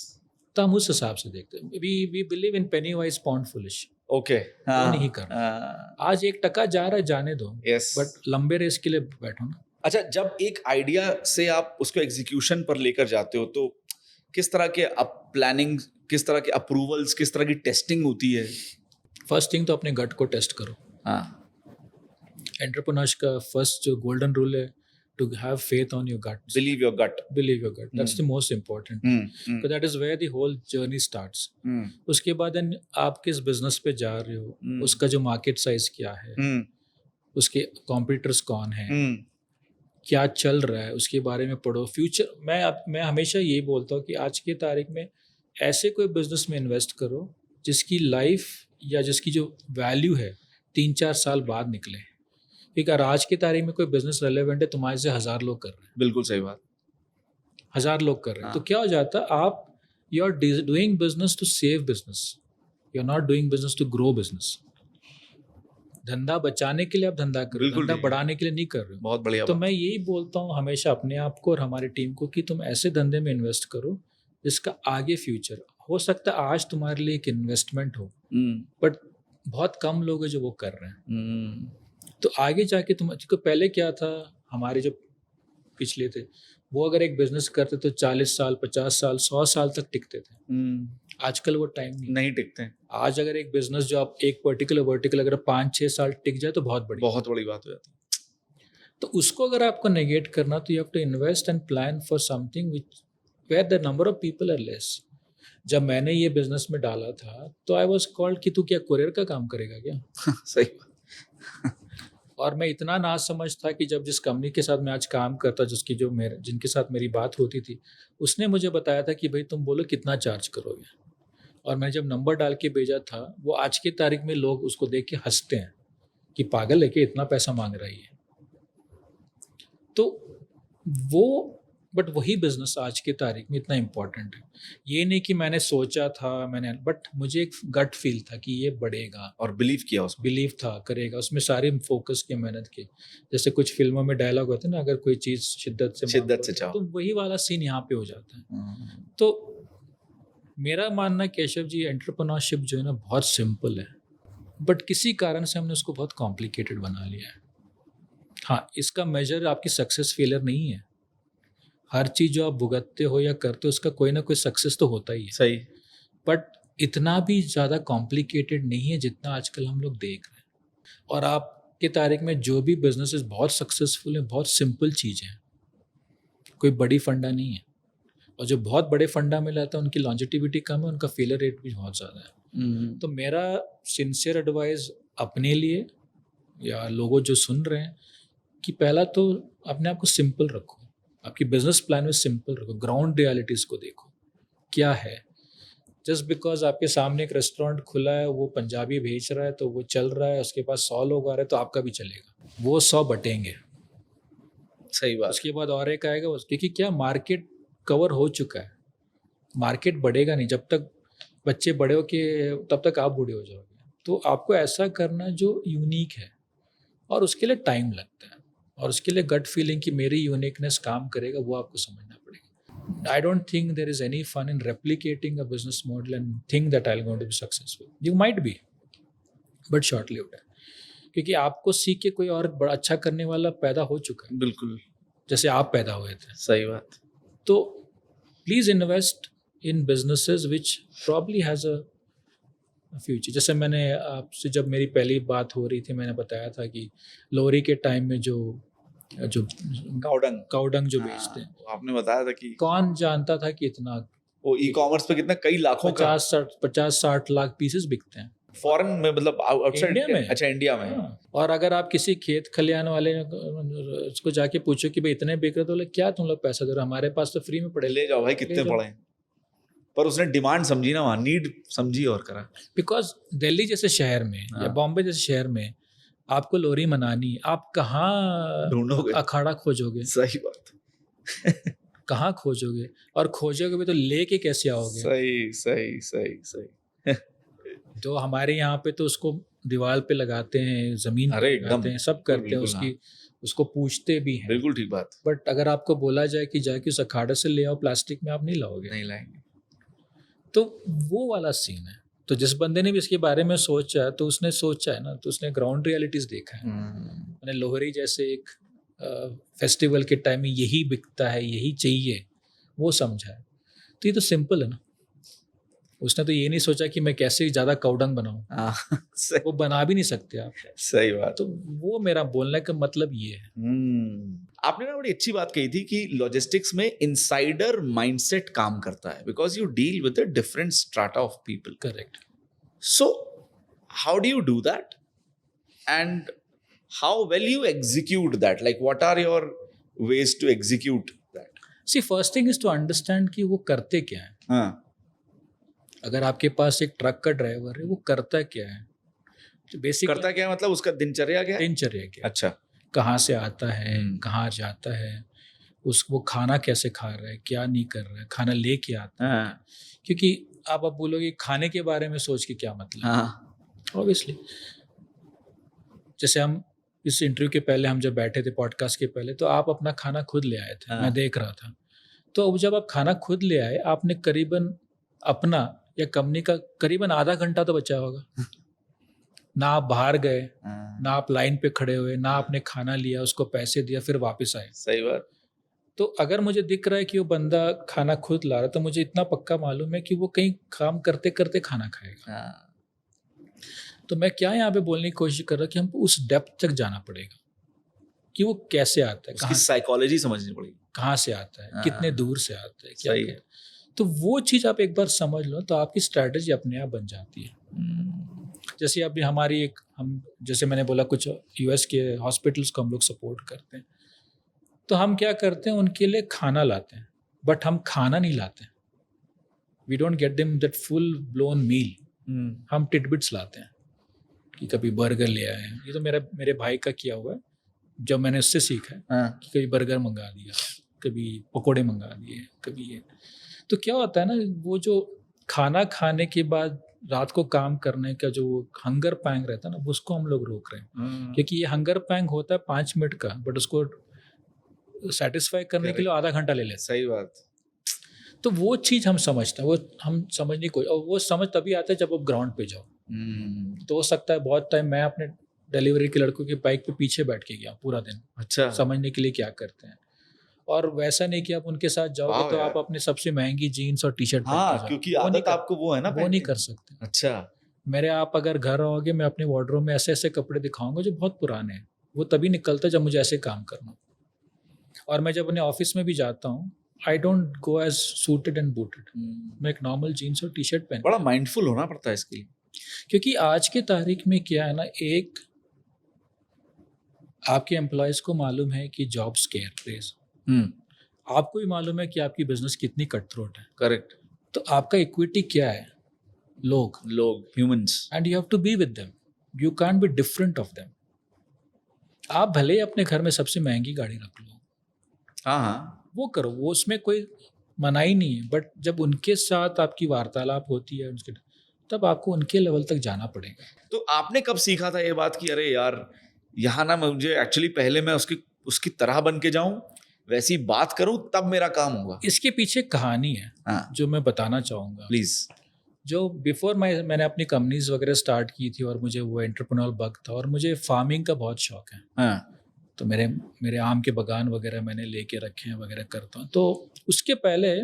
तो हम उस हिसाब से देखते हैं। We believe in penny wise pound foolish. Okay, वो नहीं करना। आज 1% जा रहा है, जाने दो, यस। बट लंबे रेस के लिए बैठो ना। अच्छा, जब एक आइडिया से आप उसको एग्जीक्यूशन पर लेकर जाते हो तो किस तरह के प्लानिंग, किस तरह के अप्रूवल्स, किस तरह की टेस्टिंग होती है? फर्स्ट थिंग तो अपने गट को टेस्ट करो। हाँ, एंटरप्रेन्योर्स का फर्स्ट जो गोल्डन रूल है, to have faith on your gut. Believe your gut. Believe your gut, that's the most important, because that is where the whole journey starts. उसके बाद आप किस बिजनेस पे जा रहे हो, उसका जो मार्केट साइज क्या है, उसके कॉम्पिटिटर्स कौन है, क्या चल रहा है, उसके बारे में पढ़ो। फ्यूचर मैं हमेशा यही बोलता हूँ कि आज की तारीख में ऐसे कोई बिजनेस में इन्वेस्ट करो जिसकी लाइफ या जिसकी जो वैल्यू है 3-4 साल बाद निकले। क्योंकि अगर आज की तारीख में कोई बिजनेस रेलेवेंट है, तुम्हारे से 1000 लोग कर रहे हैं। बिल्कुल सही बात। 1000 लोग कर रहे हैं। हाँ। तो क्या हो जाता है, आप you are doing business to save business, you are not doing business to grow business. धंधा बचाने के लिए आप धंधा कर रहे हो, बिल्कुल धंधा ठीक। बढ़ाने के लिए नहीं कर रहे हो। बहुत बढ़िया तो बात। मैं यही बोलता हूँ हमेशा अपने आप को और हमारी टीम को कि तुम ऐसे धंधे में इन्वेस्ट करो जिसका आगे फ्यूचर हो सकता है। आज तुम्हारे लिए एक इन्वेस्टमेंट हो, बट बहुत कम लोग हैं जो वो कर रहे हैं। तो आगे जाके क्योंकि पहले क्या था, हमारे जो पिछले थे वो अगर एक बिजनेस करते तो 40 साल, 50 साल, 100 साल तक टिकते थे। आजकल वो टाइम नहीं टिकते। आज अगर एक बिजनेस जो आप एक पर्टिकुलर वर्टिकल अगर 5-6 साल टिक जाए तो बहुत बड़ी बात हो जाती है। तो उसको अगर आपको नेगेट करना तो you have to invest and plan for something which where the number of people are less. जब मैंने ये बिजनेस में डाला था तो आई वाज कॉल्ड कि तू क्या कुरियर का काम करेगा क्या? सही बात। और मैं इतना ना समझ था कि जब जिस कंपनी के साथ मैं आज काम करता, जिनके साथ मेरी बात होती थी, उसने मुझे बताया था कि भाई तुम बोलो कितना चार्ज करोगे। और मैं जब नंबर डाल के भेजा था, वो आज की तारीख में लोग उसको देख के हंसते हैं कि पागल है कि इतना पैसा मांग रही है। तो वो बट वही बिजनेस आज की तारीख में इतना इम्पोर्टेंट है। ये नहीं कि मैंने सोचा था, बट मुझे एक गट फील था कि ये बढ़ेगा और बिलीव किया उसमें। बिलीव था करेगा, उसमें सारे फोकस की मेहनत की। जैसे कुछ फिल्मों में डायलॉग होते हैं ना, अगर कोई चीज़ शिद्दत से चाहो, तो वही वाला सीन यहाँ पे हो जाता है। तो मेरा मानना केशव जी, एंटरप्रेन्योरशिप जो है ना बहुत सिंपल है, बट किसी कारण से हमने उसको बहुत कॉम्प्लिकेटेड बना लिया है। हाँ, इसका मेजर आपकी सक्सेस फेलियर नहीं है। हर चीज़ जो आप भुगतते हो या करते हो उसका कोई ना कोई सक्सेस तो होता ही है। सही। बट इतना भी ज़्यादा कॉम्प्लिकेटेड नहीं है जितना आजकल हम लोग देख रहे हैं। और आपके तारीख में जो भी बिजनेसेस बहुत सक्सेसफुल हैं, बहुत सिंपल चीज़ें हैं, कोई बड़ी फंडा नहीं है। और जो बहुत बड़े फंडा में लाता है उनकी लॉन्जिटिविटी कम है, उनका फेलियर रेट भी बहुत ज़्यादा है। तो मेरा सिंसियर एडवाइस अपने लिए या लोगों जो सुन रहे हैं कि पहला तो अपने आप को सिंपल रखो, आपकी बिजनेस प्लान में सिंपल रखो, ग्राउंड रियलिटीज़ को देखो क्या है। जस्ट बिकॉज आपके सामने एक रेस्टोरेंट खुला है, वो पंजाबी भेज रहा है तो वो चल रहा है, उसके पास 100 लोग आ रहे हैं तो आपका भी चलेगा, वो 100 बटेंगे। सही बात। उसके बाद और एक आएगा, क्योंकि क्या मार्केट कवर हो चुका है, मार्केट बढ़ेगा नहीं जब तक बच्चे बड़े हो के, तब तक आप बूढ़े हो जाओगे। तो आपको ऐसा करना जो यूनिक है, और उसके लिए टाइम लगता है, और उसके लिए गट फीलिंग कि मेरी यूनिकनेस काम करेगा, वो आपको समझना पड़ेगा। I don't think there is any fun in replicating a business model and think that I am going to be successful. You might be, but short lived है, क्योंकि आपको सीख के कोई और बड़ा अच्छा करने वाला पैदा हो चुका है, बिल्कुल जैसे आप पैदा हुए थे। सही बात। तो please invest in businesses which probably has a future. जैसे मैंने आपसे जब मेरी पहली बात हो रही थी, मैंने बताया था कि लोहरी के टाइम में जो काउडंग जो बेचते हैं, आपने बताया था कि कौन जानता था कि इतना वो ई कॉमर्स पे कितना, कई लाखों का 50-60 लाख पीसेस बिकते हैं फॉरेन में, मतलब आउटसाइड इंडिया में। अच्छा, इंडिया में। हाँ। और अगर आप किसी खेत खलियान वाले उसको जाके पूछो कि भाई इतने बिक रहे, तो बोले क्या तुम लोग पैसा दे रहे हो, हमारे पास तो फ्री में पड़े, ले जाओ भाई, कितने पड़े। पर उसने डिमांड समझी ना, वहाँ नीड समझी और करा। बिकॉज दिल्ली जैसे शहर में या बॉम्बे जैसे शहर में आपको लोहरी मनानी, आप कहाँ ढूंढोगे, अखाड़ा खोजोगे? सही बात। कहाँ खोजोगे, और खोजोगे भी तो लेके कैसे आओगे? सही सही सही सही। तो हमारे यहाँ पे तो उसको दीवार पे लगाते हैं, जमीन पे लगाते हैं, सब करते हैं, उसको पूछते भी हैं। बिल्कुल ठीक बात। बट अगर आपको बोला जाए कि जाके उस अखाड़े से ले आओ प्लास्टिक में, आप नहीं लाओगे। नहीं लाएंगे। तो वो वाला सीन है। तो जिस बंदे ने भी इसके बारे में सोचा है तो उसने सोचा है ना, तो उसने ग्राउंड रियलिटीज देखा है। मैंने लोहरी जैसे एक फेस्टिवल के टाइम में यही बिकता है, यही चाहिए, वो समझा है। तो ये तो सिंपल है ना। उसने तो ये नहीं सोचा कि मैं कैसे ज़्यादा काउडंग बनाऊं, सही वो बना भी नहीं सकते आप। सही बात। तो वो मेरा बोलने का मतलब ये है। आपने ना बड़ी अच्छी बात कही थी कि लॉजिस्टिक्स में इनसाइडर माइंडसेट काम करता है, because you deal with a different strata of people. Correct. So, how do you do that? And how well you execute that? Like, what are your ways to execute that? See first thing is to understand कि वो करते क्या है। हाँ, अगर आपके पास एक truck का ड्राइवर है, वो करता क्या है, तो बेसिक करता क्या है, मतलब उसका दिनचर्या क्या है? दिनचर्या क्या है, अच्छा। कहाँ से आता है, हम्म। कहाँ जाता है, वो खाना कैसे खा रहा है, क्या नहीं कर रहा है, खाना लेके आता है। हाँ, क्योंकि आप बोलोगे खाने के बारे में सोच के क्या मतलब, हाँ, ऑब्वियसली। जैसे हम इस इंटरव्यू के पहले हम जब बैठे थे पॉडकास्ट के पहले, तो आप अपना खाना खुद ले आए थे। हाँ। मैं देख रहा था। तो अब जब आप खाना खुद ले आए, आपने करीबन अपना या कंपनी का करीबन आधा घंटा तो बचा होगा। ना आप बाहर गए, हाँ, ना आप लाइन पे खड़े हुए, ना आपने खाना लिया, उसको पैसे दिया, फिर वापस आए। सही बात। तो अगर मुझे दिख रहा है कि वो बंदा खाना खुद ला रहा है, तो मुझे इतना पक्का मालूम है कि वो कहीं काम करते करते खाना खाएगा। हाँ, तो मैं क्या यहाँ पे बोलने की कोशिश कर रहा हूँ कि हमको उस डेप्थ तक जाना पड़ेगा कि वो कैसे आता है, उसकी साइकोलॉजी समझनी पड़ेगी। कहाँ से आता है, हाँ। कितने दूर से आता है, क्या सही है। है। तो वो चीज़ आप एक बार समझ लो तो आपकी स्ट्रैटेजी अपने आप बन जाती है। जैसे अभी हमारी हम जैसे मैंने बोला, कुछ यूएस के हॉस्पिटल्स को हम लोग सपोर्ट करते हैं। तो हम क्या करते हैं, उनके लिए खाना लाते हैं, बट हम खाना नहीं लाते। We don't get them that full blown meal. हम टिटबिट्स लाते हैं कि कभी बर्गर ले आए। ये तो मेरे भाई का किया हुआ है, जब मैंने उससे सीखा है हाँ, कि कभी बर्गर मंगा दिया, कभी पकोड़े मंगा दिए, कभी ये। तो क्या होता है ना, वो जो खाना खाने के बाद रात को काम करने का जो हंगर पैंग रहता है ना, उसको हम लोग रोक रहे हैं। क्योंकि ये हंगर पैंग होता है 5 मिनट का, बट उसको सेटिस्फाई करने के लिए आधा घंटा ले लेते सही बात। हैं। तो वो चीज़ हम समझते हैं, वो हम समझने को, और वो समझ तभी आता है जब आप ग्राउंड पे जाओ। तो हो सकता है बहुत टाइम मैं अपने डिलीवरी के लड़कों के बाइक पे पीछे बैठ के गया पूरा दिन, अच्छा, समझने के लिए क्या करते हैं। और वैसा नहीं कि आप उनके साथ जाओगे वाह तो यार। आप अपनी सबसे महंगी जीन्स और टी शर्ट हाँ, क्योंकि आदत आपको वो है ना वो नहीं पहनने कर की। सकते। अच्छा, मेरे आप अगर घर आओगे, मैं अपने वार्डरोब में ऐसे ऐसे कपड़े दिखाऊंगा जो बहुत पुराने हैं। वो तभी निकलता है जब मुझे ऐसे काम करना। और मैं जब अपने ऑफिस में भी जाता हूँ, I don't go as suited and booted. मैं एक नॉर्मल जीन्स और टी शर्ट पहन, बड़ा माइंडफुल होना पड़ता है इसके लिए। क्योंकि आज के तारीख में क्या है ना, एक आपके एम्प्लॉयज़ को मालूम है कि जॉब स्केयर इज, आपको भी मालूम है कि आपकी बिजनेस कितनी कट थ्रोट है। करेक्ट। तो आपका इक्विटी क्या है, लोग, humans. And you have to be with them, you can't be different of them. आप भले ही अपने घर में सबसे महंगी गाड़ी रख लो, हाँ, हाँ, वो करो, वो उसमें कोई मनाही नहीं है, बट जब उनके साथ आपकी वार्तालाप होती है उसके, तब आपको उनके लेवल तक जाना पड़ेगा। तो आपने कब सीखा था ये बात कि अरे यार, यहाँ ना मुझे एक्चुअली पहले मैं उसकी तरह बन के जाऊं, वैसी बात करूं, तब मेरा काम होगा। इसके पीछे कहानी है हाँ, जो मैं बताना चाहूँगा। प्लीज। जो बिफोर मैंने अपनी कंपनीज वगैरह स्टार्ट की थी, और मुझे वो एंटरप्रेन्योर बग था, और मुझे फार्मिंग का बहुत शौक है। हाँ, तो मेरे आम के बागान वगैरह मैंने लेके रखे हैं वगैरह करता हूँ। तो उसके पहले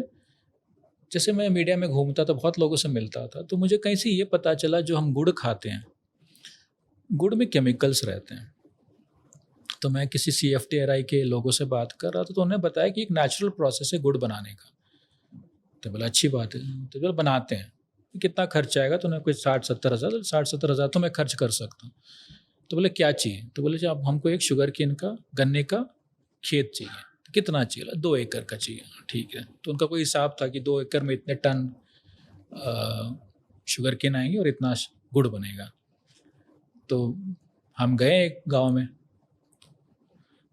जैसे मैं मीडिया में घूमता था, बहुत लोगों से मिलता था, तो मुझे कहीं से ये पता चला जो हम गुड़ खाते हैं, गुड़ में केमिकल्स रहते हैं। तो मैं किसी CFTRI के लोगों से बात कर रहा था, तो उन्होंने बताया कि एक नेचुरल प्रोसेस है गुड़ बनाने का। तो बोला अच्छी बात है, तो बोला बनाते हैं, कितना खर्च आएगा? तो उन्हें कोई 60-70 हज़ार, 60-70 हज़ार तो मैं खर्च कर सकता हूँ। तो बोले क्या चाहिए? तो बोले अब हमको एक शुगर केन का, गन्ने का खेत चाहिए। तो कितना चाहिए? 2 एकड़ का चाहिए। ठीक है। तो उनका कोई हिसाब था कि 2 एकड़ में इतने टन शुगर केन आएंगे और इतना गुड़ बनेगा। तो हम गए एक गाँव में,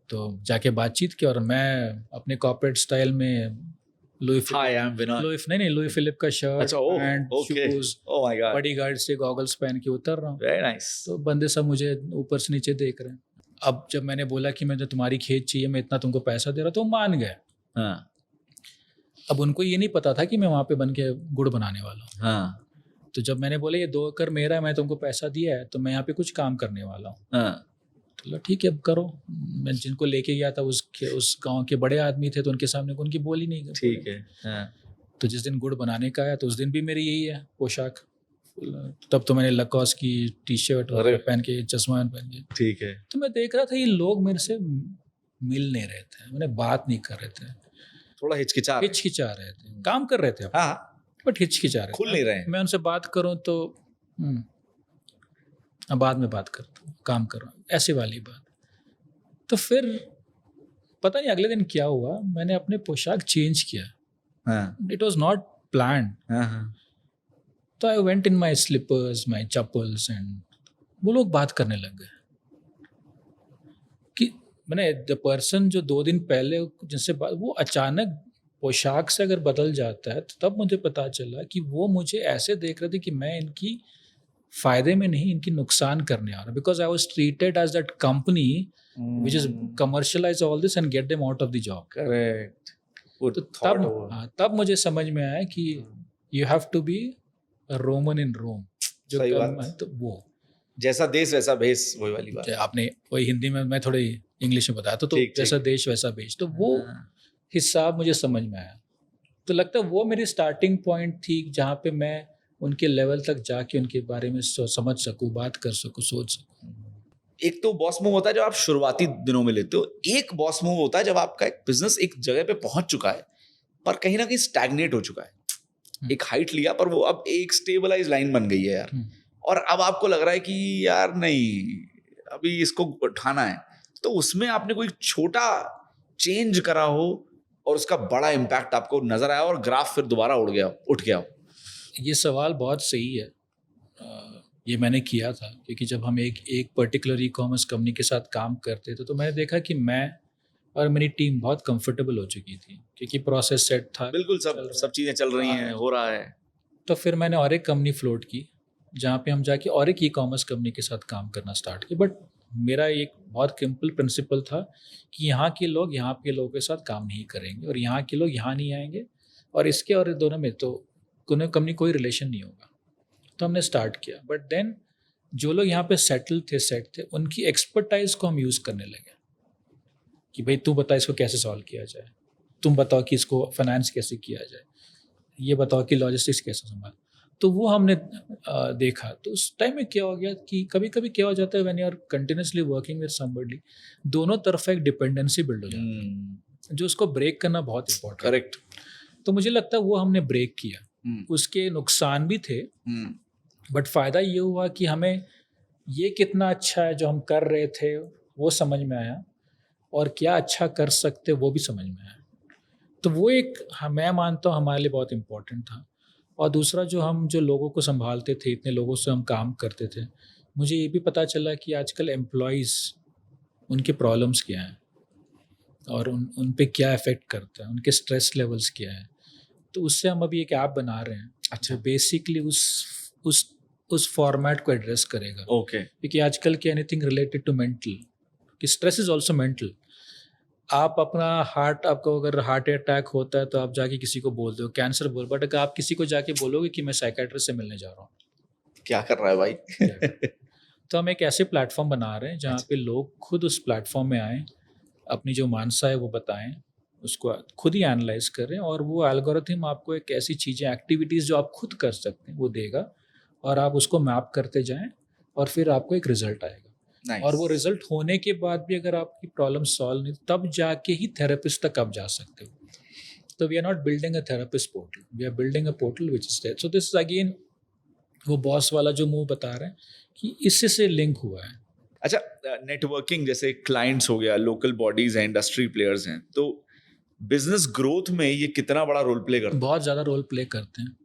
तो जाके बातचीत की, और मैं अपने कॉर्पोरेट स्टाइल में लुई फिलिप का शर्ट, पैंट, शूज, बॉडीगार्ड से गॉगल्स पहन के उतर रहा हूँ। Very nice. तो बंदे सब मुझे ऊपर से नीचे देख रहे हैं। अब जब मैंने बोला कि मुझे तुम्हारी खेत चाहिए, मैं इतना तुमको पैसा दे रहा, तो वो मान गए। हाँ अब उनको ये नहीं पता था कि मैं वहाँ पे बन के गुड़ बनाने वाला हूँ। हाँ तो जब मैंने बोला ये 2 एकड़ मेरा है, मैं तुमको पैसा दिया है, तो मैं यहाँ पे कुछ काम करने वाला हूँ। हाँ तो बोला ठीक है, अब करो। मैं जिनको लेके गया था उस गांव के बड़े आदमी थे, तो उनके सामने उनकी बोली नहीं। ठीक है। हाँ तो जिस दिन गुड़ बनाने का आया, तो उस दिन भी मेरी यही है पोशाक। तब तो मैंने लकॉस की टी शर्ट पहन के, चश्मा पहन के। ठीक है। तो मैं देख रहा था ये लोग मेरे से मिल नहीं रहे थे, मैंने बात नहीं कर रहे थे, थोड़ा हिचकिचा रहे थे, काम कर रहे थे हाँ बट हिचकिचा रहे थे, खुल नहीं रहे हैं। मैं उनसे बात करूं तो अब बाद में बात करता हूँ, काम कर रहा हूँ, ऐसी वाली बात। तो फिर पता नहीं अगले दिन क्या हुआ, मैंने अपने पोशाक चेंज किया। हाँ इट वॉज नॉट प्लान्ड। हाँ तो I went in my slippers, my chappals, and वो लोग बात करने लग गए कि मैंने द पर्सन जो 2 दिन पहले जिनसे बात, वो अचानक पोशाक से अगर बदल जाता है, तो तब मुझे पता चला कि वो मुझे ऐसे देख रहे थे कि मैं इनकी फायदे में नहीं, इनकी नुकसान करने आ रहा, because I was treated as that company which is commercialise all this and get them out of the job. Correct. तो तब मुझे समझ में आया कि you have to be Roman in Rome, जो सही कर्म बात। है, तो वो जैसा देश वैसा भेष, वही वाली बात। आपने वही हिंदी में, मैं थोड़ी इंग्लिश में बताया तो ठीक, जैसा ठीक। देश वैसा भेष, तो वो हाँ, हिसाब मुझे समझ में आया। तो लगता है वो मेरी स्टार्टिंग पॉइंट थी, जहाँ पे मैं उनके लेवल तक जाके उनके बारे में समझ सकूं, बात कर सकूं, सोच सकूं। एक तो बॉस मूव होता है जब आप शुरुआती दिनों में लेते हो, एक बॉस मूव होता है जब आपका एक बिजनेस एक जगह पे पहुंच चुका है पर कहीं ना कहीं स्टैग्नेट हो चुका है। एक हाइट लिया पर वो अब एक स्टेबलाइज लाइन बन गई है यार, और अब आपको लग रहा है कि यार नहीं, अभी इसको उठाना है। तो उसमें आपने कोई छोटा चेंज करा हो और उसका बड़ा इम्पैक्ट आपको नजर आया और ग्राफ फिर दोबारा उठ गया हो। ये सवाल बहुत सही है। ये मैंने किया था, क्योंकि जब हम एक पर्टिकुलर ई कॉमर्स कंपनी के साथ काम करते थे, तो मैंने देखा कि मैं और मेरी टीम बहुत कंफर्टेबल हो चुकी थी, क्योंकि प्रोसेस सेट था, बिल्कुल सब चीजें चल रही हैं, हो रहा है। तो फिर मैंने और एक कंपनी फ्लोट की, जहाँ पे हम जाके और एक ई कॉमर्स कंपनी के साथ काम करना स्टार्ट किया। बट मेरा एक बहुत सिंपल प्रिंसिपल था कि यहाँ के लोग यहाँ के लोगों के साथ काम नहीं करेंगे, और यहाँ के लोग यहाँ नहीं आएंगे, और इसके और दोनों में तो कंपनी कोई रिलेशन नहीं होगा। तो हमने स्टार्ट किया, बट देन जो लोग यहाँ पे सेट थे, उनकी एक्सपर्टाइज को हम यूज़ करने लगे कि भाई तू बता इसको कैसे सॉल्व किया जाए, तुम बताओ कि इसको फाइनेंस कैसे किया जाए, ये बताओ कि लॉजिस्टिक्स कैसे संभाल। तो वो हमने देखा। तो उस टाइम में क्या हो गया कि कभी कभी क्या हो जाता है, when you are continuously working with somebody, दोनों तरफ एक डिपेंडेंसी बिल्ड हो जाती है, जो उसको ब्रेक करना बहुत इंपॉर्टेंट। करेक्ट। तो मुझे लगता है वो हमने ब्रेक किया। उसके नुकसान भी थे, बट फ़ायदा ये हुआ कि हमें ये कितना अच्छा है जो हम कर रहे थे वो समझ में आया, और क्या अच्छा कर सकते वो भी समझ में आया। तो वो एक मैं मानता हूँ हमारे लिए बहुत इम्पोर्टेंट था। और दूसरा, जो लोगों को संभालते थे, इतने लोगों से हम काम करते थे, मुझे ये भी पता चला कि आजकल एम्प्लॉयज़, उनके प्रॉब्लम्स क्या हैं और उन पे क्या इफ़ेक्ट करता है, उनके स्ट्रेस लेवल्स क्या है। तो उससे हम अभी एक ऐप बना रहे हैं, अच्छा, बेसिकली उस फॉर्मेट को एड्रेस करेगा। ओके। क्योंकि आजकल की एनीथिंग रिलेटेड टू मेंटल, कि स्ट्रेस इज ऑल्सो मेंटल। आप अपना आपको अगर हार्ट अटैक होता है तो आप जाके किसी को बोल दो, कैंसर बोल, बट अगर आप किसी को जाके बोलोगे कि मैं साइकेट्रिस्ट से मिलने जा रहा हूँ, क्या कर रहा है भाई? तो हम एक ऐसे प्लेटफॉर्म बना रहे हैं जहाँ पे लोग खुद उस प्लेटफॉर्म में आएँ, अपनी जो मानसा है वो बताएं, उसको खुद ही एनालाइज करें, और वो एल्गोरिथम आपको एक ऐसी चीज़ें, एक्टिविटीज़ जो आप खुद कर सकते हैं वो देगा, और आप उसको मैप करते जाएं, और फिर आपको एक रिजल्ट आएगा। Nice. और वो रिजल्ट होने के बाद भी अगर आपकी प्रॉब्लम सॉल्व नहीं, तब जाके ही थेरेपिस्ट तक आप जा सकते हो। तो we are not building a therapist portal, we are building a portal which is there. So this is again वो बॉस वाला जो मूव बता रहे हैं कि इससे से लिंक हुआ है। अच्छा, नेटवर्किंग, जैसे क्लाइंट्स हो गया, लोकल बॉडीज हैं, इंडस्ट्री प्लेयर्स हैं, तो बिजनेस ग्रोथ में ये कितना बड़ा रोल प्ले करता है? बहुत ज़्यादा रोल प्ले करते हैं,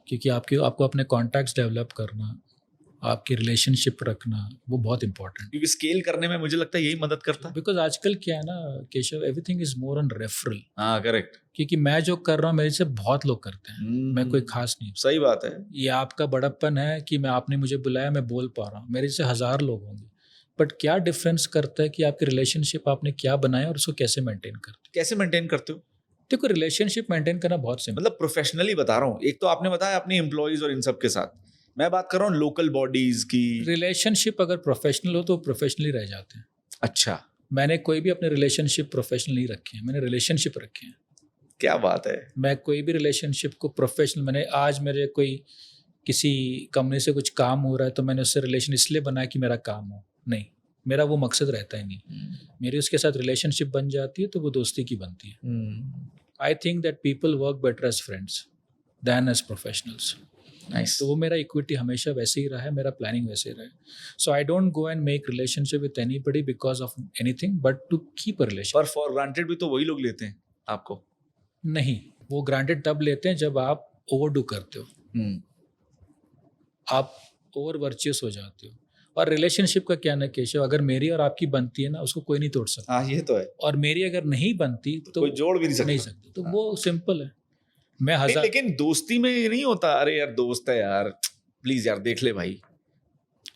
क्योंकि आपको अपने कॉन्टैक्ट्स डेवलप करना, आपकी रिलेशनशिप रखना, वो बहुत इंपॉर्टेंट। क्योंकि स्केल करने में मुझे लगता है यही मदद करता है। बिकॉज आजकल क्या है ना Keshav, everything is more on referral. हाँ, करेक्ट। क्योंकि मैं जो कर रहा हूँ मेरे से बहुत लोग करते हैं, मैं कोई खास नहीं। सही बात है। ये आपका बड़प्पन है कि आपने मुझे बुलाया, मैं बोल पा रहा हूँ, मेरे से 1000 लोग होंगे, बट क्या डिफरेंस करता है कि आपकी रिलेशनशिप आपने क्या बनाया और उसको कैसे मेंटेन करते हो। कैसे मेंटेन करते हो? देखो, रिलेशनशिप मेंटेन करना बहुत सिंपल। मतलब प्रोफेशनली बता रहा हूँ, एक तो आपने बताया अपनी एम्प्लॉइज और इन सब के साथ, मैं बात कर रहा हूँ लोकल बॉडीज की। रिलेशनशिप अगर प्रोफेशनल हो तो प्रोफेशनली रह जाते हैं। अच्छा, मैंने कोई भी अपने रिलेशनशिप प्रोफेशनल नहीं रखे हैं, मैंने रिलेशनशिप रखे हैं। क्या बात है। मैं कोई भी रिलेशनशिप को प्रोफेशनल, मैंने आज मेरे कोई किसी कंपनी से कुछ काम हो रहा है तो मैंने उससे रिलेशन इसलिए बनाया कि मेरा काम हो, नहीं, मेरा वो मकसद रहता ही नहीं। मेरी उसके साथ रिलेशनशिप बन जाती है तो वो दोस्ती की बनती है। I think that people work better as friends than as professionals. Nice. तो वो मेरा इक्विटी हमेशा वैसे ही रहा है, मेरा प्लानिंग वैसे ही रहा है। So I don't go and make relationship with anybody because of anything but to keep a relation. पर फॉर ग्रांटेड भी तो वही लोग लेते हैं आपको। नहीं, वो ग्रांटेड तब लेते हैं जब आप ओवरडू करते हो, आप ओवर वर्चुअस हो जाते हो। और रिलेशनशिप का क्या ना केशव, अगर मेरी और आपकी बनती है ना, उसको कोई नहीं तोड़ सकता। हाँ, ये तो है। और मेरी अगर नहीं बनती तो कोई जोड़ भी नहीं नहीं सकता। सकती। तो वो सिंपल है। मैं नहीं, हजार लेकिन दोस्ती में ये नहीं होता, अरे यार दोस्त है यार, प्लीज यार देख ले भाई,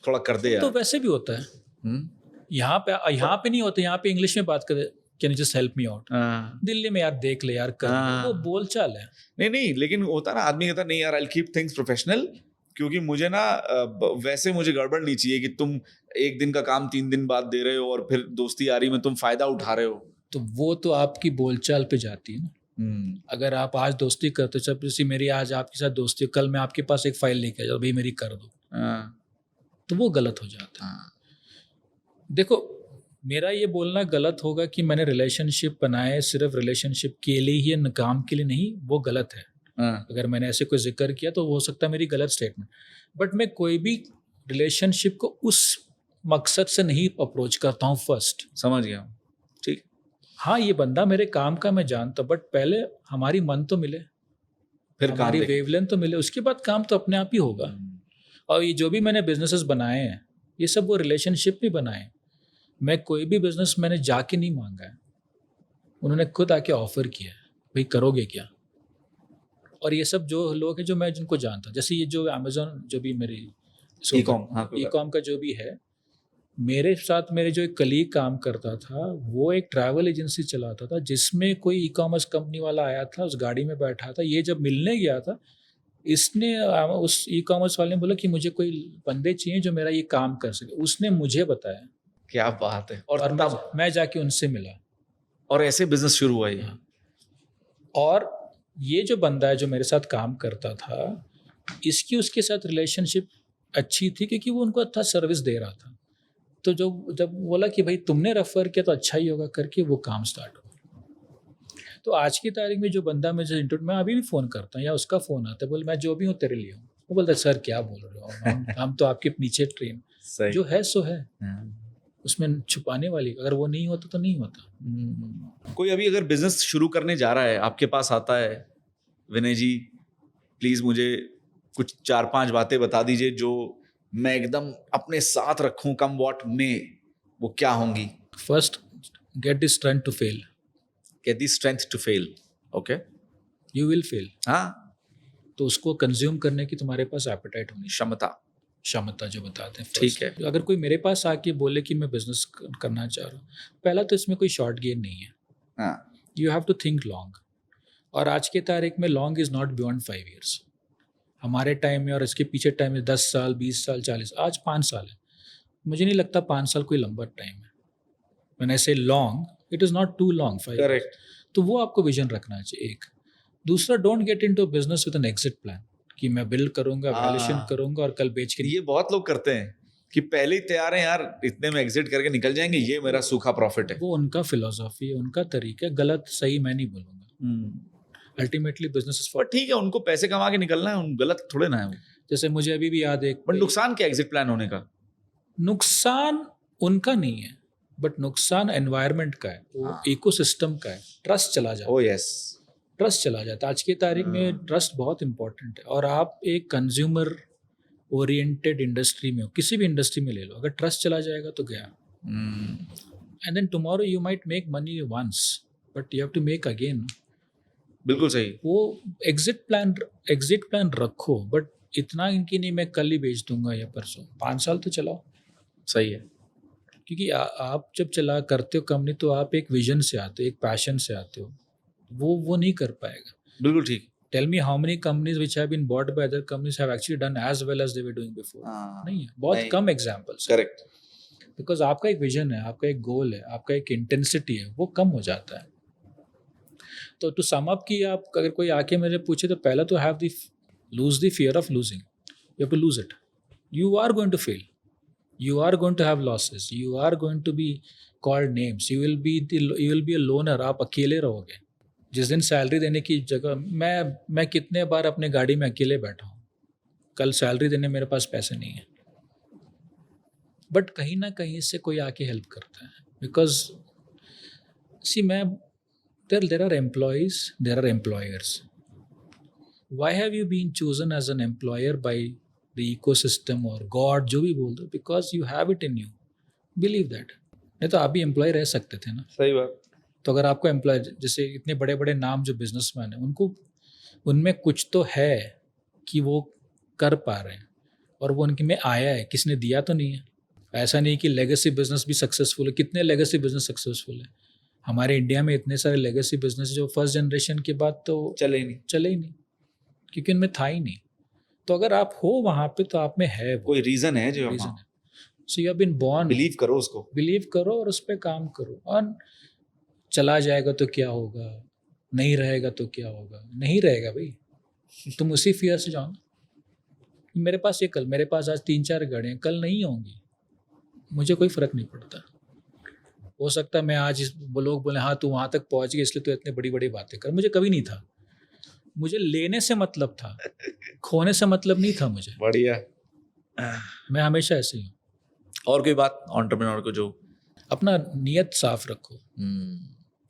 थोड़ा कर दे तो यार। वैसे भी होता है। हम्म? यहाँ पे नहीं होता। यहाँ पे इंग्लिश में बात करे, can you just help me out. हाँ। दिल्ली में यार देख ले यार, कर ले। हाँ। वो बोलचाल है। नहीं, लेकिन होता ना, आदमी कहता नहीं यार, आई कीप थिंग्स प्रोफेशनल, क्योंकि मुझे ना वैसे मुझे गड़बड़ नहीं चाहिए कि तुम एक दिन का काम 3 दिन बाद दे रहे हो और फिर दोस्ती यारी में तुम फायदा उठा रहे हो। तो वो तो आपकी बोलचाल पे जाती है ना। अगर आप आज दोस्ती करते हो, जब जैसे मेरी आज आपके साथ दोस्ती हो, कल मैं आपके पास एक फाइल लेके आ जाऊँ, भाई मेरी कर दो, हाँ। तो वो गलत हो जाता है। देखो, मेरा ये बोलना गलत होगा कि मैंने रिलेशनशिप बनाए सिर्फ रिलेशनशिप के लिए ही, न काम के लिए नहीं, वो गलत है। अगर मैंने ऐसे कोई जिक्र किया तो हो सकता है मेरी गलत स्टेटमेंट। बट मैं कोई भी रिलेशनशिप को उस मकसद से नहीं अप्रोच करता हूँ फर्स्ट। समझ गया। ठीक। हाँ, ये बंदा मेरे काम का मैं जानता, बट पहले हमारी मन तो मिले, फिर हमारी वेवलेंथ तो मिले, उसके बाद काम तो अपने आप ही होगा। और ये जो भी मैंने बिजनेसेस बनाए हैं, ये सब वो रिलेशनशिप भी बनाए। मैं कोई भी बिजनेस मैंने जाके नहीं मांगा है, उन्होंने खुद आके ऑफर किया है, भाई करोगे क्या। और ये सब जो लोग हैं जो मैं जिनको जानता, जैसे ये जो अमेजोन, जो भी मेरी ई कॉम का जो भी है, मेरे साथ मेरे जो एक कलीग काम करता था, वो एक ट्रैवल एजेंसी चलाता था, जिसमें कोई ई कॉमर्स कंपनी वाला आया था, उस गाड़ी में बैठा था। ये जब मिलने गया था, इसने उस ई कॉमर्स वाले ने बोला कि मुझे कोई बंदे चाहिए जो मेरा ये काम कर सके। उसने मुझे बताया। क्या बात है। और मैं जाके उनसे मिला और ऐसे बिजनेस शुरू हुआ ये। और ये जो बंदा है जो मेरे साथ काम करता था, इसकी उसके साथ रिलेशनशिप अच्छी थी क्योंकि वो उनको अच्छा सर्विस दे रहा था। तो जब बोला कि भाई तुमने रेफर किया तो अच्छा ही होगा करके, वो काम स्टार्ट हुआ। तो आज की तारीख में जो बंदा मुझे मैं अभी भी फ़ोन करता हूँ या उसका फ़ोन आता है, बोले मैं जो भी हूँ तेरे लिए हूँ। वो बोलता है सर क्या बोल रहे हो, हम तो आपके पीछे ट्रेन, जो है सो है, उसमें छुपाने वाली, अगर वो नहीं होता तो नहीं होता। कोई अभी अगर बिजनेस शुरू करने जा रहा है, आपके पास आता है, विनय जी प्लीज मुझे कुछ 4-5 बातें बता दीजिए जो मैं एकदम अपने साथ रखूं कम व्हाट में, वो क्या होंगी? First, get the strength to fail. Get the strength to fail. Okay, you will fail. हाँ, तो उसको कंज्यूम करने की तुम्हारे पास एपेटाइट होनी, क्षमता जो बताते हैं। ठीक है। अगर कोई मेरे पास आके बोले कि मैं बिजनेस करना चाह रहा हूँ, पहला तो इसमें कोई शॉर्ट गेन नहीं है। You have to think long. और आज के तारीख में long is not beyond 5 years। हमारे टाइम में और इसके पीछे टाइम में 10 साल, 20 साल, 40, आज 5 साल है। मुझे नहीं लगता 5 साल कोई लंबा टाइम है। When I say long, it is not too long, 5 years। Correct. तो वो आपको विजन रखना चाहिए। एक दूसरा, don't get into business with an exit plan कि मैं बिल्ड करूंगा, वैल्यूएशन करूंगा और कल बेच के। ये बहुत लोग करते हैं कि पहले ही तैयार हैं यार, इतने में एग्जिट करके निकल जाएंगे, ये मेरा सूखा प्रॉफिट है। वो उनका फिलोसॉफी है, उनका तरीका है, गलत सही मैं नहीं बोलूँगा। अल्टीमेटली बिजनेस इज पर ठीक है, उनको पैसे कमा के निकलना है, गलत थोड़े ना है वो। जैसे मुझे अभी भी याद है, बट नुकसान क्या एग्जिट प्लान होने का? नुकसान उनका नहीं है, बट नुकसान एनवायरनमेंट का है, वो इकोसिस्टम का है। ट्रस्ट चला जाता है। ओह यस, ट्रस्ट चला जाता है। आज की तारीख में ट्रस्ट बहुत इंपॉर्टेंट है। और आप एक कंज्यूमर ओरिएंटेड इंडस्ट्री में हो, किसी भी इंडस्ट्री में ले लो, अगर ट्रस्ट चला जाएगा तो गया। And then tomorrow you might make money once, but you have to make again. बिल्कुल सही। वो एग्जिट प्लान रखो, बट इतना इनकी नहीं मैं कल ही बेच दूंगा या परसों। 5 साल तो चलाओ। सही है। क्योंकि आप जब चला करते हो कंपनी तो आप एक विजन से आते हो, एक पैशन से आते हो, वो नहीं कर पाएगा। बिल्कुल ठीक। Tell me how many companies which have been bought by other companies have actually done as well as they were doing before? नहीं है, बहुत नहीं। कम एग्जांपल्स। करेक्ट। बिकॉज आपका एक विजन है, आपका एक गोल है, आपका एक इंटेंसिटी है, वो कम हो जाता है। तो टू सम अप कि आप अगर कोई आके मेरे पूछे तो पहला तो have the lose the fear of losing, you have to lose it, you are going to fail, you are going to have losses, you are going to be called names, you will be a loner, आप अकेले रहोगे। जिस दिन salary देने की जगह मैं कितने बार अपने गाड़ी में अकेले बैठा हूँ, कल सैलरी देने मेरे पास पैसे नहीं है, बट कहीं ना कहीं इससे कोई आके हेल्प करता है। बिकॉज सी मैं there are employees, there are employers, why have you been chosen as an employer by the ecosystem or God, जो भी बोल दो, because you have it in you, believe that। नहीं तो आप भी एम्प्लॉय रह सकते थे ना। सही बात। तो अगर आपको एम्प्लॉय, जैसे इतने बड़े बड़े नाम जो बिजनेसमैन है, उनको उनमें कुछ तो है कि वो कर पा रहे हैं और वो उनके में आया है, किसने दिया तो नहीं है। ऐसा नहीं कि लेगेसी बिजनेस भी सक्सेसफुल है, कितने लेगेसी बिजनेस सक्सेसफुल है हमारे इंडिया में, इतने सारे लेगेसी बिजनेस जो फर्स्ट जनरेशन के बाद तो चले ही नहीं, क्योंकि उनमें था ही नहीं। तो अगर आप हो वहाँ पे तो आप में है, कोई रीजन है जो रीजन है। So you have been born, believe करो उसको, बिलीव करो और उस पर काम करो। और चला जाएगा तो क्या होगा, नहीं रहेगा तो क्या होगा, नहीं रहेगा भाई, तुम उसी फियर से जाओ ना। मेरे पास ये कल, मेरे पास आज 3-4 गाड़ियाँ, कल नहीं होंगी, मुझे कोई फ़र्क नहीं पड़ता। हो सकता है मैं आज वो लोग बोले हाँ तू वहाँ तक पहुँच गया इसलिए तू इतनी बड़ी बड़ी बातें कर, मुझे कभी नहीं था। मुझे लेने से मतलब था, खोने से मतलब नहीं था मुझे। बढ़िया। मैं हमेशा ऐसे ही हूँ। और कोई बात एंटरप्रेन्योर को जो अपना नियत साफ रखो,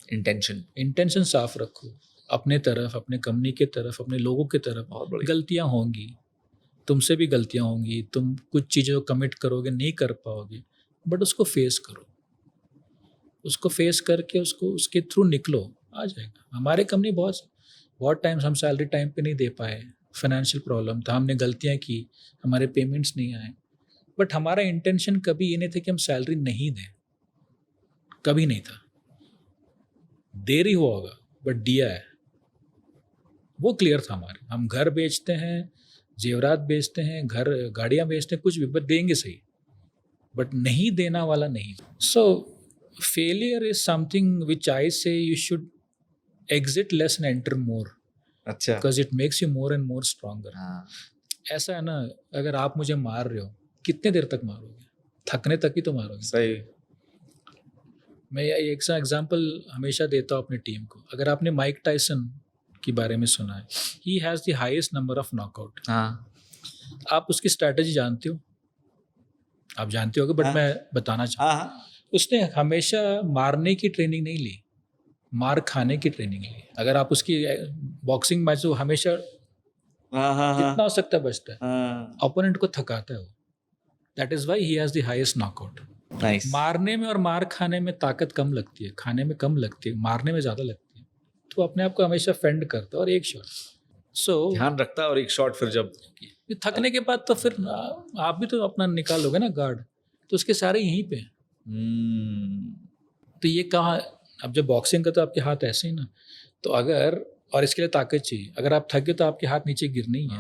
इंटेंशन साफ रखो, अपने तरफ, अपने कंपनी के तरफ, अपने लोगों के तरफ। गलतियाँ होंगी, तुमसे भी गलतियाँ होंगी, तुम कुछ चीज़ों को कमिट करोगे, नहीं कर पाओगे, बट उसको फेस करो, उसको फेस करके उसको उसके थ्रू निकलो, आ जाएगा। हमारे कंपनी बहुत टाइम्स हम सैलरी टाइम पे नहीं दे पाए, फाइनेंशियल प्रॉब्लम था, हमने गलतियाँ की, हमारे पेमेंट्स नहीं आए, बट हमारा इंटेंशन कभी ये नहीं था कि हम सैलरी नहीं दें, कभी नहीं था। देरी हुआ होगा बट दिया है, वो क्लियर था हमारे। हम घर बेचते हैं, जेवरात बेचते हैं, घर गाड़ियाँ बेचते हैं, कुछ भी, बट देंगे सही, बट नहीं देना वाला नहीं। So failure is something which I say you should exit less and enter more, अच्छा, because it makes you more and more stronger। ऐसा है ना, अगर आप मुझे मार रहे हो, कितने देर तक मारोगे? थकने तक ही तो मारोगे। सही। मैं एक सा एग्जांपल हमेशा देता हूँ अपनी टीम को। अगर आपने माइक टायसन के बारे में सुना है, he has the highest number of knockout. आप उसकी स्ट्रैटेजी जानते हो? आप जानते होगे, बट मैं बताना चाहता हूँ। उसने हमेशा मारने की ट्रेनिंग नहीं ली, मार खाने की ट्रेनिंग ली। अगर आप उसकी बॉक्सिंग मैच, वो हमेशा जितना हो सकता है बचता है, ओपोनेंट को थकाता है वो। That is why he has the highest knockout. मारने में और मार खाने में ताकत कम लगती है, खाने में कम लगती है, मारने में ज़्यादा लगती है। तो अपने आप को हमेशा फेंड करता है और एक शॉट सो ध्यान रखता है, और एक शॉट फिर जब थकने के बाद तो फिर आप भी तो अपना निकालोगे ना गार्ड, तो उसके सारे यहीं पे। तो ये कहाँ, अब जब बॉक्सिंग का तो आपके हाथ ऐसे ही ना, तो अगर, और इसके लिए ताकत चाहिए, अगर आप थके तो आपके हाथ नीचे गिरने ही है,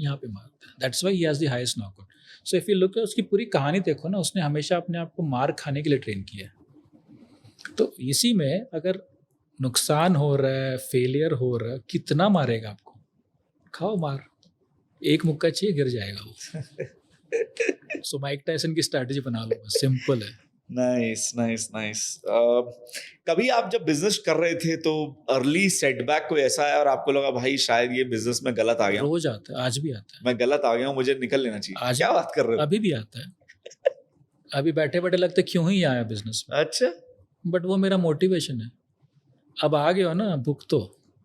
यहाँ पे मारता है। That's why he has the highest knockout. So if you look eight उसकी पूरी कहानी देखो ना, उसने हमेशा अपने आप को मार खाने के लिए ट्रेन किया है। तो इसी में अगर नुकसान हो रहा है, फेलियर हो रहा है, कितना मारेगा आपको? खाओ मार, एक मुक्का चाहिए, गिर जाएगा वो। सो माइक टायसन की स्ट्रैटेजी बना लो, बस सिंपल है। Nice nice nice. कभी आप जब बिजनेस कर रहे थे तो अर्ली सेटबैक कोई ऐसा है और आपको लगा भाई शायद ये बिजनेस में गलत आ गया? रोज आता है, आज भी आता है। मैं गलत आ गया हूँ, मुझे निकल लेना चाहिए। आज क्या बात कर रहे हो? अभी भी आता है। अभी बैठे बैठे लगता है क्यों ही आया बिजनेस में। अच्छा, बट वो मेरा मोटिवेशन है। अब आ गए हो ना, भुग तो,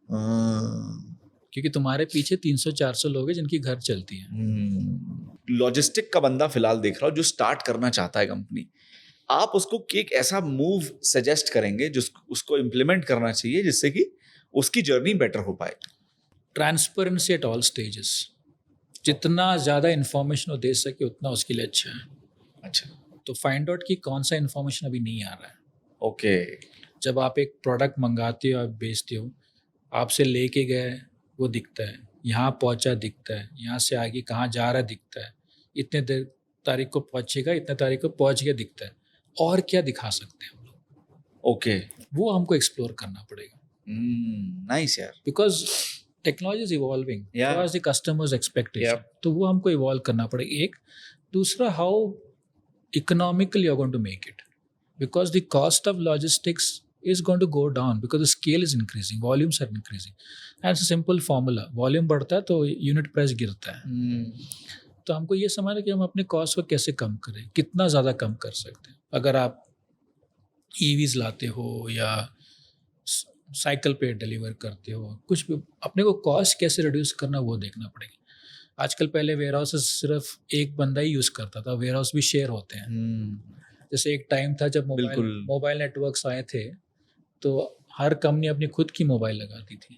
क्योंकि तुम्हारे पीछे 300-400 लोग हैं जिनकी घर चलती है। लॉजिस्टिक का बंदा फिलहाल देख रहा हूँ जो स्टार्ट करना चाहता है कंपनी, आप उसको एक ऐसा मूव सजेस्ट करेंगे जो उसको इम्प्लीमेंट करना चाहिए जिससे कि उसकी जर्नी बेटर हो पाए? Transparency at all stages. जितना ज़्यादा इन्फॉर्मेशन वो दे सके उतना उसके लिए अच्छा है। अच्छा, तो फाइंड आउट कि कौन सा इन्फॉर्मेशन अभी नहीं आ रहा है। ओके जब आप एक प्रोडक्ट मंगाते हो, आप बेचते हो, आपसे लेके गए वो दिखता है, यहाँ पहुँचा दिखता है, यहाँ से आगे कहाँ जा रहा दिखता है, इतने देर तारीख को पहुँचेगा, इतने तारीख को पहुँच गया दिखता है, और क्या दिखा सकते हैं हम लोग, ओके वो हमको एक्सप्लोर करना पड़ेगा। नाइस यार। Because technology is evolving, Yeah. The customers expectation, Yep. तो वो हमको इवॉल्व करना पड़ेगा। एक दूसरा, how economical you are going to make it, because the cost of logistics is going to go down because the scale is increasing, volumes are increasing, and it's a simple formula, volume बढ़ता है तो unit price गिरता है। तो हमको ये समझना कि हम अपने कॉस्ट को कैसे कम करें, कितना ज़्यादा कम कर सकते हैं। अगर आप ईवीज लाते हो या साइकिल पे डिलीवर करते हो, कुछ भी, अपने को कॉस्ट कैसे रिड्यूस करना वो देखना पड़ेगा। आजकल पहले वेयर हाउस सिर्फ एक बंदा ही यूज़ करता था, वेयर हाउस भी शेयर होते हैं। जैसे एक टाइम था जब मोबाइल नेटवर्क्स आए थे, तो हर कंपनी अपनी खुद की मोबाइल लगाती थी,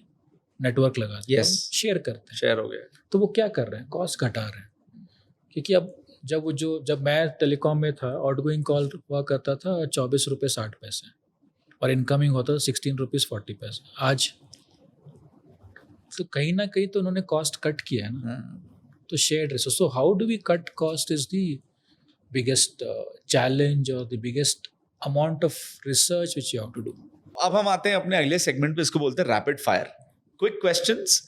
नेटवर्क लगाती थी, शेयर करते हैं, शेयर हो गया। तो वो क्या कर रहे हैं, कॉस्ट घटा रहे हैं। क्योंकि अब जब मैं टेलीकॉम में था, आउटगोइंग कॉल हुआ करता था 24 रुपये 60 पैसे और इनकमिंग होता था 16 रुपीज़ 40 पैसे। आज तो कहीं ना कहीं तो उन्होंने कॉस्ट कट किया है ना, तो shared resource. So how do we cut cost is the biggest challenge और the biggest amount of research which you have to do. अब हम आते हैं अपने अगले सेगमेंट पे, इसको बोलते हैं rapid fire. Quick questions,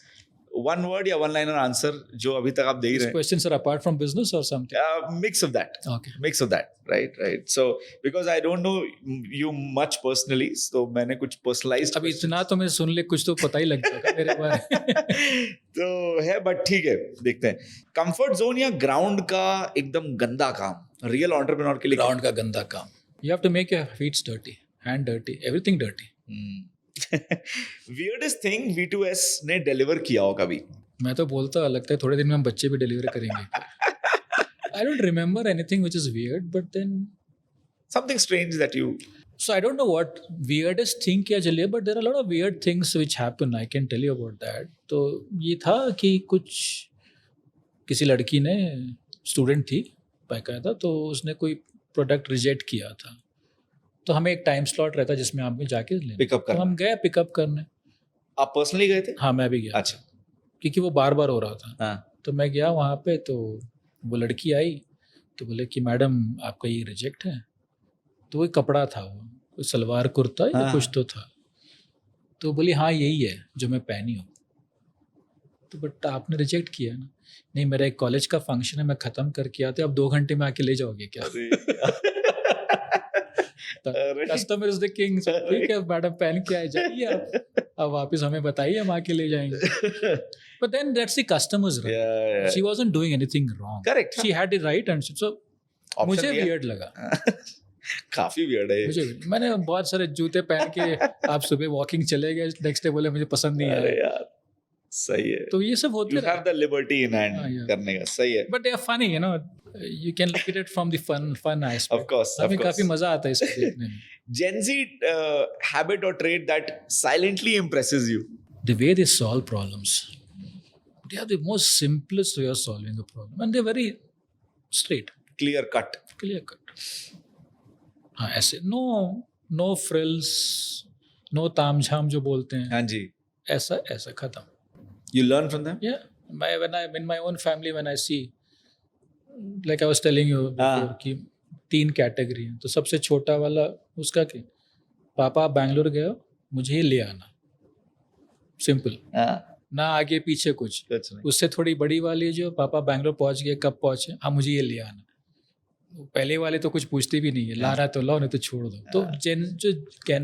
one word या वन लाइनर आंसर, जो अभी तक आप दे ही रहे हैं। Questions are apart from business और something? Mix of that. Okay. Mix of that, right. So because I don't know you much personally, तो मैंने कुछ पर्सनलाइज्ड अब इतना तो मैं सुन ले, कुछ तो पता ही लग जाएगा मेरे बारे तो है, बट ठीक है, देखते हैं। कंफर्ट जोन या ग्राउंड का एकदम गंदा काम, रियल एंटरप्रेन्योर के लिए? ग्राउंड का गंदा काम। You have to make your feets dirty, hand dirty, everything dirty. Weirdest thing V2S ने डिलीवर किया हो कभी? मैं तो बोलता, लगता है थोड़े दिन में हम बच्चे भी डिलीवर करेंगे। I don't remember anything which is weird, but then something strange that you, so I don't know what weirdest thing क्या चलिए, but there are a lot of weird things which happen. I can tell you about that. तो ये था कि कुछ किसी लड़की ने, स्टूडेंट थी बाकायदा, तो उसने कोई प्रोडक्ट रिजेक्ट किया था, तो हमें एक टाइम स्लॉट रहता जिसमें आप जाके लें, पिकअप तो हम गए पिकअप करने। आप पर्सनली गए थे? हाँ, मैं भी गया। अच्छा। क्योंकि वो बार बार हो रहा था। हाँ। तो मैं गया वहाँ पे, तो वो लड़की आई तो बोले कि मैडम आपका ये रिजेक्ट है। तो वही कपड़ा था, वो कोई सलवार कुर्ता या कुछ तो था, तो बोली हाँ यही है जो मैं पहनी हूँ। तो बट आपने रिजेक्ट किया ना। नहीं, मेरा एक कॉलेज का फंक्शन है, मैं ख़त्म करके आते, अब 2 घंटे में आके ले जाओगे क्या? Customer is the king. ठीक है मैडम, पहन के आए, जाइए आप, अब वापस हमें बताइए, हम आके ले जाएंगे। But then that's the customers right, she wasn't doing anything wrong, correct, she had the right, and so मुझे वियर्ड लगा। काफी वियर्ड है मुझे। मैंने बहुत सारे जूते पहन के आप सुबह वॉकिंग चले गए, नेक्स्ट डे बोले मुझे पसंद नहीं आया। यार सही है, तो ये सब होते you have the liberty in hand करने का। सही है, but they are funny, you know, you can look at it from the fun aspect. Of course, हमें काफी मजा आता है इसको देखने में। Gen Z habit or trait that silently impresses you? The way they solve problems, they are the most simplest way of solving a problem, and they're very straight, clear cut. हाँ, ऐसे no frills, no तामझाम जो बोलते हैं, हाँ जी, ऐसा खत्म। You learn from them? Yeah, when I'm in my own family, when I see, like I was telling you before, कि 3 कैटेगरी हैं। तो सबसे छोटा वाला उसका क्या, पापा आप बैंगलोर गए हो, मुझे ये ले आना, सिंपल, ना आगे पीछे कुछ। उससे थोड़ी बड़ी वाली जो, पापा बैंगलोर पहुंच गए, कब पहुंचे, हाँ मुझे ये ले आना। पहले वाले तो कुछ पूछते भी नहीं है, ला रहा तो लाओ, नहीं तो छोड़ दो। तो जो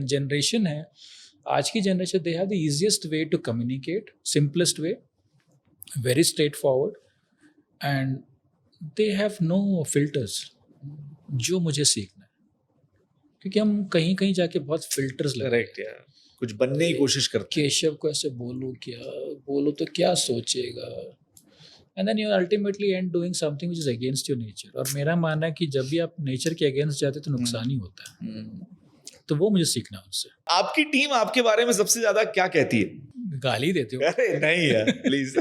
जनरेशन है, आज की generation, they have the easiest way to communicate, simplest way, very straight forward, and they have no filters, जो मुझे सीखना है। क्योंकि हम कहीं कहीं जाके बहुत फिल्टर्स लगा, कुछ बनने की कोशिश करते हैं। केशव को ऐसे बोलो तो क्या सोचेगा, and then you ultimately end doing something which is against your nature. और मेरा मानना है कि जब भी आप नेचर के अगेंस्ट जाते तो नुकसान ही होता है। तो वो मुझे सीखना उनसे। आपकी टीम आपके बारे में सबसे ज्यादा क्या कहती है? गाली देते हो? अरे नहीं यार, प्लीज।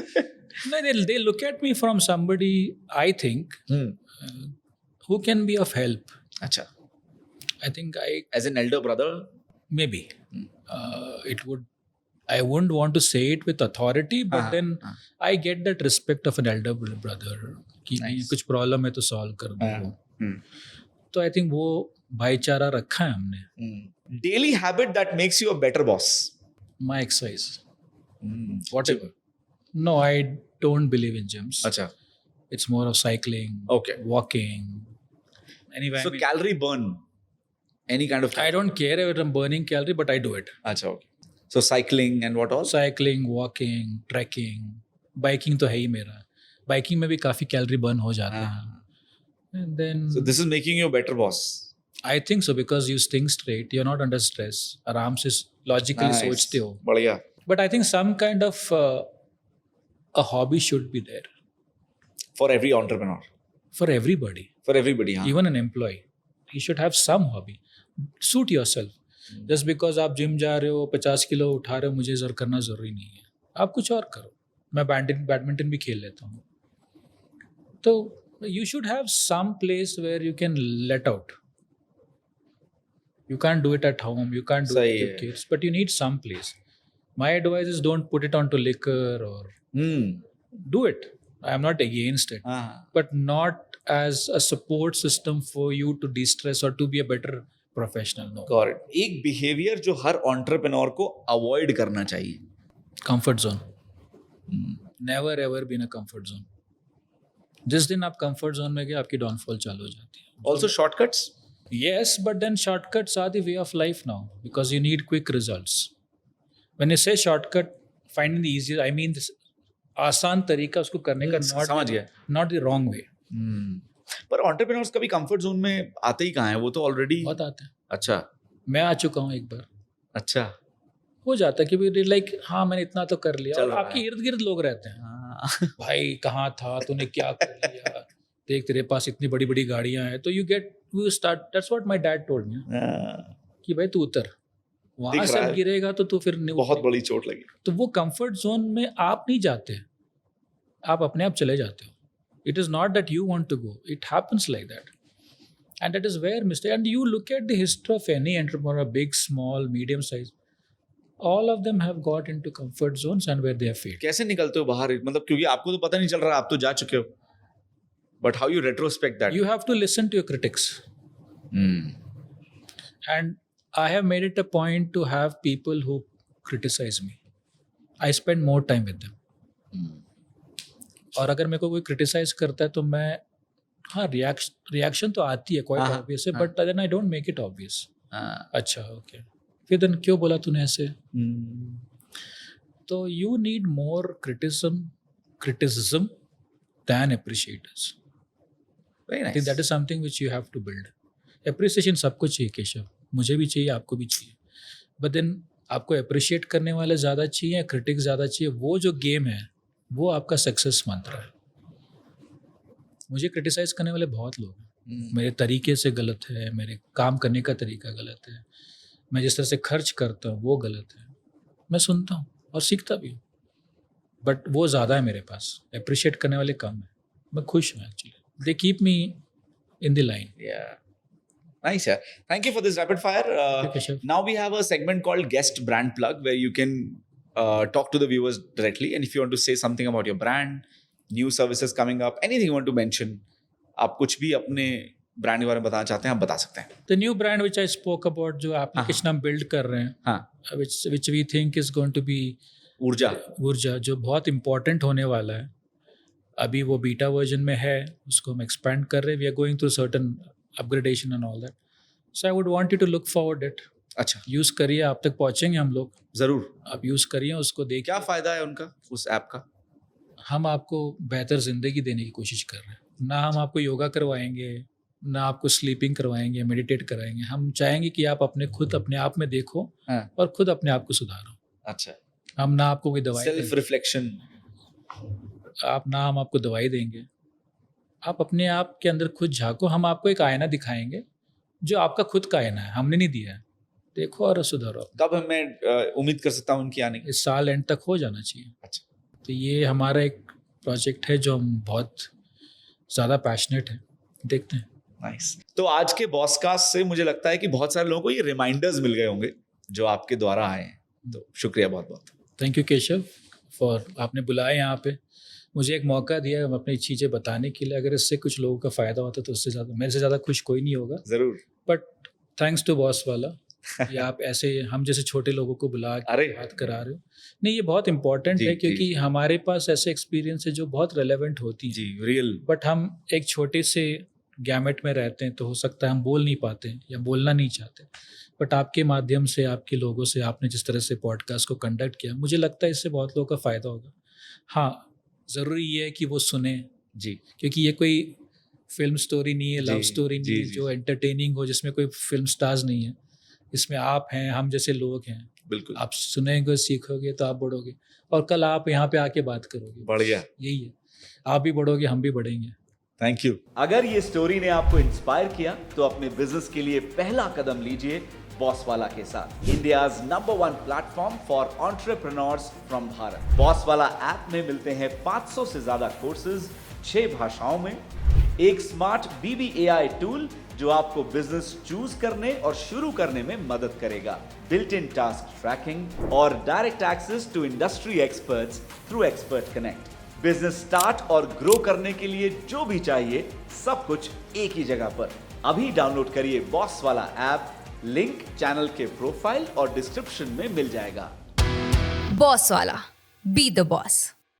नहीं, they look at me from somebody I think who can be of help, अच्छा, I think as an elder brother. maybe it would. I wouldn't want to say it with authority, but then I get that respect of an elder brother कि नहीं Nice. कुछ problem है तो solve कर दो. तो I think वो भाईचारा रखा है हमने. Daily habit that makes you a better boss. My exercise, whatever. No, I don't believe in gyms. अच्छा, It's more of cycling, Okay. walking. Anyway, so calorie burn, any kind of. I don't care if I'm burning calorie, but I do it. अच्छा, okay. So cycling and what else? Cycling, walking, trekking, biking तो है ही मेरा. Biking में भी काफी calorie burn हो जाते हैं. And then So this is making you a better boss. I think so because you think straight, you're not under stress. आराम से logically Nice. सोचते हो. बढ़िया. But I think some kind of a hobby should be there For every entrepreneur. for everybody, For everybody, हाँ. even an employee. You should have some hobby. Suit yourself. Just because आप gym जा रहे हो 50 kilo उठा रहे हो मुझे जरूर करना जरूरी नहीं है. आप कुछ और करो. मैं बैडमिंटन भी खेल लेता हूँ. तो you should have some place where you can let out. You can't do it at home. You can't do it सही with your है. kids, but you need some place. My advice is don't put it onto liquor or do it. I am not against it, हाँ. but not as a support system for you to de-stress or to be a better professional. No. Got it. एक behaviour जो हर entrepreneur को avoid करना चाहिए. Comfort zone. Never ever be in a comfort zone. जिस दिन आप comfort zone में गए आपकी downfall चालू हो जाती है. Also shortcuts. Yes, but then shortcuts are the way of life now because you need quick results. When you say shortcut, finding the easiest, I mean this आसान तरीका उसको करने का समझ गया. not the wrong way. पर entrepreneurs कभी comfort zone में आते ही कहाँ हैं? वो तो already. बहुत आते हैं. अच्छा. मैं आ चुका हूँ एक बार. अच्छा. हो जाता है कि भी लाइक हाँ मैंने इतना तो कर लिया चल और रहा आपके है. इर्द गिर्द लोग रहते हैं. भाई कहाँ था तूने क्या कर लिया देख तेरे पास इतनी बड़ी बड़ी गाड़ियां हैं तो you start that's what my dad told me कि भाई तू उतर वहां दिख से रहा है. गिरेगा तो तू फिर नहीं बहुत उठेगा. बड़ी चोट लगी. तो वो कंफर्ट जोन में आप नहीं जाते आप अपने आप चले जाते हो. It is not that you want to go it happens like that and that is where mistake and you look at the history of any entrepreneur big small medium size all of them have got into comfort zones and where they have failed. कैसे निकलते हो बाहर? मतलब क्योंकि आपको तो पता नहीं चल रहा, आप तो जा चुके हो. But how you retrospect that? You have to listen to your critics. And I have made it a point to have people who criticize me. I spend more time with them. और अगर मेरे को कोई criticise करता है तो मैं हाँ रिएक्शन तो आती है क्वाइट ऑब्वियस है but then I don't make it obvious. अच्छा ओके फिर देन क्यों बोला तूने ऐसे. तो you need more criticism than appreciators. Very I nice. think that is something which you have to build. Appreciation सबको चाहिए केशव, मुझे भी चाहिए आपको भी चाहिए. But then आपको अप्रिशिएट करने वाले ज़्यादा चाहिए या क्रिटिक ज़्यादा चाहिए. वो जो गेम है वो आपका सक्सेस मंत्र है. मुझे क्रिटिसाइज करने वाले बहुत लोग हैं. मेरे तरीके से गलत है, मेरे काम करने का तरीका गलत है, मैं जिस तरह से खर्च करता हूँ वो गलत है. मैं सुनता हूँ और सीखता भी हूँ बट वो ज़्यादा है मेरे पास. अप्रिशिएट करने वाले कम है. मैं खुश हूँ actually. They keep me in the line. Yeah. Nice, yeah. Thank you for this rapid fire. Okay, sure. Now we have a segment called Guest Brand Plug where you can talk to the viewers directly. And if you want to say something about your brand, new services coming up, anything you want to mention, आप कुछ भी अपने brand के बारे में बताना चाहते हैं, आप बता सकते हैं. The new brand which I spoke about, जो application हम build कर रहे हैं, हाँ. which we think is going to be ऊर्जा जो बहुत important होने वाला है. अभी वो बीटा वर्जन में है, उसको हम एक्सपेंड कर रहे हैं. We are going through certain upgradation and all that. So I would want you to look forward it. अच्छा. यूज़ करिए, आप तक पहुंचेंगे हम लोग. जरूर. आप यूज़ करिए, उसको देखिए. क्या फ़ायदा है उनका, उस ऐप का? हम आपको बेहतर ज़िंदगी देने की कोशिश कर रहे हैं. ना हम आपको योगा करवाएंगे, ना आपको स्लीपिंग करवाएंगे, मेडिटेट कराएंगे. हम चाहेंगे कि आप अपने आप में देखो और खुद अपने आप को सुधारो. अच्छा. हम ना आपको कोई दवाई सेल्फ रिफ्लेक्शन. हम आपको दवाई देंगे. आप अपने आप के अंदर खुद झांको. हम आपको एक आईना दिखाएंगे जो आपका खुद का आईना है, हमने नहीं दिया है. देखो और सुधारो. कब मैं उम्मीद कर सकता हूँ उनकी आने की? इस साल एंड तक हो जाना चाहिए. अच्छा. तो ये हमारा एक प्रोजेक्ट है जो हम बहुत ज़्यादा पैशनेट है. देखते हैं. नाइस। तो आज के बॉसकास्ट से मुझे लगता है कि बहुत सारे लोगों को ये रिमाइंडर्स मिल गए होंगे जो आपके द्वारा आए हैं, तो शुक्रिया बहुत बहुत। थैंक यू केशव फॉर आपने बुलाया यहाँ पे, मुझे एक मौका दिया अपनी चीज़ें बताने के लिए। अगर इससे कुछ लोगों का फ़ायदा होता तो उससे ज़्यादा, मेरे से ज़्यादा खुश कोई नहीं होगा। जरूर। बट थैंक्स टू बॉस वाला, या आप ऐसे हम जैसे छोटे लोगों को बुला अरे के बात करा रहे हो। नहीं, ये बहुत इंपॉर्टेंट जी, है, क्योंकि जी। हमारे पास ऐसे एक्सपीरियंस है जो बहुत रेलेवेंट होती हैं, जी, रियल। बट हम एक छोटे से गैमेट में रहते हैं, तो हो सकता है हम बोल नहीं पाते हैं या बोलना नहीं चाहते। बट आपके माध्यम से, आपके लोगों से, आपने जिस तरह से पॉडकास्ट को कंडक्ट किया, मुझे लगता है इससे बहुत लोगों का फ़ायदा होगा। हाँ, ज़रूरी ये है कि वो सुने, जी क्योंकि ये कोई फिल्म स्टोरी नहीं है, लव जी, स्टोरी नहीं जी, है जी। जो एंटरटेनिंग हो, जिसमें कोई फिल्म स्टार्स नहीं है। इसमें आप हैं, हम जैसे लोग हैं। बिल्कुल। आप सुनेंगे, सीखोगे तो आप बढ़ोगे, और कल आप यहाँ पे आके बात करोगे। बढ़िया। यही है, आप भी बढ़ोगे, हम भी बढ़ेंगे। Thank you. अगर ये स्टोरी ने आपको इंस्पायर किया तो अपने बिजनेस के लिए पहला कदम लीजिए बॉसवाला के साथ, India's number 1 platform for entrepreneurs from Bharat. Bosswala app में मिलते हैं 500 से ज्यादा कोर्सेज 6 भाषाओं में, एक स्मार्ट BBAI टूल जो आपको बिजनेस चूज करने और शुरू करने में मदद करेगा, बिल्ट इन टास्क ट्रैकिंग और direct access to industry experts through expert connect. Business start और ग्रो करने के लिए जो भी चाहिए सब कुछ एक ही जगह पर। अभी डाउनलोड करिए बॉस वाला ऐप, लिंक चैनल के प्रोफाइल और डिस्क्रिप्शन में मिल जाएगा। बॉस वाला, बी द बॉस।